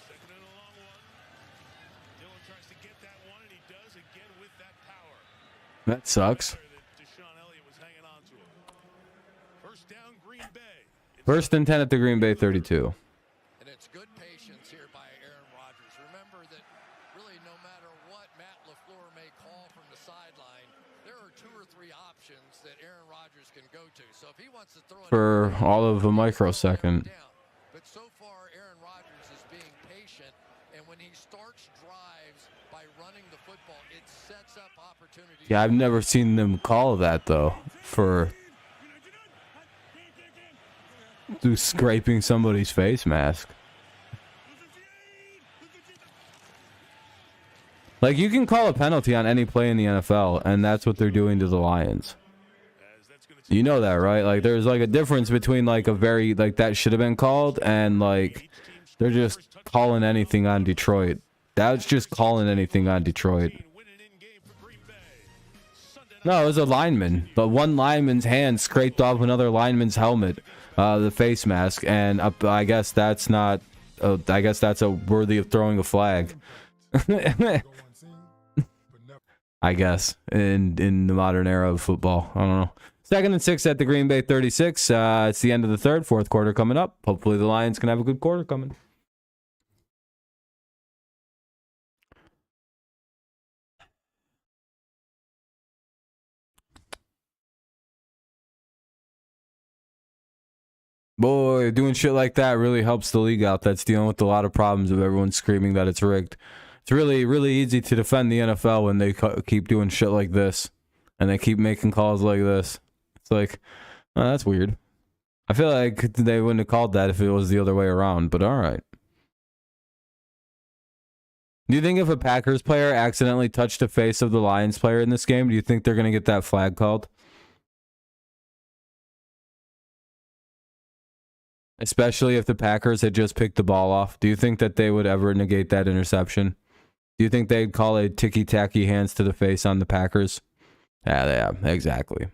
Second and a long one. Dillon tries to get that one, and he does again with that power. That sucks. That Deshaun Elliott was hanging on to him. First down, Green Bay. 1st and 10 at the Green Bay 32. And it's good patience here by Aaron Rodgers. Remember that really no matter what Matt LaFleur may call from the sideline, there are 2 or 3 options that Aaron Rodgers can go to. So if he wants to throw it For all of a microsecond. down. But so far, Aaron Rodgers is being patient, and when he starts drives by running the football, it sets up opportunities. Yeah, I've never seen them call that, though, for scraping somebody's face mask. Like, you can call a penalty on any play in the NFL, and that's what they're doing to the Lions. You know that, right? Like, there's like a difference between like a very like that should have been called and like they're just calling anything on Detroit. That's just calling anything on Detroit. No, it was a lineman. But one lineman's hand scraped off another lineman's helmet, the face mask, and I guess that's not. I guess that's a worthy of throwing a flag. I guess in the modern era of football. I don't know. 2nd and 6 at the Green Bay 36. It's the end of the third, fourth quarter coming up. Hopefully the Lions can have a good quarter coming. Boy, doing shit like that really helps the league out. That's dealing with a lot of problems of everyone screaming that it's rigged. It's really, really easy to defend the NFL when they keep doing shit like this. And they keep making calls like this. It's like, oh, that's weird. I feel like they wouldn't have called that if it was the other way around, but all right. Do you think if a Packers player accidentally touched the face of the Lions player in this game, do you think they're going to get that flag called? Especially if the Packers had just picked the ball off. Do you think that they would ever negate that interception? Do you think they'd call a ticky-tacky hands to the face on the Packers? Yeah, exactly.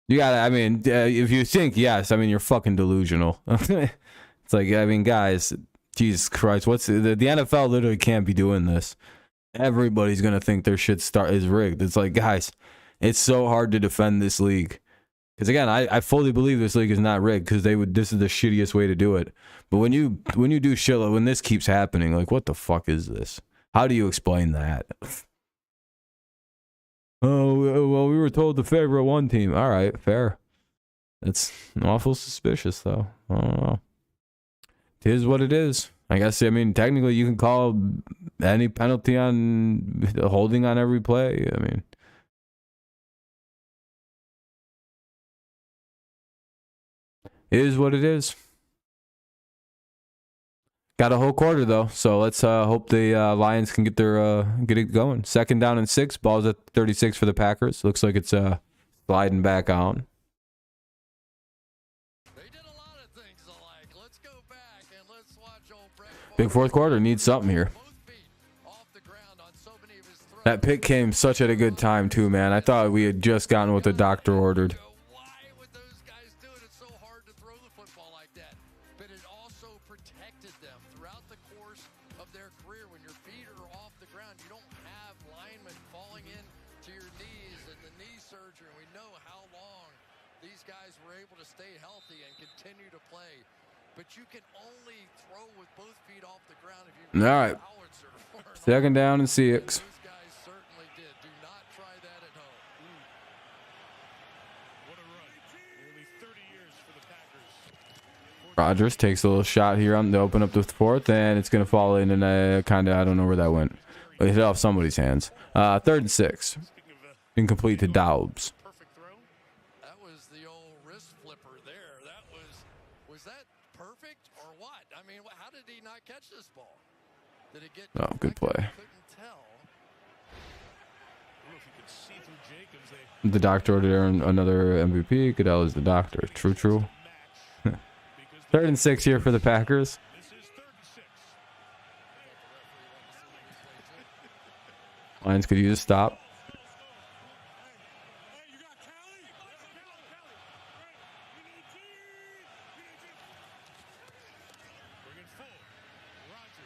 You gotta, I mean, if you think yes, I mean, you're fucking delusional. It's like, I mean, guys, Jesus Christ, what's the NFL literally can't be doing this. Everybody's gonna think their shit is rigged. It's like, guys, it's so hard to defend this league. Because again, I fully believe this league is not rigged because this is the shittiest way to do it. But when you do shit, like when this keeps happening, like what the fuck is this? How do you explain that? Oh, well, we were told to favor one team. All right, fair. That's awful suspicious, though. I don't know. It is what it is. I guess, I mean, technically you can call any penalty on holding on every play. I mean, it is what it is. Got a whole quarter though, so let's hope the Lions can get it going. 2nd down and 6. Ball's at 36 for the Packers. Looks like it's sliding back on. They did a lot of things alike. Let's go back and let's watch old Brett Big fourth quarter. Needs something here. both feet off the ground on so many of his throws. That pick came such at a good time too, man. I thought we had just gotten what the doctor ordered. Why would those guys do it? It's so hard to throw the football like that. But it also protected them throughout the course of their career. When your feet are off the ground, you don't have linemen falling in to your knees and the knee surgery. We know how long these guys were able to stay healthy and continue to play. But you can only throw with both feet off the ground if you All right. 2nd down and 6. Those guys certainly did. Do not try that at home. What a run. Nearly 30 years for the Packers. Rodgers takes a little shot here on to open up the fourth, and it's going to fall in, and I don't know where that went. But it hit off somebody's hands. 3rd and 6. Incomplete to Doubs. Perfect throw. That was the old wrist flipper there. Was that perfect or what? I mean, how did he not catch this ball? Did it get Oh, good play. Couldn't tell. I don't know if you could see through Jacobs. They The doctor ordered another MVP. Goodell is the doctor. True. match 3rd and 6 here for the Packers. this is 3rd and 6. Lions could use a stop.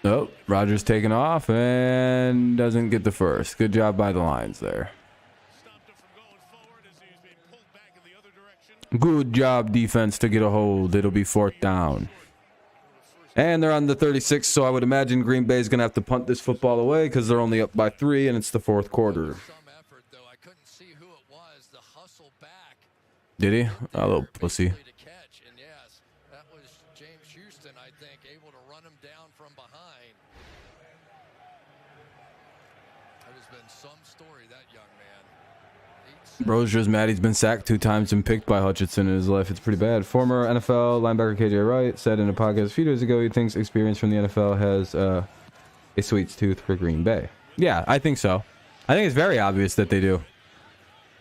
Nope. Rodgers taking off and doesn't get the first. Good job by the Lions there. Stopped him from going forward as he was being pulled back in the other direction. Good job, defense, to get a hold. It'll be 4th down. And they're on the 36, so I would imagine Green Bay's going to have to punt this football away because they're only up by 3, and it's the 4th quarter. Some effort, though. I couldn't see who it was. The hustle back. Did he? A little pussy. To catch. And yes, that was James Houston, I think, able to run him down from behind. It has been some story, that young man. Bro's just mad he's been sacked 2 times and picked by Hutchinson in his life. It's pretty bad. Former NFL linebacker KJ Wright said in a podcast a few days ago he thinks experience from the NFL has a sweet tooth for Green Bay. Yeah, I think so. I think it's very obvious that they do.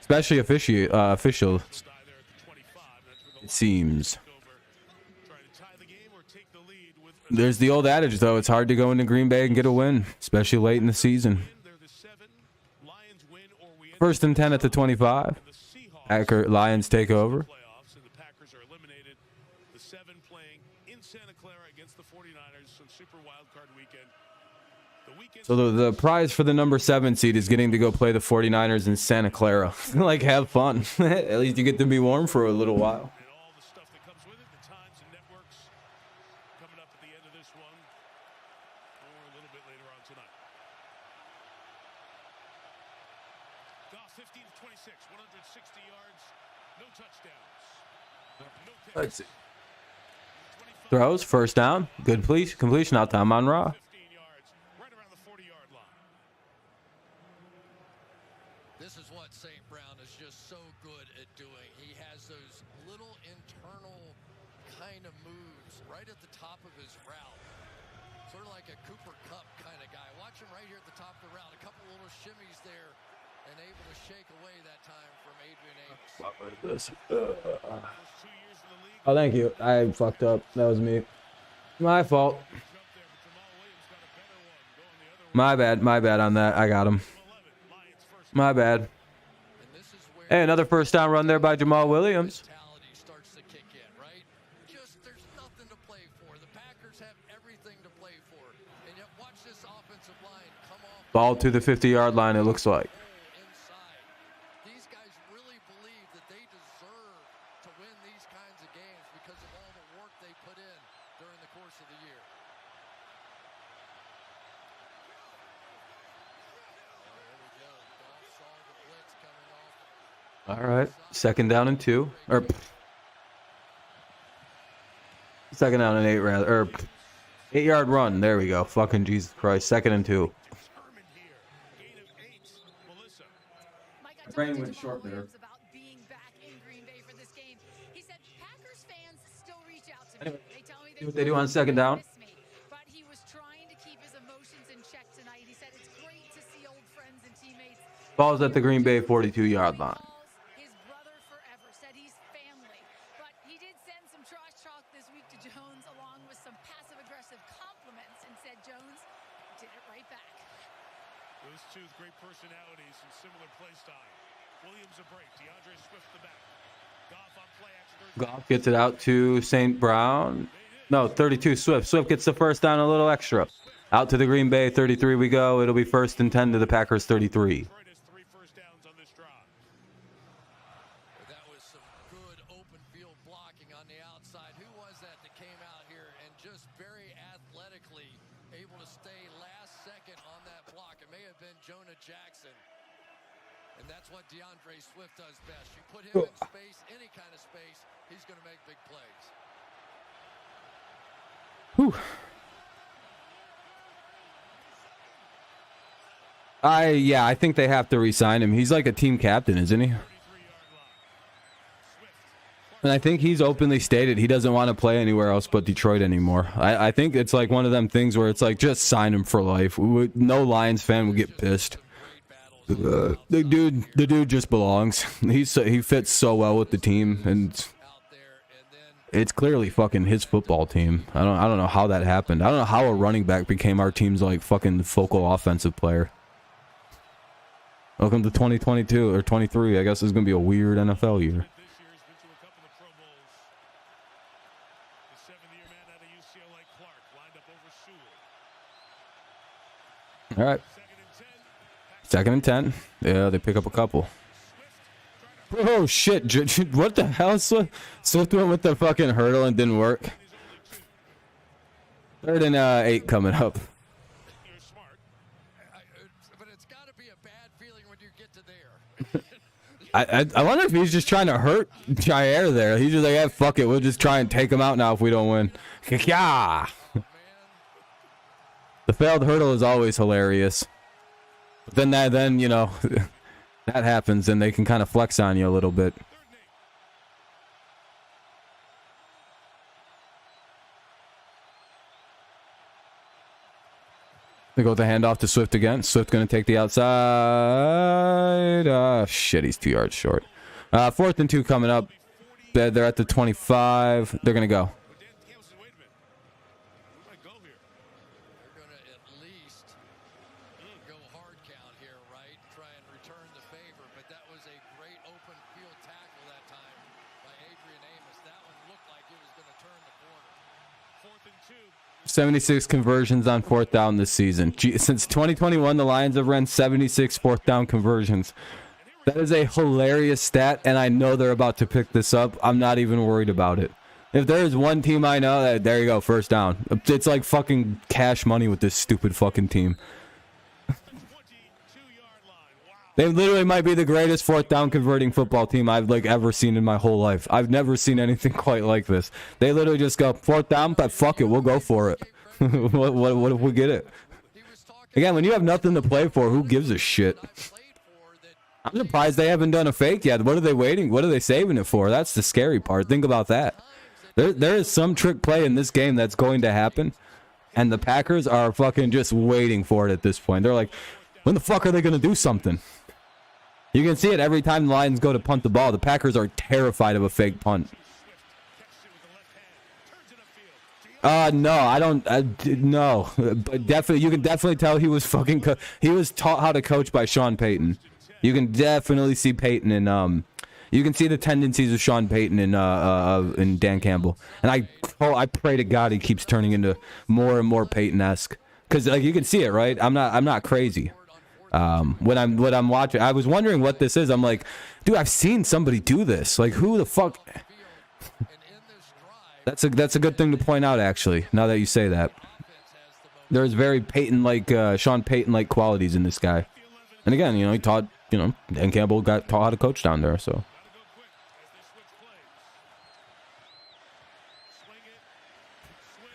Especially official. It seems. There's the old adage, though. It's hard to go into Green Bay and get a win, especially late in the season. 1st and 10 at the 25. Lions take over. So the prize for the number 7 seed is getting to go play the 49ers in Santa Clara. Like, have fun. At least you get to be warm for a little while. And all the stuff that comes with it, the times and networks coming up at the end of this one or a little bit later on tonight. Goff 15 to 26, 160 yards, no touchdowns. No picks. Let's see. Throws, first down. Good completion out to Amon-Ra. 15 yards, right around the 40-yard line. This is what St. Brown is just so good at doing. He has those little internal kind of moves right at the top of his route. Sort of like a Cooper Kupp kind of guy. Watch him right here at the top of the route. A couple little shimmies there and able to shake away that time from Adrian Amos. Oh, thank you. I fucked up. That was me. My fault. My bad on that. I got him. My bad. Hey, another first down run there by Jamal Williams. Starts to kick in, right? Just there's nothing to play for. The Packers have everything to play for. And yet watch this offensive line come off Ball to the 50-yard line, it looks like. inside. These guys really believe that they deserve to win these kinds of games because of all the work they put in during the course of the year. There we go. Goff saw the blitz coming off. All right. Second down and 2. Or second down and 8, rather. Or 8-yard run. There we go. Fucking Jesus Christ. 2nd and 2. Determined here. Gain of 8. Melissa. Mike, I brain talked to went Jamal short there. Williams about being back in Green Bay for this game. He said Packers fans still reach out to me. Anyway, They tell me see what they do on second down. miss me. But he was trying to keep his emotions in check tonight. He said it's great to see old friends and teammates. Ball's at the Green Bay 42-yard line. His brother forever said he's family. But he did send some trash talk this week to Jones along with some passive-aggressive compliments and said Jones did it right back. Those two with great personalities and similar play style. Williams a break. DeAndre Swift the back. Goff on play action. Goff gets it out to St. Brown. No, 32 Swift. Swift gets the first down, a little extra. Out to the Green Bay 33 we go. It'll be 1st and 10 to the Packers 33. Detroit has 3 first downs on this drive. That was some good open field blocking on the outside. Who was that came out here and just very athletically able to stay last second on that block? It may have been Jonah Jackson. And that's what DeAndre Swift does best. You put him in space, any kind of space, he's going to make big plays. Whew. I think they have to re-sign him. He's like a team captain, isn't he? And I think he's openly stated he doesn't want to play anywhere else but Detroit anymore. I think it's like one of them things where it's like, just sign him for life. No Lions fan would get pissed. The dude just belongs. He fits so well with the team, and it's clearly fucking his football team. I don't know how that happened. I don't know how a running back became our team's like fucking focal offensive player. Welcome to 2022 or 23. I guess it's gonna be a weird NFL year. This year has been to a couple of Pro Bowls. The 7th-year man out of UCLA, Clark, lined up over Sewell. All right. 2nd and 10. 2nd and 10. Yeah, they pick up a couple. Oh shit! What the hell? Swift went with the fucking hurdle and didn't work. 3rd and 8 coming up. You're smart. But it's got to be a bad feeling when you get to there. I wonder if he's just trying to hurt Jair there. He's just like, yeah, fuck it. We'll just try and take him out now if we don't win. Yeah. The failed hurdle is always hilarious. But then you know, that happens and they can kind of flex on you a little bit. They go with the handoff to Swift again. Swift going to take the outside. Shit, he's 2 yards short. 4th and 2 coming up. They're at the 25. They're going to go. But Dan Campbell says, wait a minute. We might go here. They're going to at least go hard count here, right? Try and return the favor. But that was a great open field tackle that time by Adrian Amos. That one looked like it was going to turn the corner. 4th and 2. 76 conversions on 4th down this season. Since 2021, the Lions have run 76 4th down conversions. That is a hilarious stat, and I know they're about to pick this up. I'm not even worried about it. If there is one team I know, that there you go, 1st down. It's like fucking cash money with this stupid fucking team. 22-yard line. Wow. They literally might be the greatest 4th down converting football team I've like ever seen in my whole life. I've never seen anything quite like this. They literally just go 4th down, but fuck it, we'll go for it. what if we get it? Again, when you have nothing to play for, who gives a shit? I'm surprised they haven't done a fake yet. What are they waiting? What are they saving it for? That's the scary part. Think about that. There is some trick play in this game that's going to happen, and the Packers are fucking just waiting for it at this point. They're like, when the fuck are they going to do something? You can see it every time the Lions go to punt the ball. The Packers are terrified of a fake punt. No, I don't. No, but definitely, you can definitely tell he was fucking. He was taught how to coach by Sean Payton. You can definitely see Payton and you can see the tendencies of Sean Payton and Dan Campbell. And I pray to God he keeps turning into more and more Payton-esque, because like you can see it, right? I'm not crazy. When I'm watching, I was wondering what this is. I'm like, dude, I've seen somebody do this. Like, who the fuck? That's a good thing to point out, actually. Now that you say that, there's very Payton-like, Sean Payton-like qualities in this guy. And again, he taught. Dan Campbell got taught how to coach down there, so.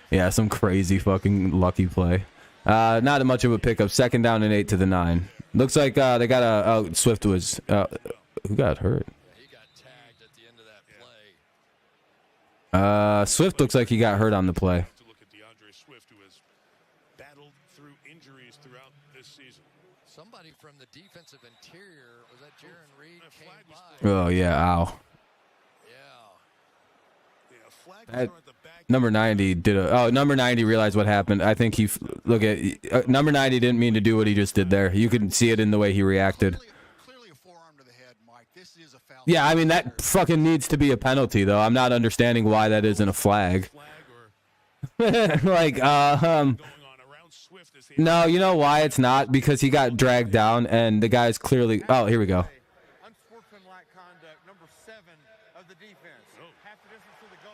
Yeah, some crazy fucking lucky play. Not much of a pickup. 2nd down and 8 to the 9. Looks like they got Swift was who got hurt? He got tagged at the end of that play. Swift looks like he got hurt on the play. To look at DeAndre Swift, who has battled through injuries throughout this season. Somebody from the defensive interior, was that Jaron Reed, came by. Oh yeah, ow. Yeah, flag was That, thrown at the back. number 90 did number 90 realized what happened. I think he look at number 90 didn't mean to do what he just did there. You can see it in the way he reacted. Clearly a forearm to the head, Mike. This is a foul. Yeah, I mean that fucking needs to be a penalty though. I'm not understanding why that isn't a flag. Like Going on around Swift as he no, you know why it's not? Because he got dragged down and the guy's clearly here we go. Unsportsmanlike conduct, number 7 of the defense. Half the distance to the goal,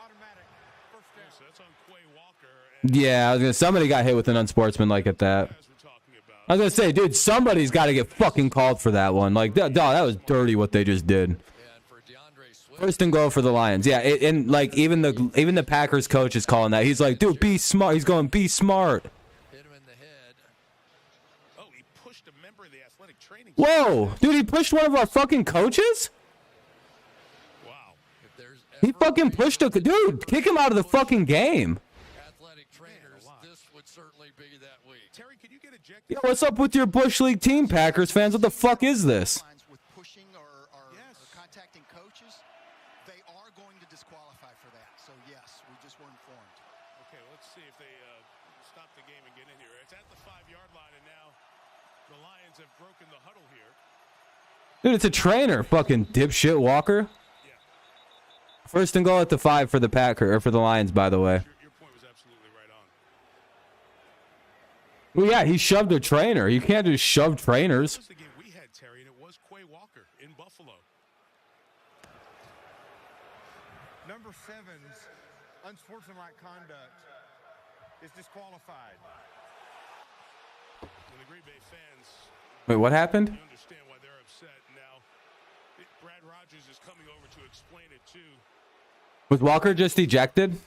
automatic first down. So that's on Quay Walker. Yeah, I was gonna somebody got hit with an unsportsmanlike at that. As we're talking about. I was gonna say, dude, somebody's got to get fucking called for that one. Like, dog, that was dirty what they just did. And for DeAndre Swift, 1st and goal for the Lions. Yeah, and like even the Packers coach is calling that. He's like, dude, be smart. He's going, be smart. hit him in the head. Oh, he pushed a member of the athletic training. Whoa, dude, he pushed one of our fucking coaches. Wow. If there's He ever fucking a pushed a dude. Kick him out of the fucking game. athletic trainers, this would certainly be that week. Terry, could you get ejected? Yo, what's up with your Bush League team, Packers fans? What the fuck is this? With pushing or Yes. contacting coaches, they are going to disqualify for that. So yes, we just were informed. Okay, let's see if they stop the game and get in here. It's at the 5-yard line, and now the Lions have broken the huddle here. Dude, it's a trainer, fucking dipshit Walker. Yeah, 1st and goal at the 5 for the for the Lions, by the way. your point was absolutely right on. Well, yeah, he shoved a trainer. You can't just shove trainers. This was the game we had, Terry, and it was Quay Walker in Buffalo. Number 7's unsportsmanlike conduct is disqualified. And the Green Bay fans, Wait, what happened? you understand why they're upset now. Brad Rodgers is coming over to explain it too. Was Walker just ejected?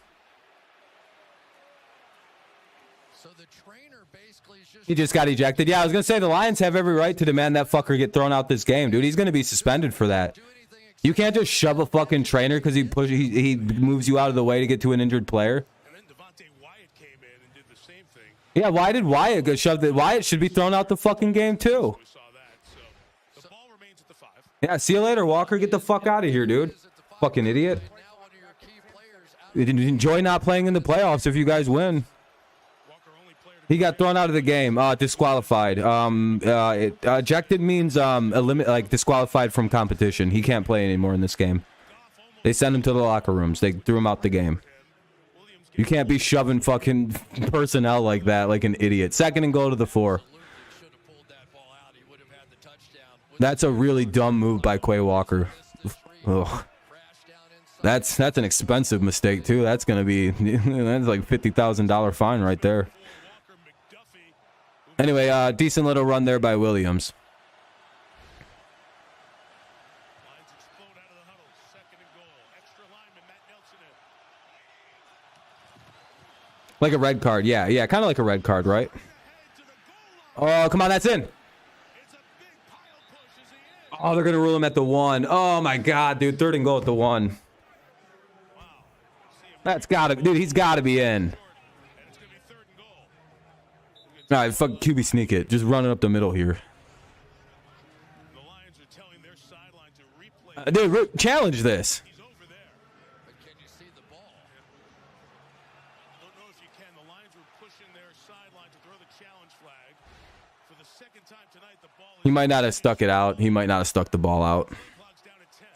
So the trainer basically is just He just got ejected. Yeah, I was gonna say the Lions have every right to demand that fucker get thrown out this game, dude. He's gonna be suspended for that. do anything except You can't just shove a fucking trainer because he moves you out of the way to get to an injured player. And then Devontae Wyatt came in and did the same thing. Yeah, why did Wyatt go shove it? Wyatt should be thrown out the fucking game too. We saw that. So the ball remains at the 5. Yeah, see you later, Walker. Get the fuck out of here, dude. Fucking idiot. Now one of your key players out Enjoy not playing in the playoffs if you guys win. Walker only player to He got thrown out of the game. Disqualified. Ejected means like disqualified from competition. He can't play anymore in this game. They sent him to the locker rooms. They threw him out the game. You can't be shoving fucking personnel like that, like an idiot. 2nd and goal to the 4. should have pulled that ball out. He would have had the touchdown. That's a really dumb move by Quay Walker. Ugh. Crash down inside. That's an expensive mistake too. That's gonna be that's like $50,000 fine right there. Walker McDuffie. Anyway, decent little run there by Williams. Lions explode out of the huddle. 2nd and goal. Extra lineman Matt Nelson in. Like a red card, yeah, kind of like a red card, right? Oh, come on, that's in. It's a big pile push. Is he in? Oh, they're gonna rule him at the 1. Oh my god, dude, 3rd and goal at the 1. That's gotta, dude, he's gotta be in. And it's going to be 3rd and goal. All right, fuck QB sneak it. Just run it up the middle here. The Lions are telling their sideline to replay. Dude, challenge this. He's over there. But can you see the ball? Don't know if you can. The Lions were pushing their sideline to throw the challenge flag. For the 2nd time tonight, the ball He is might not have stuck it out. He might not have stuck the ball out. clock's down at 10.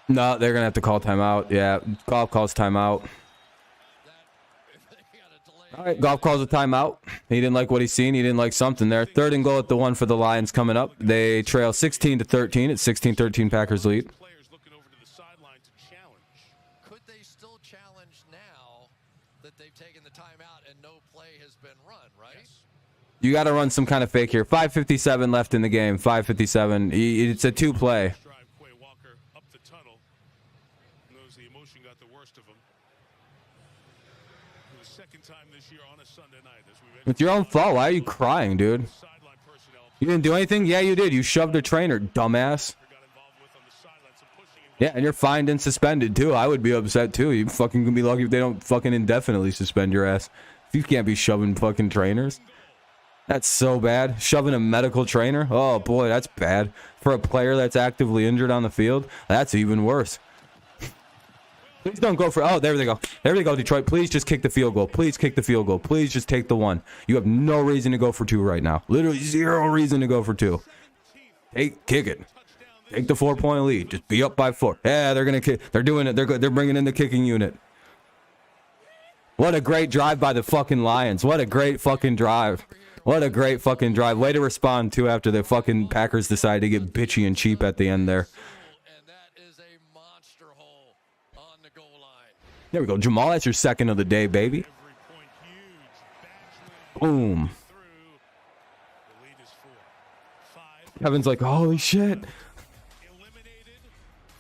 No, they're gonna have to call timeout. Yeah, golf calls timeout. They got a delay. All right, golf calls a timeout. He didn't like what he's seen. He didn't like something there. 3rd and goal at the 1 for the Lions coming up. They trail 16-13. It's 16-13 Packers lead. Players looking over to the sideline to challenge. Could they still challenge now that they've taken the timeout and no play has been run, right? You got to run some kind of fake here. 5:57 left in the game. 5:57. It's a 2-play. Drive Quay Walker up the tunnel. Knows the emotion got the worst of him. For the 2nd time this year on a Sunday night. As we've It's your own fault. Why are you crying, dude? sideline personnel You didn't do anything? Yeah, you did. You shoved a trainer, dumbass. got involved with on the sideline. Some pushing and Yeah, and you're fined and suspended, too. I would be upset, too. You fucking gonna be lucky if they don't fucking indefinitely suspend your ass. If you can't be shoving fucking trainers. That's so bad. Shoving a medical trainer? Oh, boy, that's bad. For a player that's actively injured on the field, that's even worse. Please don't go for... Oh, there they go. There we go, Detroit. Please just kick the field goal. Please kick the field goal. Please just take the 1. You have no reason to go for 2 right now. Literally 0 reason to go for 2. Kick it. Take the 4-point lead. Just be up by 4. Yeah, they're gonna kick. They're doing it. They're bringing in the kicking unit. What a great drive by the fucking Lions. What a great fucking drive. What a great fucking drive. Way to respond, too, after the fucking Packers decided to get bitchy and cheap at the end there. And that is a monster hole on the goal line. There we go. Jamal, that's your 2nd of the day, baby. every point huge. Badgley Boom. through. The lead is 4. 5. Kevin's like, holy shit. Eliminated.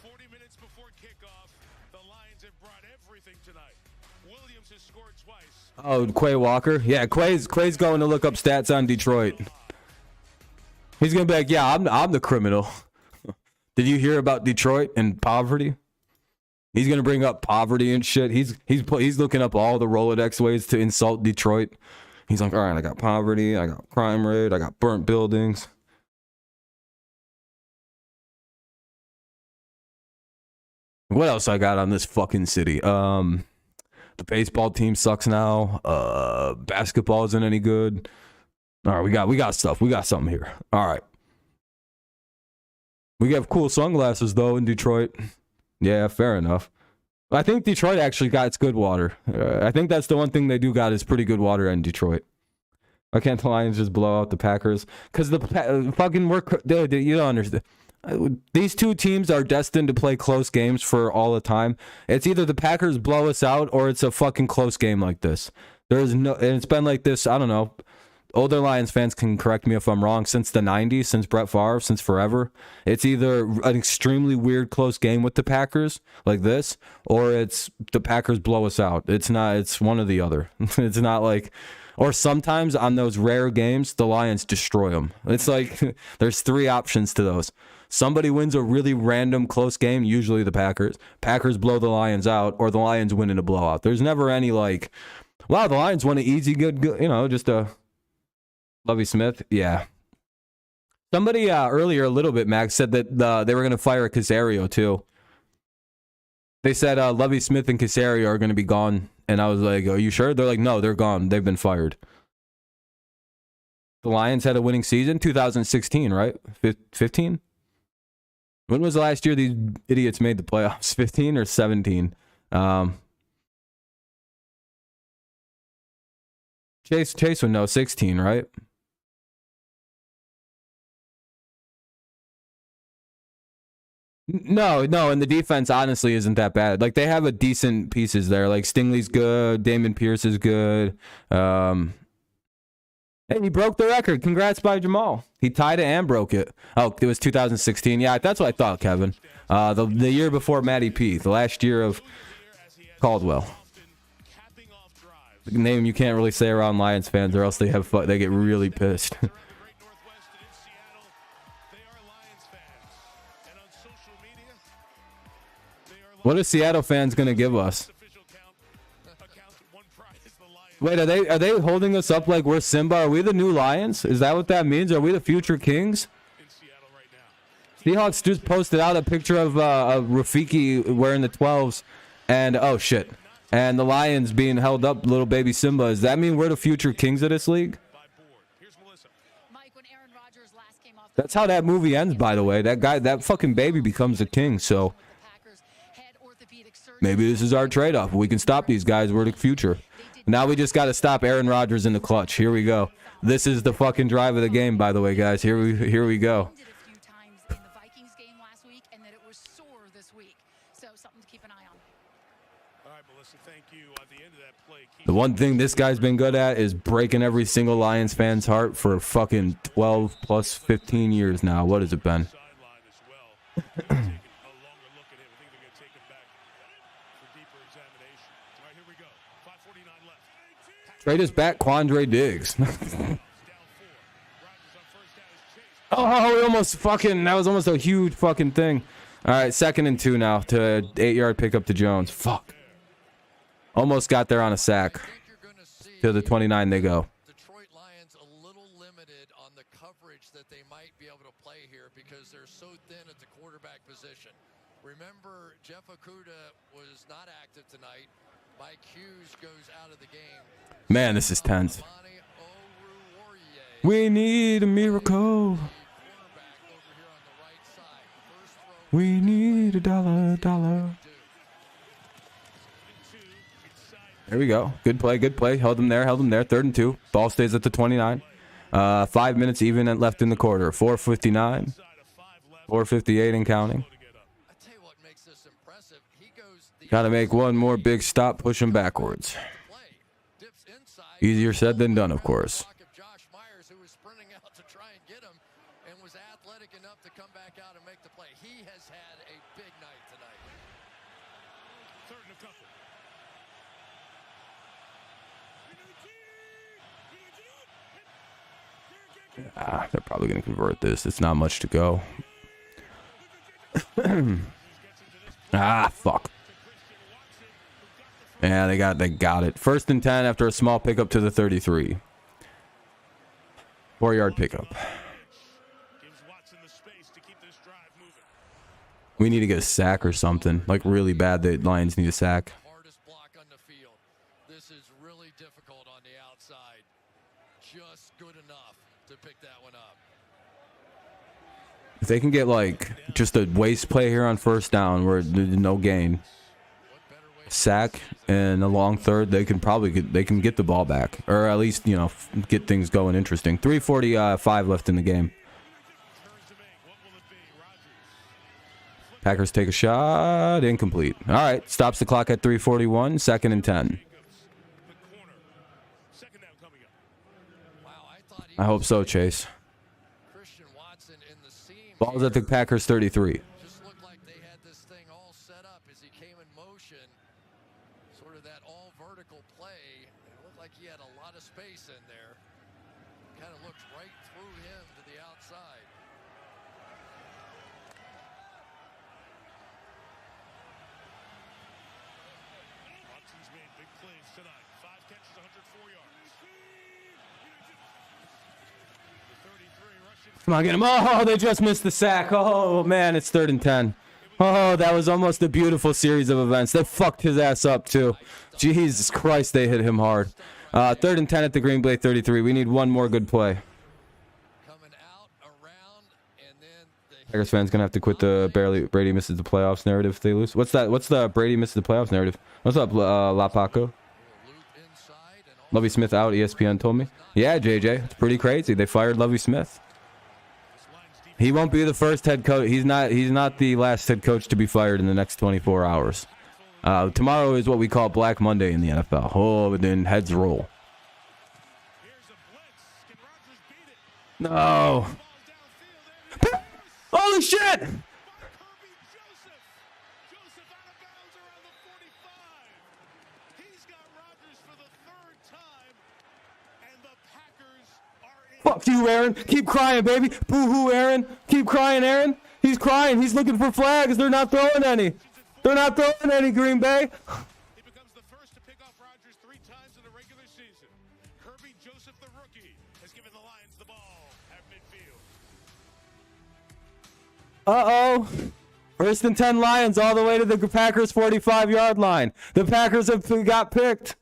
40 minutes before kickoff. The Lions have brought everything tonight. Williams has scored twice. Oh, Quay Walker. Yeah, Quay's going to look up stats on Detroit. He's going to be like, yeah, I'm the criminal. Did you hear about Detroit and poverty? He's going to bring up poverty and shit. He's looking up all the Rolodex ways to insult Detroit. He's like, all right, I got poverty, I got crime rate, I got burnt buildings. What else I got on this fucking city? The baseball team sucks now. Basketball isn't any good. All right, we got stuff. We got something here. All right. We have cool sunglasses though in Detroit. Yeah, fair enough. I think Detroit actually got its good water. I think that's the one thing they do got is pretty good water in Detroit. Why can't the Lions just blow out the Packers? Because the fucking work, dude, you don't understand. These two teams are destined to play close games for all the time. It's either the Packers blow us out or it's a fucking close game like this. There's no, and it's been like this, I don't know. Older Lions fans can correct me if I'm wrong. Since the 90s, since Brett Favre, since forever, it's either an extremely weird close game with the Packers like this, or it's the Packers blow us out. It's not, it's one or the other. It's not like, or sometimes on those rare games, the Lions destroy them. It's like there's 3 options to those. Somebody wins a really random close game, usually the Packers. Packers blow the Lions out, or the Lions win in a blowout. There's never any like, wow, the Lions won an easy, good, you know, just a Lovie Smith. Yeah. Somebody earlier, a little bit, Max, said that they were going to fire Caserio, too. They said Lovie Smith and Caserio are going to be gone. And I was like, are you sure? They're like, no, they're gone. They've been fired. The Lions had a winning season, 2016, right? 15? When was the last year these idiots made the playoffs? 15 or 17? Chase would know, 16, right? No, and the defense honestly isn't that bad. Like, they have a decent pieces there. Like, Stingley's good, Damon Pierce is good. Hey, he broke the record. Congrats by Jamal. He tied it and broke it. Oh, it was 2016. Yeah, that's what I thought, Kevin. The year before Matty P, the last year of Caldwell. The name you can't really say around Lions fans, or else they get really pissed. What are Seattle fans gonna give us? Wait, are they holding us up like we're Simba? Are we the new Lions? Is that what that means? Are we the future Kings? Seahawks just posted out a picture of Rafiki wearing the 12s, and oh shit, and the Lions being held up, little baby Simba. Does that mean we're the future Kings of this league? That's how that movie ends, by the way. That fucking baby becomes a king. So maybe this is our trade-off. We can stop these guys. We're the future. Now we just got to stop Aaron Rodgers in the clutch. Here we go. This is the fucking drive of the game, by the way, guys. Here we go. The one thing this guy's been good at is breaking every single Lions fan's heart for fucking 12 plus 15 years now. What has it been? Trade us back Quandre Diggs. Oh, we almost fucking, that was almost a huge fucking thing. All right, 2nd and 2 now to 8-yard pickup to Jones. Fuck. Almost got there on a sack. To the 29 they go. Detroit Lions a little limited on the coverage that they might be able to play here because they're so thin at the quarterback position. Remember, Jeff Okudah was not active tonight. Mike Hughes goes out of the game. Man, this is tense. We need a miracle. We need a dollar. There we go. Good play. Held them there. 3rd and 2. Ball stays at the 29. 5 minutes even left in the quarter. 4:59. 4:58 and counting. Got to make one more big stop, push him backwards. Easier said than done, of course. They're probably going to convert this. It's not much to go. Fuck. Yeah, they got it. 1st and 10 after a small pickup to the 33. 4-yard pickup. We need to get a sack or something. Like, really bad. The Lions need a sack. Hardest block on the field. This is really difficult on the outside. Just good enough to pick that one up. If they can get, like, just a waste play here on 1st down where there's no gain. Sack and a long third, they can get the ball back, or at least, you know, get things going interesting. 3:45 left in the game. Packers take a shot, incomplete. All right, stops the clock at 3:41. 2nd and 10. I hope so, Chase. Ball's at the Packers 33. tonight. 5 catches, 104 yards. The 33 rushing. Come on, get him. Oh, they just missed the sack. Oh, man, it's 3rd and 10. Oh, that was almost a beautiful series of events. They fucked his ass up, too. Jesus Christ, they hit him hard. 3rd and 10 at the Green Bay 33. We need one more good play. Coming out around, and then the Packers fans gonna have to quit the Brady misses the playoffs narrative if they lose. What's that? What's the Brady misses the playoffs narrative? What's up, La Paco? loop inside and Lovie Smith out. ESPN told me. Yeah, JJ, it's pretty crazy. They fired Lovie Smith. He won't be the first head coach. He's not the last head coach to be fired in the next 24 hours. Tomorrow is what we call Black Monday in the NFL. Oh, and then heads roll. Here's a blitz. Can Rodgers beat it? No. Ball downfield. Holy shit! Kirby Joseph. Joseph out of bounds around the 45. He's got Rodgers for the 3rd time. And the Packers are in. Fuck you, Aaron. Keep crying, baby. Boo-hoo, Aaron. Keep crying, Aaron. He's crying. He's looking for flags. They're not throwing any. They're not throwing any, Green Bay. He becomes the first to pick off Rodgers 3 times in the regular season. Kirby Joseph, the rookie, has given the Lions the ball at midfield. Uh-oh. 1st and 10 Lions all the way to the Packers 45-yard line. The Packers have got picked.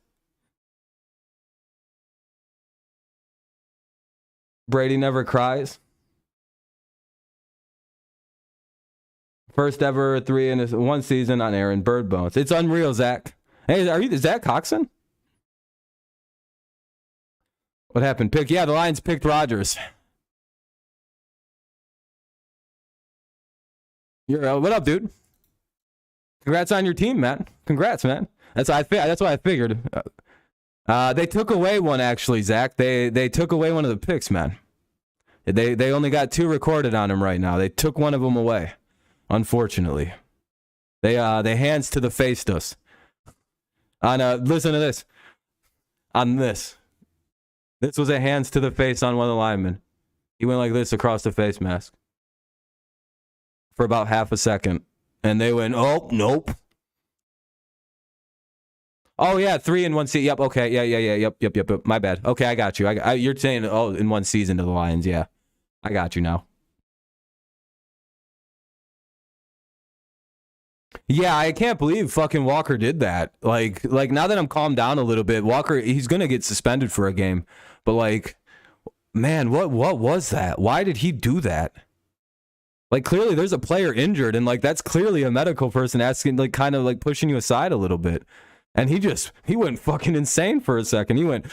Brady never cries. First ever 3 in 1 season on Aaron Bird Bones. It's unreal, Zach. Hey, are you Zach Coxon? What happened? Yeah, the Lions picked Rodgers. What up, dude? Congrats on your team, man. Congrats, man. That's what I figured. They took away one, actually, Zach. They took away one of the picks, man. They only got 2 recorded on him right now. They took one of them away. Unfortunately, they hands to the faced us. Listen to this. On this was a hands to the face on one of the linemen. He went like this across the face mask for about half a second, and they went, "Oh, nope." Oh yeah, 3 in 1 season. Yep. Okay. Yeah. Yep. My bad. Okay, I got you. You're saying in 1 season to the Lions. Yeah, I got you now. Yeah, I can't believe fucking Walker did that. Like now that I'm calmed down a little bit, Walker, he's gonna get suspended for a game. But like, man, what was that? Why did he do that? Like, clearly there's a player injured, and like that's clearly a medical person asking, like, kind of like pushing you aside a little bit. And he went fucking insane for a second. He went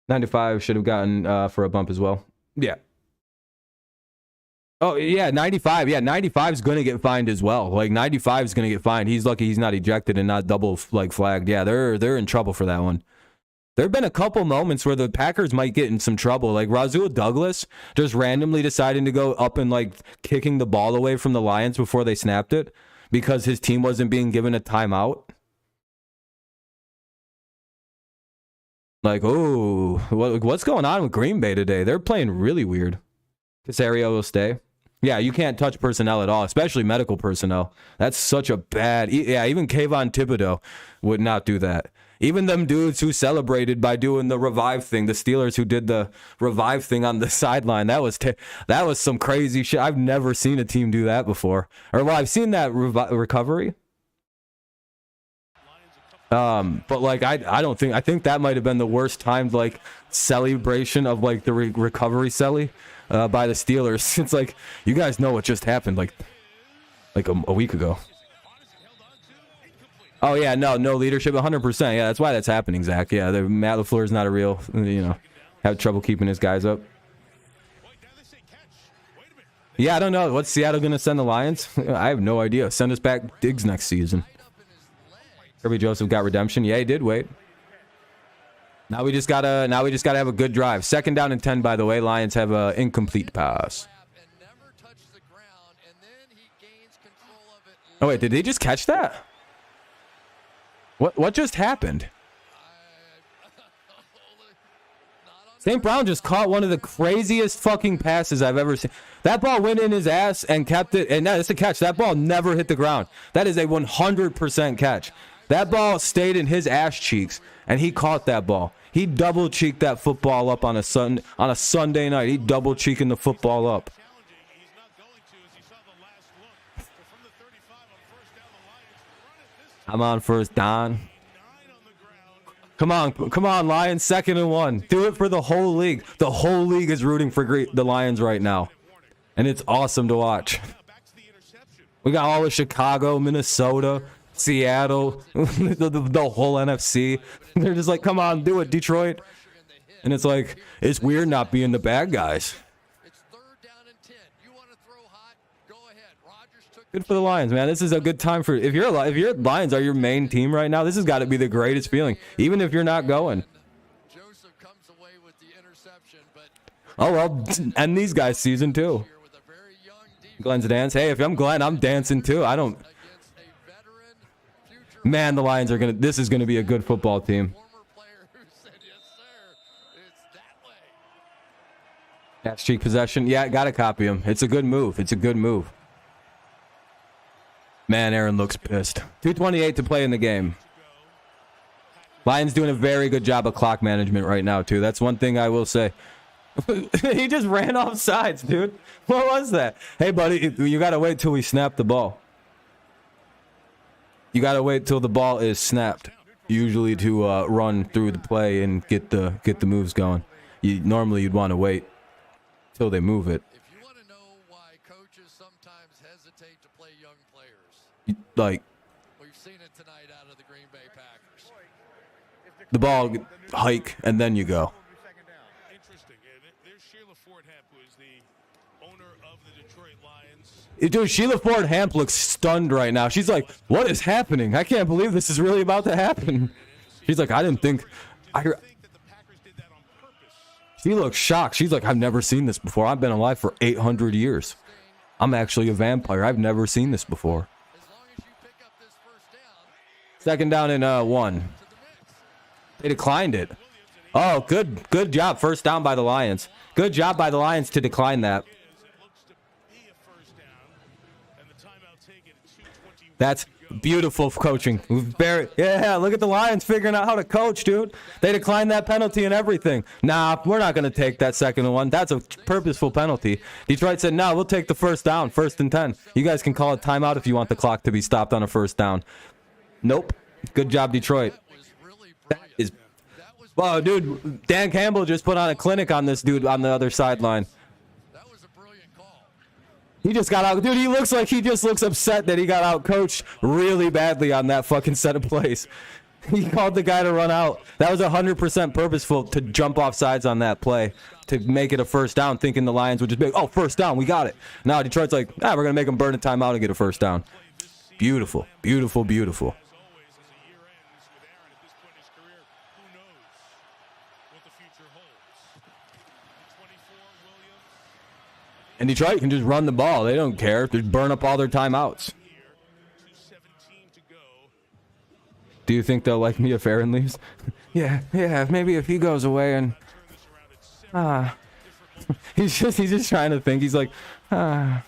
95 should have gotten for a bump as well. Yeah. Oh, yeah, 95. Yeah, 95 is going to get fined as well. Like, 95 is going to get fined. He's lucky he's not ejected and not double, like, flagged. Yeah, they're in trouble for that one. There have been a couple moments where the Packers might get in some trouble. Like, Rasul Douglas just randomly deciding to go up and, like, kicking the ball away from the Lions before they snapped it because his team wasn't being given a timeout. Like, oh, what's going on with Green Bay today? They're playing really weird. Casario will stay. Yeah, you can't touch personnel at all, especially medical personnel. That's such a bad... Yeah, even Kayvon Thibodeau would not do that. Even them dudes who celebrated by doing the revive thing, the Steelers who did the revive thing on the sideline, that was some crazy shit. I've never seen a team do that before. Or, well, I've seen that recovery. But, like, I think that might have been the worst timed, like, celebration of, like, the recovery celly. By the Steelers. It's like, you guys know what just happened like a week ago. Oh yeah, no leadership, 100%. Yeah, that's why that's happening, Zach. Yeah, Matt LaFleur's not a real, have trouble keeping his guys up. Yeah, I don't know. What's Seattle gonna send the Lions? I have no idea. Send us back Diggs next season. Kirby Joseph got redemption. Yeah, he did. Wait. Now we just gotta have a good drive. 2nd down and 10, by the way. Lions have an incomplete pass. Oh wait, did they just catch that? What just happened? St. Brown just caught one of the craziest fucking passes I've ever seen. That ball went in his ass and kept it. And that's a catch. That ball never hit the ground. That is a 100% catch. That ball stayed in his ass cheeks, and he caught that ball. He double cheeked that football up on a Sunday night. He double cheeking the football up. I'm on first down. Come on, Lions, 2nd and 1. Do it for the whole league. The whole league is rooting for the Lions right now, and it's awesome to watch. We got all of Chicago, Minnesota, Seattle, the whole NFC. They're just like, come on, do it, Detroit. And it's like, it's weird not being the bad guys. It's 3rd down and 10. You want to throw hot? Go ahead. Rodgers took Good for the Lions, man. This is a good time for if your Lions are your main team right now. This has got to be the greatest feeling, even if you're not going. Joseph comes away with the interception, but Oh well, end these guys' season too. here with a very young defense Glenn's dance. Hey, if I'm Glenn, I'm dancing too. I don't. against a veteran future Man, the Lions are gonna. This is gonna be a good football team. former player who said, "Yes, sir, it's that way." Ass cheek possession. Yeah, gotta copy him. It's a good move. It's a good move. Man, Aaron looks pissed. 2:28 to play in the game. Lions doing a very good job of clock management right now, too. That's one thing I will say. He just ran off sides, dude. What was that? Hey, buddy, you got to wait till we snap the ball. You got to wait till the ball is snapped, usually to run through the play and get the moves going. Normally, you'd want to wait till they move it. If you want to know why coaches sometimes hesitate to play young players, Like, we've seen it tonight out of the Green Bay Packers. the ball hike, and then you go. Interesting. There's Sheila Ford-Hamp, who is the owner of the Detroit Lions. Dude, Sheila Ford-Hamp looks stunned right now. She's like, what is happening? I can't believe this is really about to happen. She's like, I didn't think... I think that the Packers did that on purpose. She looks shocked. She's like, I've never seen this before. I've been alive for 800 years. I'm actually a vampire. I've never seen this before. As long as you pick up this first down 2nd down and 1. to the mix. They declined it. Oh, good job. First down by the Lions. Good job by the Lions to decline that. It looks to be a first down, and the timeout taken at 2:21. That's beautiful coaching. Yeah, look at the Lions figuring out how to coach, dude. They declined that penalty and everything. Nah, we're not going to take that 2nd and 1. That's a purposeful penalty. Detroit said, no, we'll take the first down, 1st and 10. You guys can call it timeout if you want the clock to be stopped on a first down. Nope. Good job, Detroit. Was really That brilliant. is... That was Whoa, dude, Dan Campbell just put on a clinic on this dude on the other sideline. that was a brilliant call. He just got out. Dude, he just looks upset that he got out coached really badly on that fucking set of plays. He called the guy to run out. That was 100% purposeful to jump off sides on that play to make it a first down, thinking the Lions would just be like, oh, first down, we got it. Now Detroit's like, we're going to make them burn a timeout and get a first down. Beautiful, beautiful, beautiful. As always, as the year ends with Aaron at this point in his career, who knows what the future holds. 24, Williams. And Detroit can just run the ball. They don't care. Just burn up all their timeouts. Here, 2:17 to go. Do you think they'll like me if Aaron leaves? yeah, maybe if he goes away and... Turn this around at 7 He's just trying to think. He's like, The Lions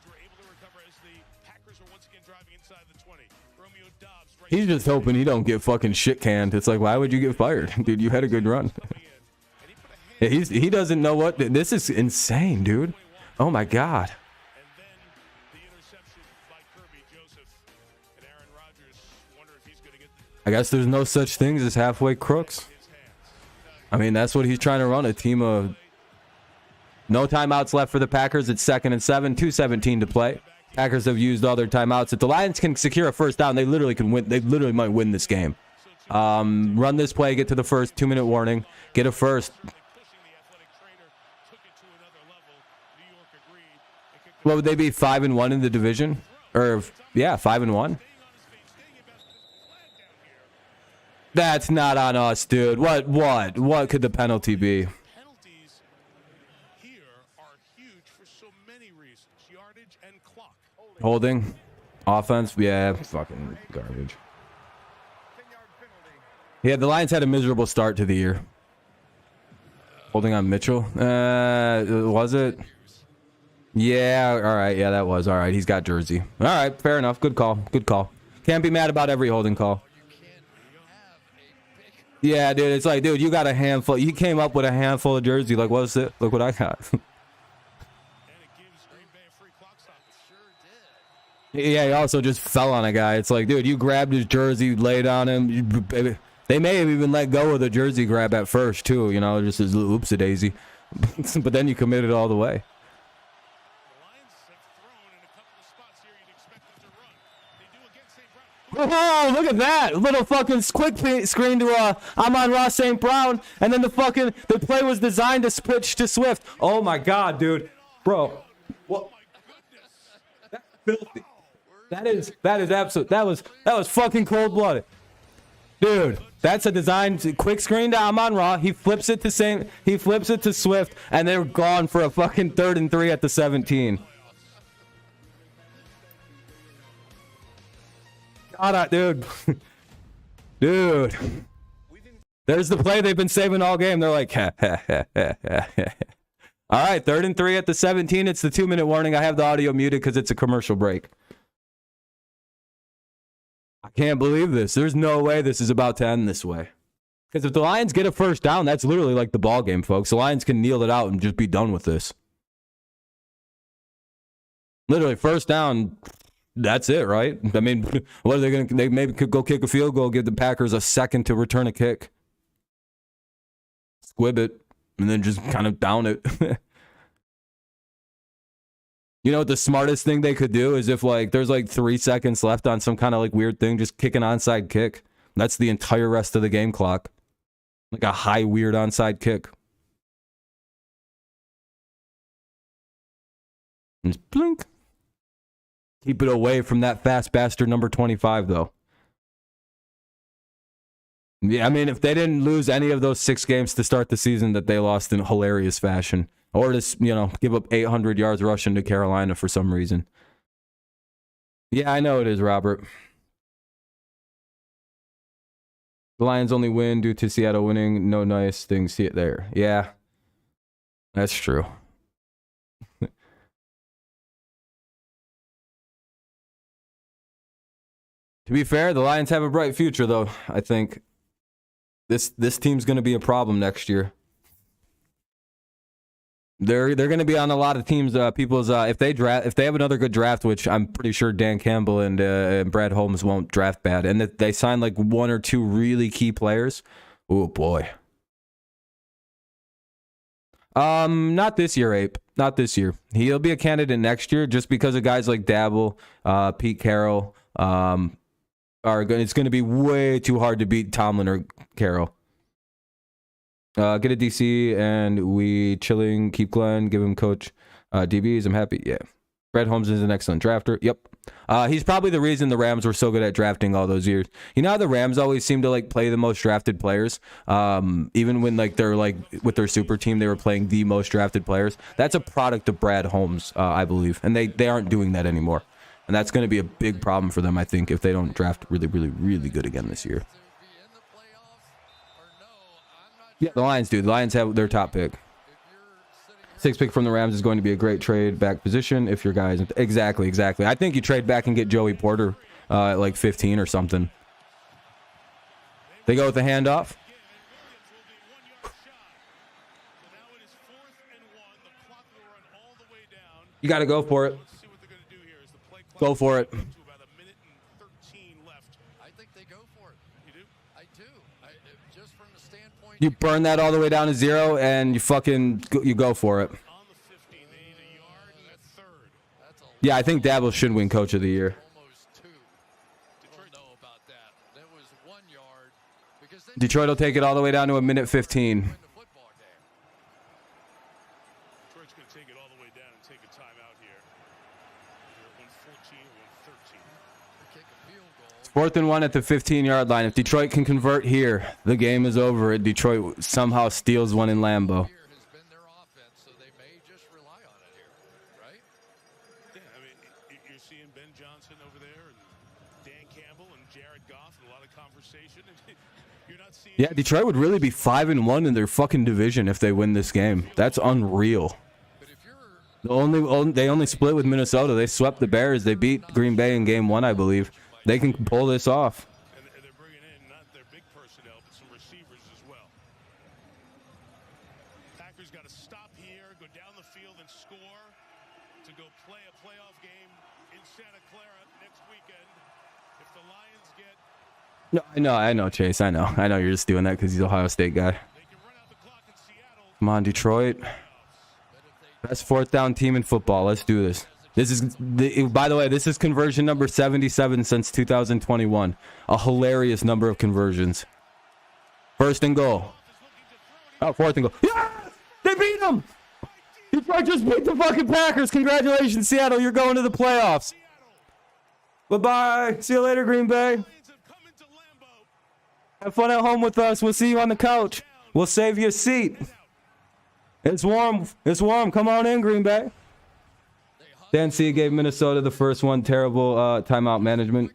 were able to recover as the Packers were once again driving inside the 20. Romeo Dobbs right He's just hoping he don't get fucking shit canned. It's like, why would you get fired? Dude, you had a good run. in. And he put a hand Yeah, he doesn't know what... This is insane, dude. Oh, my God. and then the interception by Kirby Joseph. And Aaron Rodgers wonder if he's going to get I guess there's no such things as halfway crooks. his hands. I mean, that's what he's trying to run, a team of... No timeouts left for the Packers. It's 2nd and 7, 2:17 to play. Packers have used all their timeouts. If the Lions can secure a first down, they literally can win. They literally might win this game. Run this play, get to the first 2-minute warning, get a first. Pushing the athletic trainer took it to another level. New York agreed and kicked the What would they be, 5-1 in the division? Or, yeah, 5-1. staying on his feet, staying about this flag down here. That's not on us, dude. What could the penalty be? Penalties here are huge for so many reasons. Yardage and clock. Holding? Offense? Yeah, fucking garbage. 10-yard penalty. Yeah, the Lions had a miserable start to the year. Holding on Mitchell. Was it? Yeah. All right. Yeah, that was all right. He's got jersey. All right. Fair enough. Good call. Good call. Can't be mad about every holding call. Yeah, dude. It's like, dude, you got a handful. You came up with a handful of jersey. Like, what's it? Look what I got. Yeah, he also just fell on a guy. It's like, dude, you grabbed his jersey, laid on him. They may have even let go of the jersey grab at first, too. You know, just as oopsie-daisy. But then you committed all the way. Oh, look at that little fucking quick screen to Amon-Ra St. Brown, and then the play was designed to switch to Swift. Oh my god, dude, bro, what? That's filthy. That is absolute. That was fucking cold-blooded, dude. That's a designed quick screen to Amon-Ra. He flips it to Swift, and they're gone for a fucking 3rd and 3 at the 17. God, dude. Dude. There's the play they've been saving all game. They're like, ha, ha, ha, ha, ha. All right, 3rd and 3 at the 17. It's the 2-minute warning. I have the audio muted because it's a commercial break. I can't believe this. There's no way this is about to end this way. Because if the Lions get a first down, that's literally like the ball game, folks. The Lions can kneel it out and just be done with this. Literally, first down, that's it, right? I mean, what are they going to... They maybe could go kick a field goal, give the Packers a second to return a kick. Squib it, and then just kind of down it. You know what the smartest thing they could do is if, like, there's, like, 3 seconds left on some kind of, like, weird thing, just kick an onside kick. That's the entire rest of the game clock. Like a high, weird onside kick. Just blink. Keep it away from that fast bastard number 25, though. Yeah, I mean, if they didn't lose any of those 6 games to start the season that they lost in hilarious fashion, or just, you know, give up 800 yards rushing to Carolina for some reason. Yeah, I know it is, Robert. The Lions only win due to Seattle winning. No nice things there. Yeah, that's true. To be fair, the Lions have a bright future, though. I think this team's going to be a problem next year. They're going to be on a lot of teams. People's if they have another good draft, which I'm pretty sure Dan Campbell and Brad Holmes won't draft bad, and that they sign like 1 or 2 really key players. Oh boy. Not this year, Ape. Not this year. He'll be a candidate next year, just because of guys like Dabble, Pete Carroll. It's going to be way too hard to beat Tomlin or Carroll. Get a DC and we chilling. Keep Glenn. Give him coach DBs. I'm happy. Yeah. Brad Holmes is an excellent drafter. Yep. He's probably the reason the Rams were so good at drafting all those years. You know how the Rams always seem to like play the most drafted players? Even when like they're like with their super team, they were playing the most drafted players. That's a product of Brad Holmes, I believe. And they aren't doing that anymore. And that's going to be a big problem for them, I think, if they don't draft really, really, really good again this year. Yeah, the Lions do. The Lions have their top pick. 6th pick from the Rams is going to be a great trade back position if your guys... Exactly. I think you trade back and get Joey Porter at like 15 or something. They go with the handoff. You got to go for it. Go for it. I think they go for it. You do? I do. Just from the standpoint... You burn that all the way down to 0, and you go for it. Yeah, I think Dabble should win Coach of the Year. Detroit will take it all the way down to 1:15. It's 4th and 1 at the 15-yard line. If Detroit can convert here, the game is over. Detroit somehow steals one in Lambeau. Yeah, Detroit would really be 5-1 in their fucking division if they win this game. That's unreal. They only split with Minnesota. They swept the Bears. They beat Green Bay in game 1, I believe. They can pull this off. And they're bringing in not their big personnel, but some receivers as well. Packers got to stop here, go down the field and score to go play a playoff game in Santa Clara next weekend. If the Lions get... No, I know, Chase. I know you're just doing that because he's an Ohio State guy. They can run out the clock in Seattle. Come on, Detroit. Best 4th down team in football. Let's do this. By the way, this is conversion number 77 since 2021. A hilarious number of conversions. 1st and goal. Oh, 4th and goal. Yeah! They beat them! Detroit just beat the fucking Packers. Congratulations, Seattle. You're going to the playoffs. Bye-bye. See you later, Green Bay. Have fun at home with us. We'll see you on the couch. We'll save you a seat. It's warm. It's warm. Come on in, Green Bay. Dan C gave Minnesota the first one. Terrible timeout management.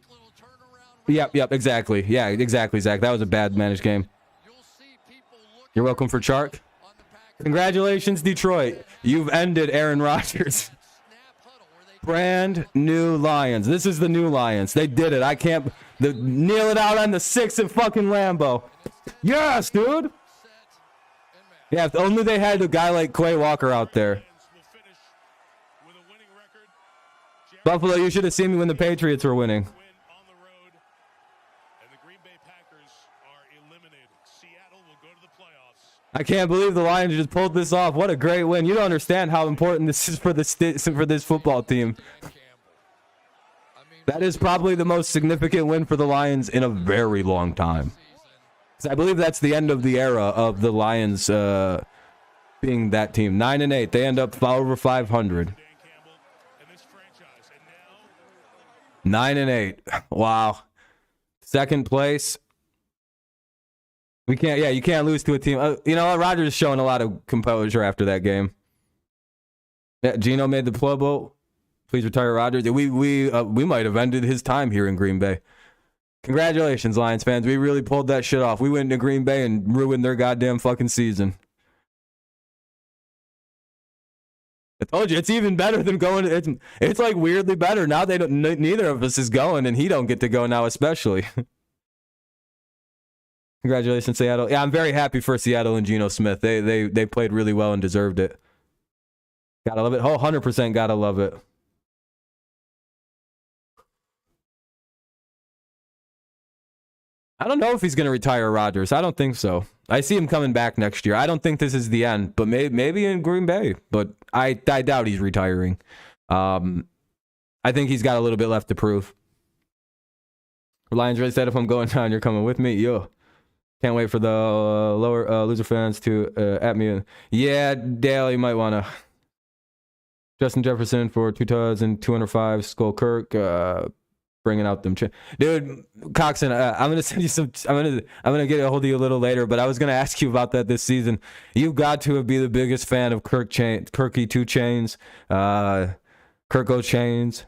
Yep, exactly. Yeah, exactly, Zach. That was a bad managed game. You're welcome for Chark. Congratulations, Detroit. You've ended Aaron Rodgers. Brand new Lions. This is the new Lions. They did it. I can't... kneel it out on the 6th in fucking Lambeau. Yes, dude. Yeah, if only they had a guy like Quay Walker out there. Buffalo, you should have seen me when the Patriots were winning. I can't believe the Lions just pulled this off. What a great win. You don't understand how important this is for this football team. That is probably the most significant win for the Lions in a very long time. I believe that's the end of the era of the Lions being that team. 9-8. They end up over 500. 9-8. Wow. 2nd place. We can't. Yeah, you can't lose to a team. You know what? Rodgers is showing a lot of composure after that game. Yeah, Geno made the Pro Bowl. Please retire Rodgers. We might have ended his time here in Green Bay. Congratulations, Lions fans. We really pulled that shit off. We went to Green Bay and ruined their goddamn fucking season. I told you, it's even better than going. It's like weirdly better. Now they don't. Neither of us is going, and he don't get to go now, especially. Congratulations, Seattle. Yeah, I'm very happy for Seattle and Geno Smith. They played really well and deserved it. Gotta love it. Oh, 100% gotta love it. I don't know if he's going to retire Rodgers. I don't think so. I see him coming back next year. I don't think this is the end, but maybe in Green Bay. But I doubt he's retiring. I think he's got a little bit left to prove. Lions Red said, if I'm going down, you're coming with me. Yo. Can't wait for the lower loser fans to at me. Yeah, Dale, you might want to. Justin Jefferson for 2,205. Skull Kirk. Bringing out them, dude. Coxon, I'm gonna send you some. I'm gonna get a hold of you a little later. But I was gonna ask you about that this season. You've got to be the biggest fan of Kirky 2 Chains, Kirko Chains.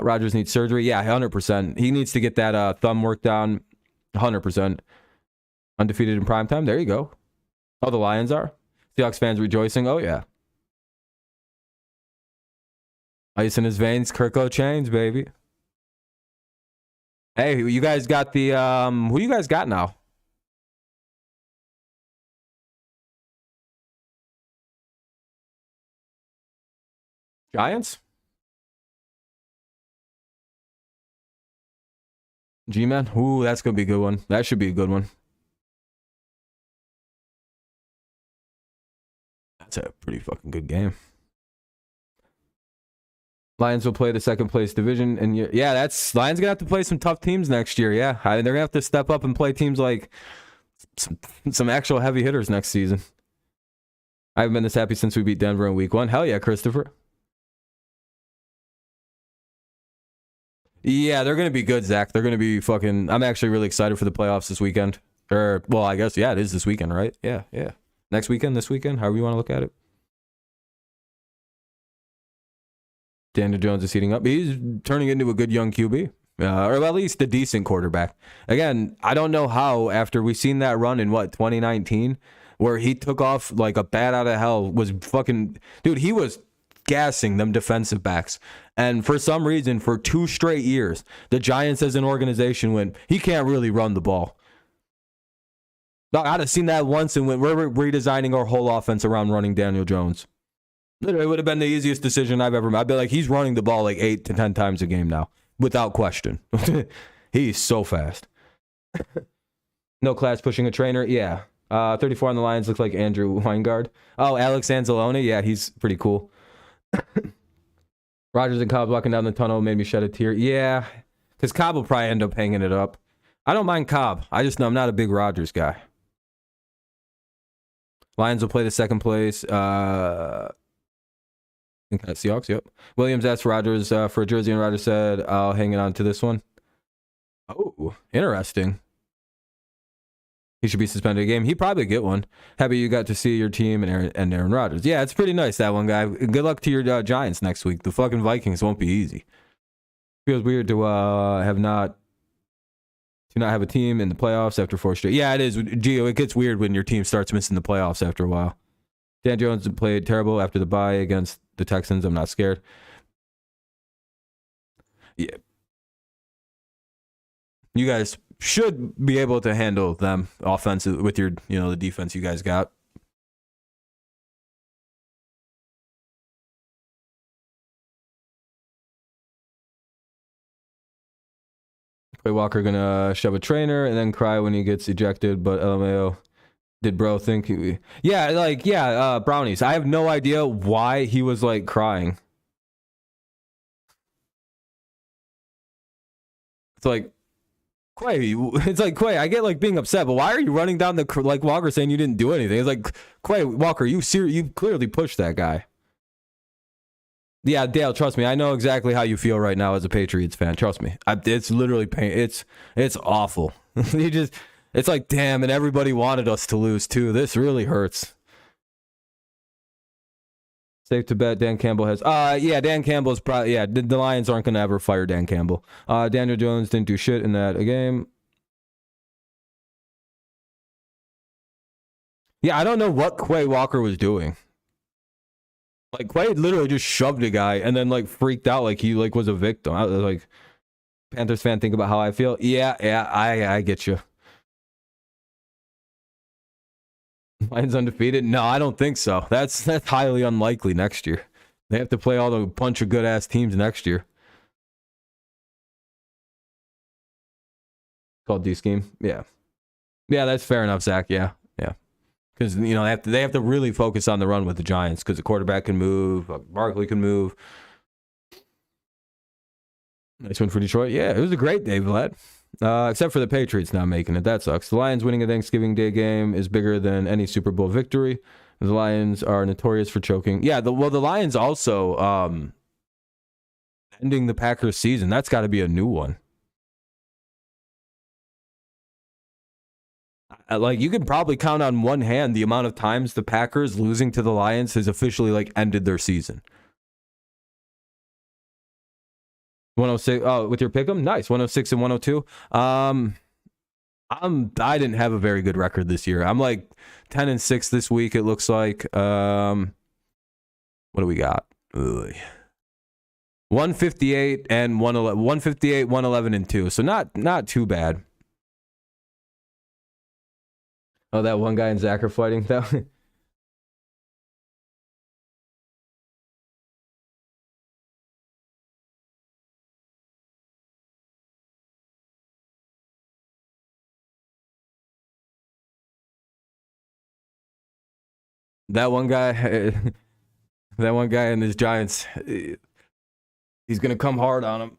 Rodgers needs surgery. Yeah, 100%. He needs to get that thumb worked down. 100%. Undefeated in primetime. There you go. Oh, the Lions are. Seahawks fans rejoicing. Oh yeah. Ice in his veins, Kirko Chains, baby. Hey, you guys got the who you guys got now? Giants? G-Man? Ooh, that's gonna be a good one. That should be a good one. That's a pretty fucking good game. Lions will play the 2nd place division, and yeah, that's Lions gonna have to play some tough teams next year. Yeah, they're gonna have to step up and play teams like some actual heavy hitters next season. I haven't been this happy since we beat Denver in week 1. Hell yeah, Christopher. Yeah, they're gonna be good, Zach. They're gonna be fucking. I'm actually really excited for the playoffs this weekend. Or well, I guess it is this weekend, right? Yeah. Next weekend, this weekend, however you want to look at it. Daniel Jones is heating up. He's turning into a good young QB. or at least a decent quarterback. Again, I don't know how after we seen that run in 2019, where he took off like a bat out of hell, was fucking dude. He was gassing them defensive backs, and for some reason, for 2 straight years, the Giants as an organization went, he can't really run the ball. I'd have seen that once and went, we're redesigning our whole offense around running Daniel Jones. Literally, it would have been the easiest decision I've ever made. I'd be like, he's running the ball like 8 to 10 times a game now, without question. He's so fast. No class pushing a trainer. Yeah. 34 on the Lions looks like Andrew Weingard. Oh, Alex Anzalone. Yeah, he's pretty cool. Rodgers and Cobb walking down the tunnel made me shed a tear. Yeah, because Cobb will probably end up hanging it up. I don't mind Cobb. I just know I'm not a big Rodgers guy. Lions will play the second place. Seahawks, yep. Williams asked Rodgers for a jersey, and Rodgers said, I'll hang it on to this one. Oh, interesting. He should be suspended a game. He'd probably get one. Happy you got to see your team and Aaron Rodgers. Yeah, it's pretty nice, that one guy. Good luck to your Giants next week. The fucking Vikings won't be easy. Feels weird to not have a team in the playoffs after 4 straight. Yeah, it is. Gio, it gets weird when your team starts missing the playoffs after a while. Dan Jones played terrible after the bye against the Texans. I'm not scared. Yeah. You guys should be able to handle them offensive with your, the defense you guys got. Quay Walker gonna shove a trainer and then cry when he gets ejected, but LMAO, did bro think brownies. I have no idea why he was like crying. It's like, Quay, I get like being upset, but why are you running down the like Walker saying you didn't do anything? It's like, Quay Walker, you clearly pushed that guy. Yeah, Dale, trust me. I know exactly how you feel right now as a Patriots fan. Trust me. It's literally pain. It's awful. It's like, damn, and everybody wanted us to lose too. This really hurts. Safe to bet Dan Campbell has. Dan Campbell's probably. Yeah, the Lions aren't going to ever fire Dan Campbell. Daniel Jones didn't do shit in that game. Yeah, I don't know what Quay Walker was doing. Like, Quay literally just shoved a guy and then, like, freaked out like he, like, was a victim. I was like, Panthers fan, think about how I feel. Yeah, I get you. Lions undefeated? No, I don't think so. That's highly unlikely next year. They have to play all the bunch of good-ass teams next year. Called D-scheme? Yeah. Yeah, that's fair enough, Zach. Yeah. Because, they have to really focus on the run with the Giants because the quarterback can move. Barkley can move. Nice one for Detroit. Yeah, it was a great day, Vlad. Except for the Patriots not making it. That sucks. The Lions winning a Thanksgiving Day game is bigger than any Super Bowl victory. The Lions are notorious for choking. Yeah, the Lions also ending the Packers season. That's got to be a new one. Like, you can probably count on one hand the amount of times the Packers losing to the Lions has officially, like, ended their season. 106. Oh, with your pick'em? Nice. 106 and 102. I didn't have a very good record this year. I'm like 10-6 this week, it looks like. What do we got? Ugh. 158 and 111. 158, 111 and 2. So not too bad. Oh, that one guy and Zach are fighting. That one guy, that one guy in his Giants, he's gonna come hard on him.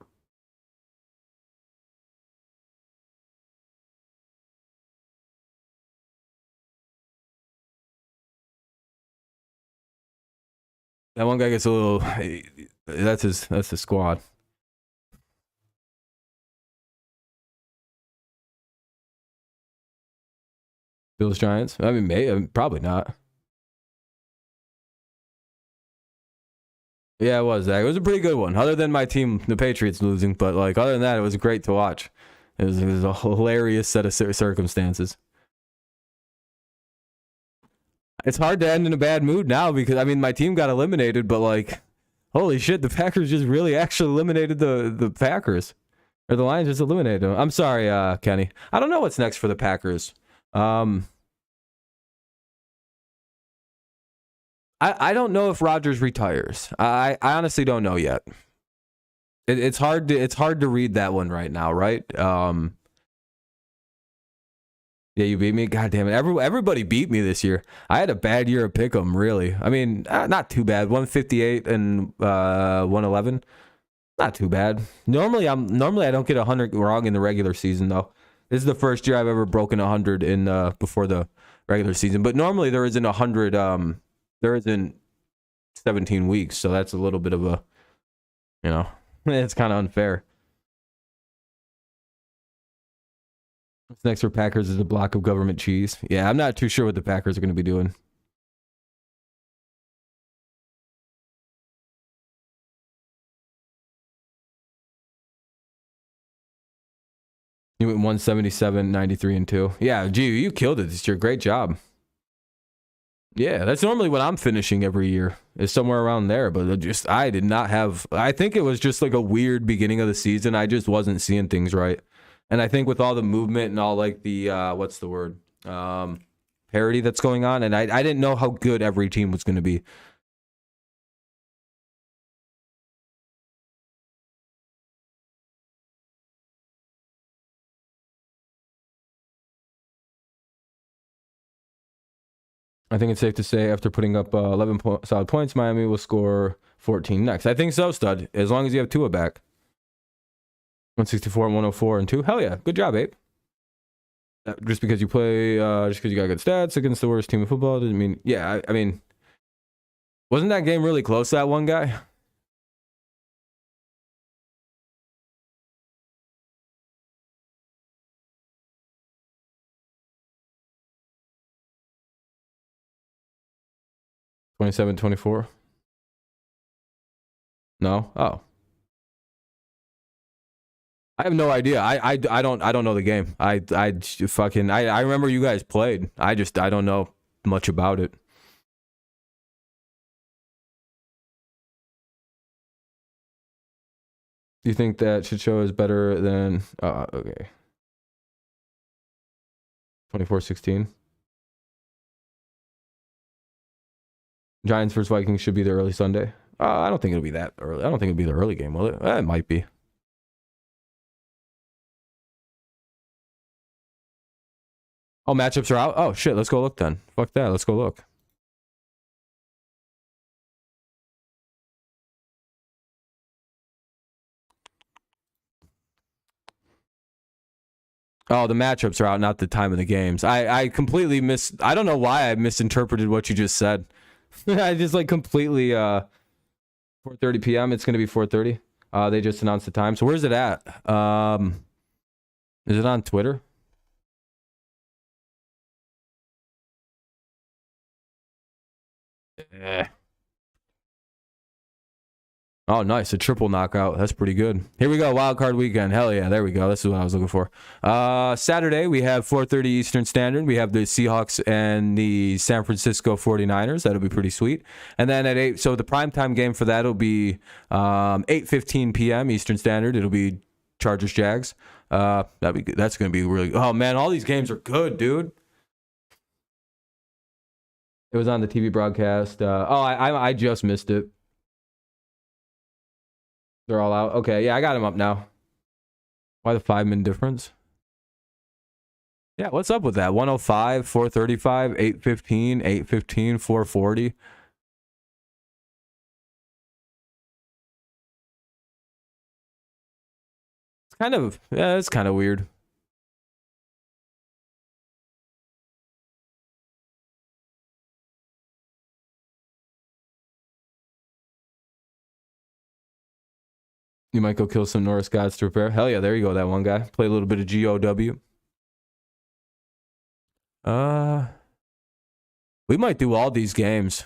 That one guy gets a little. That's the squad. Bills Giants. I mean, probably not. Yeah, it was, Zach. It was a pretty good one. Other than my team, the Patriots, losing. But, like, other than that, it was great to watch. It was a hilarious set of circumstances. It's hard to end in a bad mood now because, I mean, my team got eliminated, but, like, holy shit, the Packers just really actually eliminated the Packers. Or the Lions just eliminated them. I'm sorry, Kenny. I don't know what's next for the Packers. I don't know if Rodgers retires. I honestly don't know yet. It's hard to read that one right now, right? Yeah, you beat me. God damn it! Everybody beat me this year. I had a bad year of pick'em, really. I mean, not too bad. 158 and 111. Not too bad. Normally I don't get 100 wrong in the regular season though. This is the first year I've ever broken 100 in before the regular season. But normally there isn't 100. There isn't 17 weeks, so that's a little bit of a, it's kind of unfair. What's next for Packers is a block of government cheese. Yeah, I'm not too sure what the Packers are going to be doing. You went 177, 93, and 2. Yeah, gee, you killed it this year. Great job. Yeah, that's normally what I'm finishing every year, is somewhere around there. But I did not have, I think it was just like a weird beginning of the season. I just wasn't seeing things right. And I think with all the movement and all like the, what's the word? Parity that's going on. And I didn't know how good every team was going to be. I think it's safe to say after putting up 11 solid points, Miami will score 14 next. I think so, stud. As long as you have Tua back. 164 and 104 and 2. Hell yeah. Good job, Abe. Just because you play, just because you got good stats against the worst team in football doesn't mean, yeah, I mean, wasn't that game really close, that one guy? (27-24). No? Oh. I have no idea. I don't know the game. I remember you guys played. I don't know much about it. Do you think that shit show is better than okay. 24-16. Giants versus Vikings should be the early Sunday. I don't think it'll be that early. I don't think it'll be the early game, will it? It might be. Oh, matchups are out? Oh, shit. Let's go look then. Fuck that. Let's go look. Oh, the matchups are out, not the time of the games. I completely I don't know why I misinterpreted what you just said. I just like completely 4:30 p.m. It's going to be 4:30. They just announced the time. So where's it at? Is it on Twitter? Yeah. Oh, nice. A triple knockout. That's pretty good. Here we go. Wild card weekend. Hell yeah. There we go. This is what I was looking for. Saturday, we have 4:30 Eastern Standard. We have the Seahawks and the San Francisco 49ers. That'll be pretty sweet. And then at 8, so the primetime game for that will be 8:15 p.m. Eastern Standard. It'll be Chargers Jags. That'd be good. That's going to be really good. Oh, man. All these games are good, dude. It was on the TV broadcast. I just missed it. They're all out. Okay, yeah, I got them up now. Why the 5-minute difference? Yeah, what's up with that? 105, 435, 815, 815, 440. It's kind of weird. You might go kill some Norris gods to repair. Hell yeah, there you go, that one guy. Play a little bit of GOW. We might do all these games.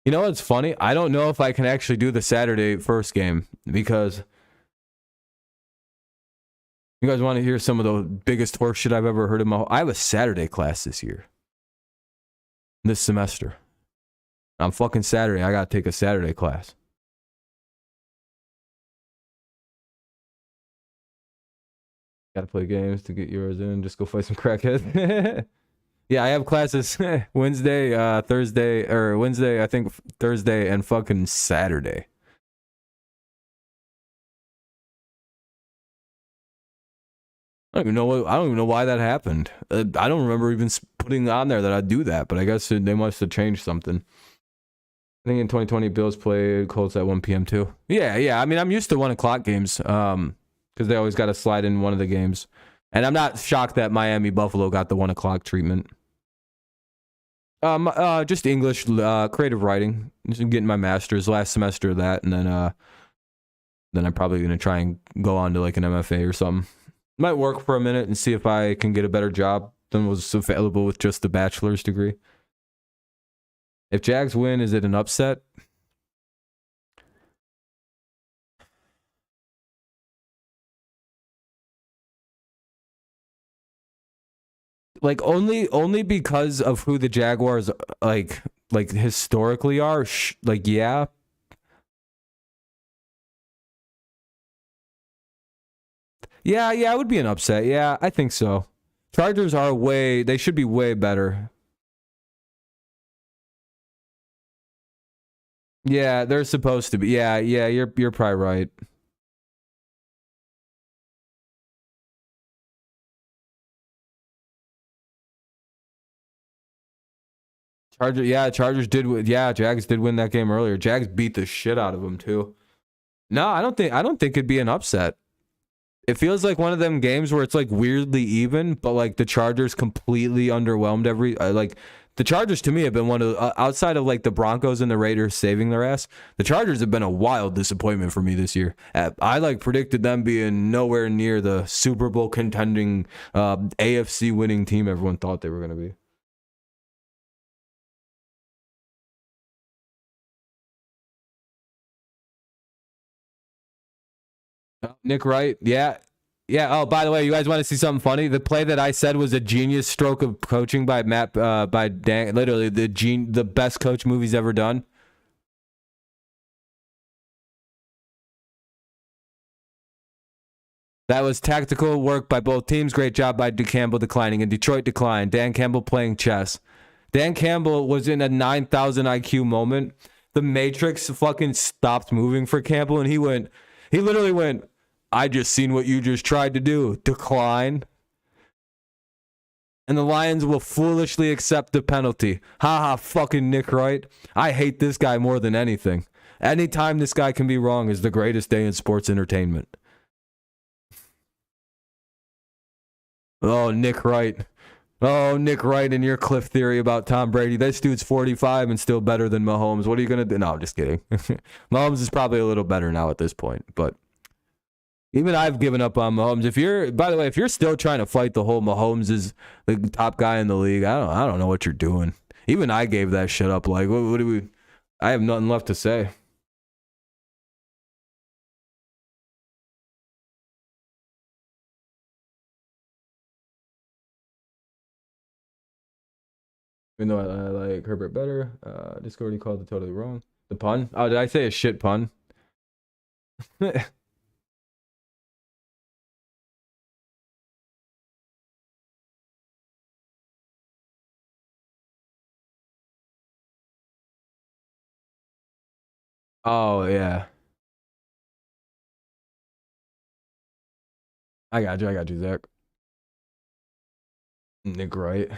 You know what's funny? I don't know if I can actually do the Saturday first game because you guys want to hear some of the biggest horse shit I've ever heard in my whole... I have a Saturday class this semester. On fucking Saturday, I gotta take a Saturday class. Gotta play games to get yours in. Just go fight some crackheads. Yeah, I have classes Wednesday, Thursday, or Wednesday, I think Thursday, and fucking Saturday. I don't even know why that happened. I don't remember even putting on there that I'd do that, but I guess they must have changed something. I think in 2020, Bills played Colts at 1 p.m. too. Yeah. I mean, I'm used to 1 o'clock games because they always got to slide in one of the games. And I'm not shocked that Miami Buffalo got the 1 o'clock treatment. Just English, creative writing. Just getting my master's last semester of that, and then I'm probably gonna try and go on to like an MFA or something. Might work for a minute and see if I can get a better job than was available with just the bachelor's degree. If Jags win, is it an upset? Like only because of who the Jaguars like historically are. Yeah. Yeah, it would be an upset. Yeah, I think so. Chargers they should be way better. Yeah, they're supposed to be. Yeah, you're probably right. Chargers did. Yeah, Jags did win that game earlier. Jags beat the shit out of them too. No, I don't think it'd be an upset. It feels like one of them games where it's like weirdly even, but like the Chargers completely underwhelmed the Chargers to me have been one of outside of like the Broncos and the Raiders saving their ass. The Chargers have been a wild disappointment for me this year. I predicted them being nowhere near the Super Bowl contending AFC winning team everyone thought they were going to be. Nick Wright, yeah. Oh, by the way, you guys want to see something funny? The play that I said was a genius stroke of coaching by by Dan, literally the best coach movie's ever done. That was tactical work by both teams. Great job by Campbell declining, and Detroit declined. Dan Campbell playing chess. Dan Campbell was in a 9,000 IQ moment. The Matrix fucking stopped moving for Campbell, and he literally went, I just seen what you just tried to do. Decline. And the Lions will foolishly accept the penalty. Haha, fucking Nick Wright. I hate this guy more than anything. Anytime this guy can be wrong is the greatest day in sports entertainment. Oh, Nick Wright. Oh, Nick Wright and your cliff theory about Tom Brady. This dude's 45 and still better than Mahomes. What are you going to do? No, I'm just kidding. Mahomes is probably a little better now at this point, but even I've given up on Mahomes. By the way, if you're still trying to fight the whole Mahomes is the top guy in the league, I don't know what you're doing. Even I gave that shit up. Like, what do we? I have nothing left to say. Even though I like Herbert better, Discord already called it totally wrong. The pun? Oh, did I say a shit pun? Oh, yeah. I got you, Zach. Nick Wright.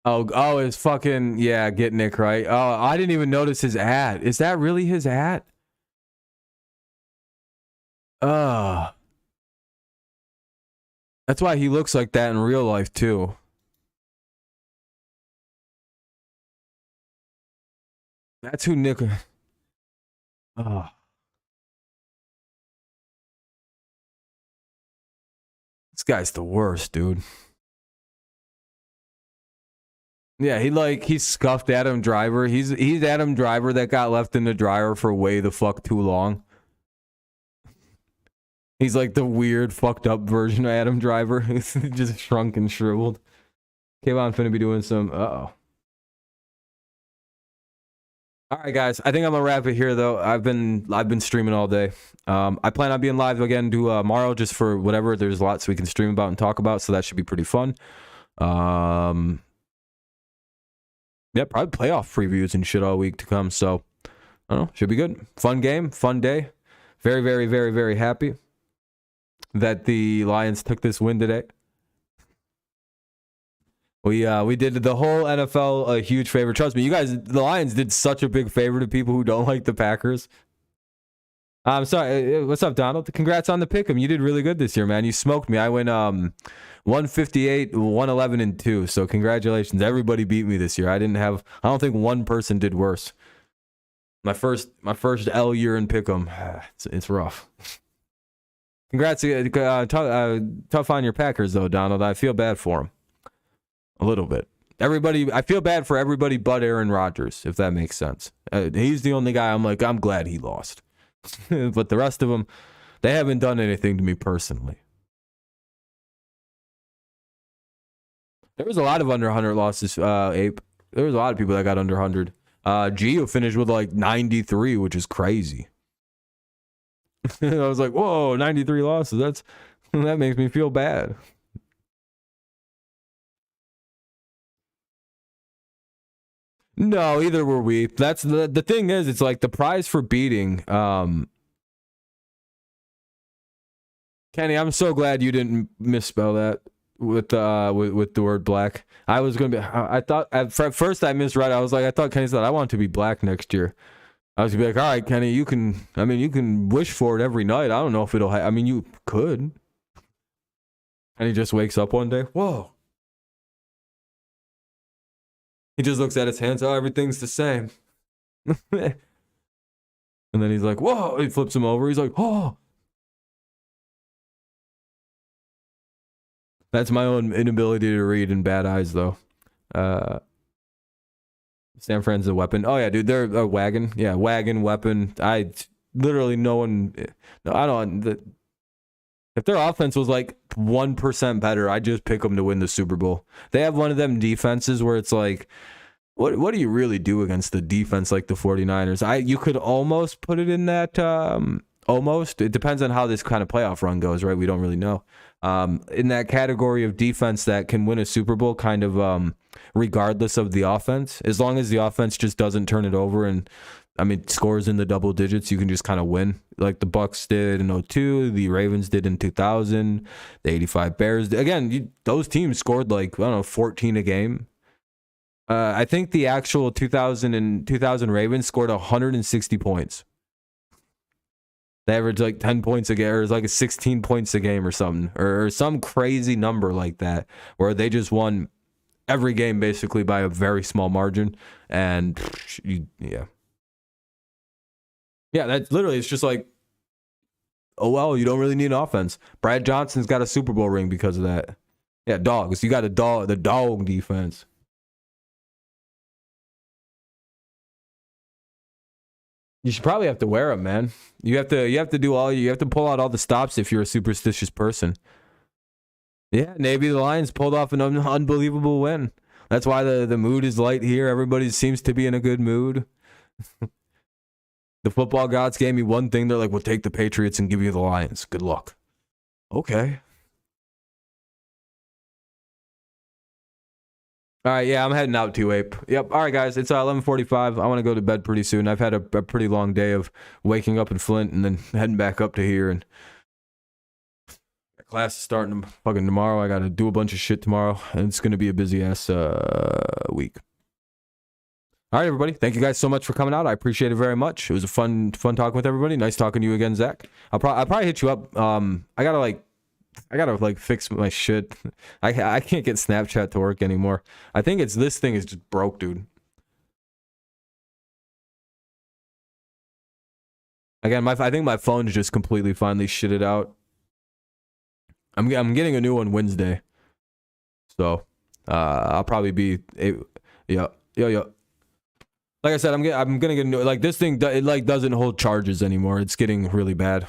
Oh, it's fucking, yeah, get Nick Wright. Oh, I didn't even notice his ad. Is that really his ad? That's why he looks like that in real life, too. That's who Nick... Oh. This guy's the worst, dude. Yeah, he scuffed Adam Driver. He's Adam Driver that got left in the dryer for way the fuck too long. He's like the weird, fucked up version of Adam Driver. He's just shrunk and shriveled. Kayvon finna be doing some. Uh-oh. All right, guys. I think I'm gonna wrap it here, though. I've been streaming all day. I plan on being live again tomorrow, just for whatever. There's lots we can stream about and talk about, so that should be pretty fun. Yeah, probably playoff previews and shit all week to come. So I don't know. Should be good. Fun game. Fun day. Very, very, very, very happy that the Lions took this win today. We did the whole NFL a huge favor. Trust me, you guys, the Lions did such a big favor to people who don't like the Packers. I'm sorry. What's up, Donald? Congrats on the pick'em. You did really good this year, man. You smoked me. I went 158, 111, and 2. So congratulations. Everybody beat me this year. I don't think one person did worse. My first L year in pick'em. It's rough. Congrats. Tough on your Packers, though, Donald. I feel bad for them. A little bit. I feel bad for everybody but Aaron Rodgers, if that makes sense. He's the only guy I'm glad he lost. But the rest of them, they haven't done anything to me personally. There was a lot of under 100 losses, Ape. There was a lot of people that got under 100. Gio finished with like 93, which is crazy. I was like, whoa, 93 losses. That makes me feel bad. No, either were we. That's the thing is, it's like the prize for beating. Kenny, I'm so glad you didn't misspell that with the word black. I was gonna be. I thought at first I misread. I was like, I thought Kenny said I want to be black next year. I was gonna be like, all right, Kenny, you can wish for it every night. I don't know if it'll. You could. And he just wakes up one day. Whoa. He just looks at his hands. Oh, everything's the same. And then he's like, whoa. He flips him over. He's like, oh. That's my own inability to read in bad eyes, though. San Fran's a weapon. Oh, yeah, dude. They're a wagon. Yeah, wagon, weapon. Literally no one. No, I don't. If their offense was like 1% better, I'd just pick them to win the Super Bowl. They have one of them defenses where it's like, what do you really do against the defense like the 49ers? You could almost put it in that, almost. It depends on how this kind of playoff run goes, right? We don't really know. In that category of defense that can win a Super Bowl kind of regardless of the offense. As long as the offense just doesn't turn it over and scores in the double digits, you can just kind of win. Like the Bucks did in 2002, the Ravens did in 2000, the 85 Bears. Again, those teams scored 14 a game. I think the actual 2000 Ravens scored 160 points. They averaged 10 points a game, or 16 points a game or something, or some crazy number like that, where they just won every game basically by a very small margin. And yeah, that's literally, it's just like, oh, well, you don't really need an offense. Brad Johnson's got a Super Bowl ring because of that. Yeah, dogs. You got the dog defense. You should probably have to wear them, man. You have to pull out all the stops if you're a superstitious person. Yeah, maybe the Lions pulled off an unbelievable win. That's why the mood is light here. Everybody seems to be in a good mood. The football gods gave me one thing. They're like, we'll take the Patriots and give you the Lions. Good luck. Okay. All right, yeah, I'm heading out too, Ape. Yep. All right, guys, it's 11:45. I want to go to bed pretty soon. I've had a pretty long day of waking up in Flint and then heading back up to here. And class is starting fucking tomorrow. I got to do a bunch of shit tomorrow, and it's going to be a busy-ass week. All right, everybody. Thank you guys so much for coming out. I appreciate it very much. It was a fun talking with everybody. Nice talking to you again, Zach. I'll probably hit you up. I gotta fix my shit. I can't get Snapchat to work anymore. I think this thing is just broke, dude. Again, I think my phone is just completely finally shitted out. I'm getting a new one Wednesday, so I'll probably be Yeah. Like I said, I'm gonna get like this thing. It like doesn't hold charges anymore. It's getting really bad.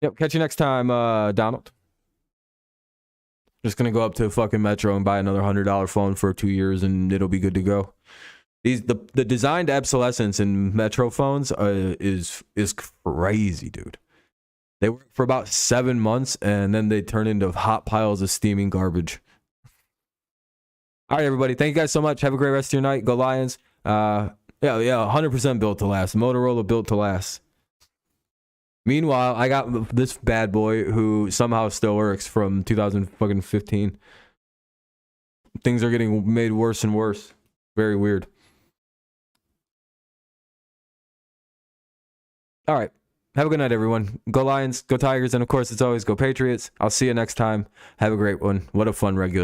Yep. Catch you next time, Donald. Just gonna go up to fucking Metro and buy another $100 phone for 2 years, and it'll be good to go. The designed obsolescence in Metro phones is crazy, dude. They work for about 7 months, and then they turn into hot piles of steaming garbage. All right, everybody. Thank you guys so much. Have a great rest of your night. Go Lions. Yeah, 100% built to last. Motorola built to last. Meanwhile, I got this bad boy who somehow still works from 2015. Things are getting made worse and worse. Very weird. All right. Have a good night, everyone. Go Lions, go Tigers, and of course, it's always go Patriots. I'll see you next time. Have a great one. What a fun regular.